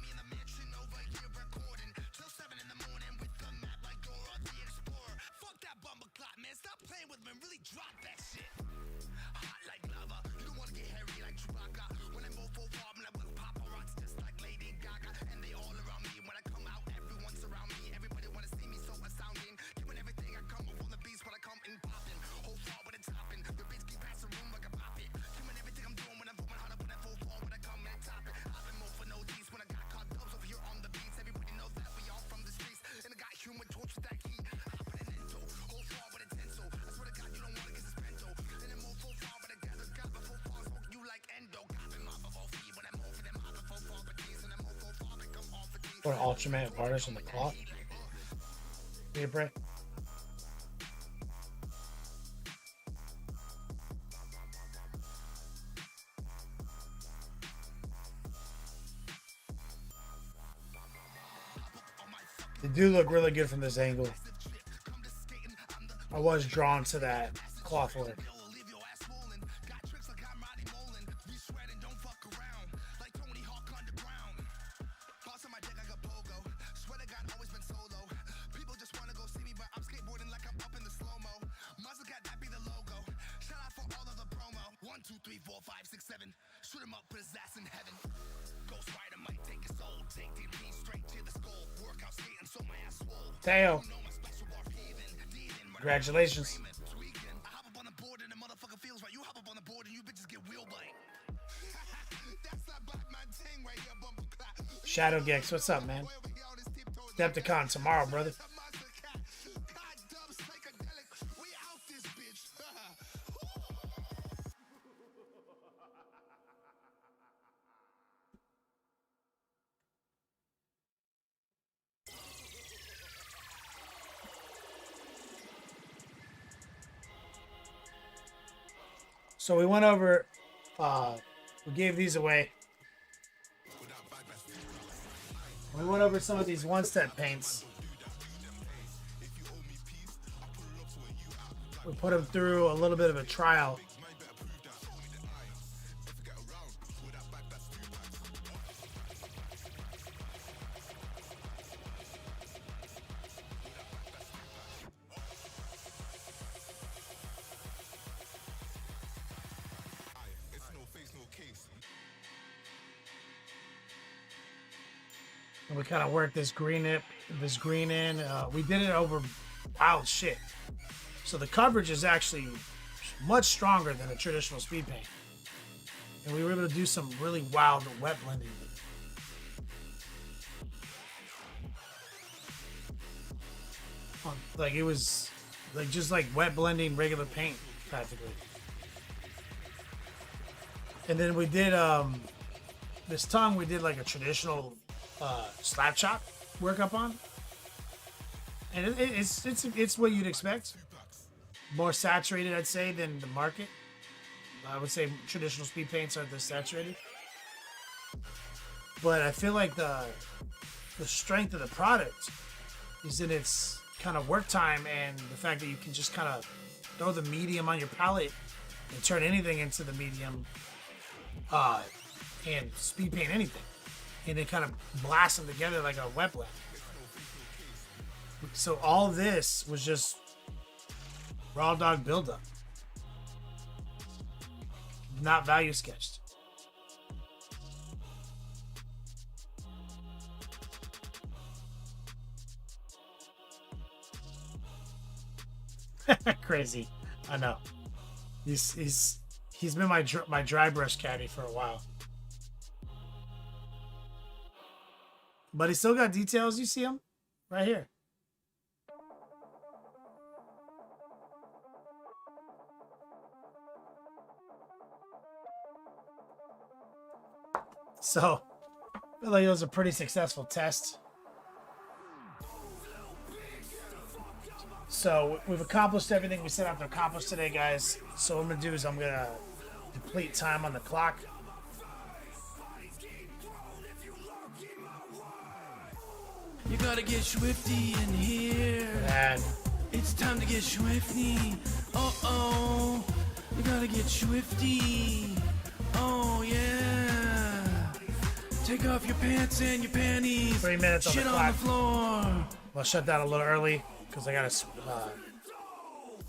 What an ultimate varnish on the cloth. Need a break. They do look really good from this angle. I was drawn to that cloth work. Teo. Congratulations. Shadow Gex, what's up, man? Adepticon tomorrow, brother. So we went over, we gave these away. We went over some of these OneStep paints. We put them through a little bit of a trial. And we kind of worked this green in. We did it over wild shit. So the coverage is actually much stronger than a traditional speed paint. And we were able to do some really wild wet blending. Like it was like just like wet blending regular paint practically. And then we did this tongue we did like a traditional slap chop work up on. And it's what you'd expect. More saturated, I'd say, than the market. I would say traditional speed paints aren't this saturated. But I feel like the strength of the product is in its kind of work time and the fact that you can just kind of throw the medium on your palette and turn anything into the medium and speed paint anything. And then kind of blast them together like a wet blend. So all this was just raw dog buildup. Not value sketched. Crazy. I know. He's been my dry brush caddy for a while. But he still got details. You see him? Right here. So, I feel like it was a pretty successful test. So, we've accomplished everything we set out to accomplish today, guys. So, what I'm going to do is I'm going to deplete time on the clock. You gotta get swifty in here. And It's time to get swifty. Uh-oh. You gotta get swifty. Oh, yeah. Take off your pants and your panties. 3 minutes on the Shit clock. on the floor. I'll shut down a little early because I got to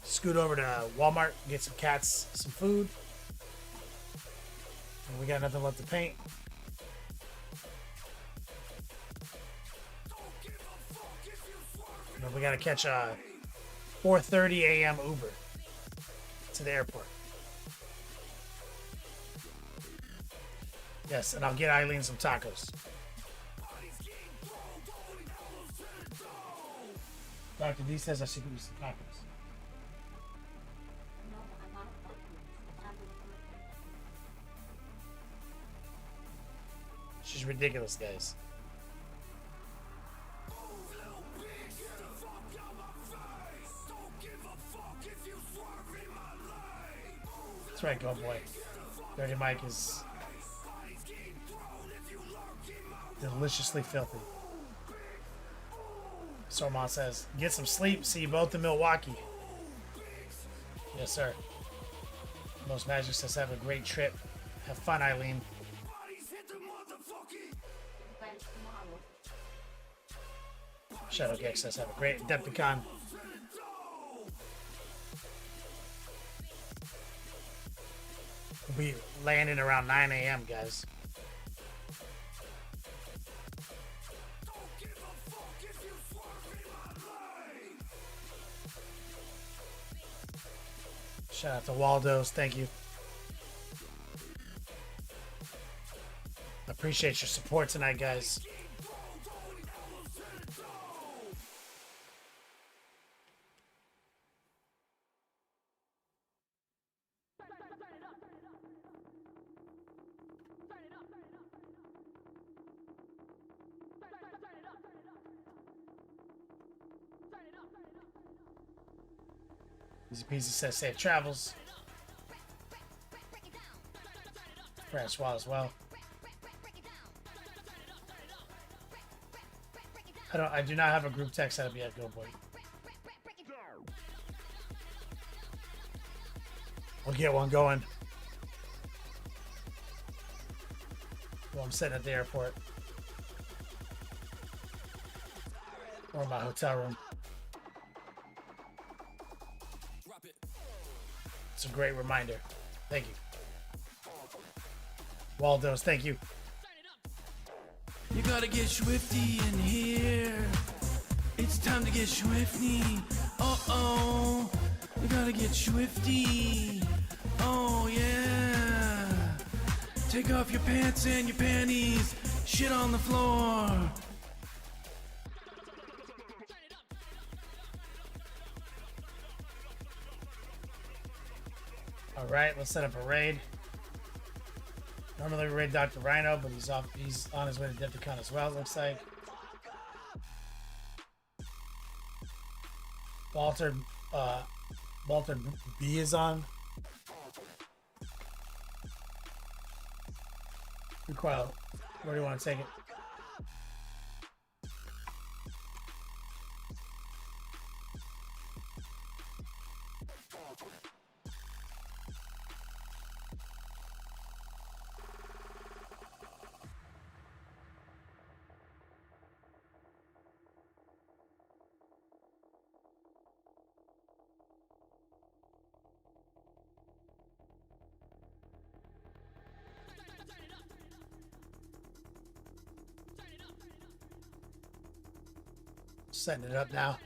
scoot over to Walmart, get some cats some food. And we got nothing left to paint. And then we got to catch a 4:30 a.m. Uber to the airport. Yes, and I'll get Eileen some tacos. Dr. D says I should give you some tacos. She's ridiculous, guys. That's right, go boy. Dirty Mike is deliciously filthy. Sorma says, get some sleep. See you both in Milwaukee. Yes, sir. Most Magic says, have a great trip. Have fun, Eileen. Shadow Gex says, have a great Adepticon. We'll be landing around 9 a.m., guys. Shout out to Waldo's. Thank you. I appreciate your support tonight, guys. Easy Peasy says safe travels. Francois as well. I do not have a group text set up yet, go boy. We'll get one going. Well, I'm sitting at the airport. Or in my hotel room. It's a great reminder. Thank you. Waldo's, thank you. You gotta get swifty in here. It's time to get swifty. Uh-oh. You gotta get swifty. Oh, yeah. Take off your pants and your panties. Shit on the floor. All right, let's set up a raid. Normally we raid Dr. Rhino, but he's off. He's on his way to Adepticon as well. It looks like. Walter B is on. Recoil, where do you want to take it? Setting it up now.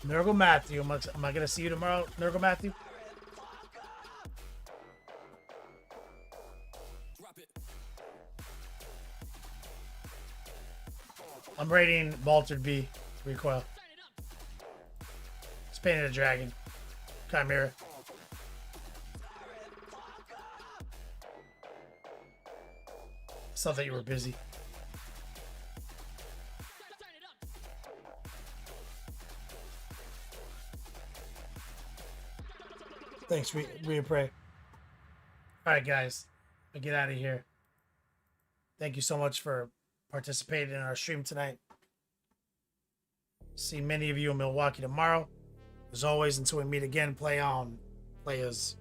Nurgle Matthew, am I gonna see you tomorrow, Nurgle Matthew? I'm rating Baltered B, Recoil. It's painted a dragon. Chimera. I saw that you were busy. Thanks, we pray. All right, guys, I get out of here. Thank you so much for participating in our stream tonight. See many of you in Milwaukee tomorrow. As always, until we meet again, play on, players.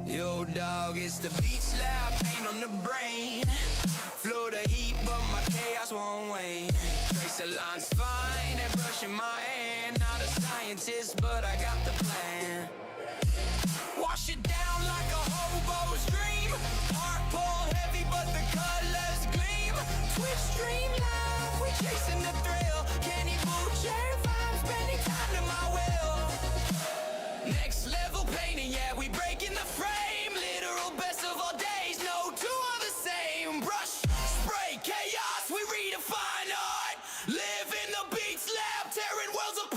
Yo, dog, it's the beat slap, pain on the brain. Flow the heat, but my chaos won't wane. Trace the lines fine and brushing my hand. Not a scientist, but I got the plan. Wash it down like a hobo's dream. Heart pull heavy, but the colors gleam. Twitch stream live, we chasing the thrill. Kenny Boucher vibes, spending time to my will. Next level painting, yeah, we breaking the frame. Literal best of all days, no two are the same. Brush, spray, chaos, we redefine art. Live in the beats lab, tearing worlds apart.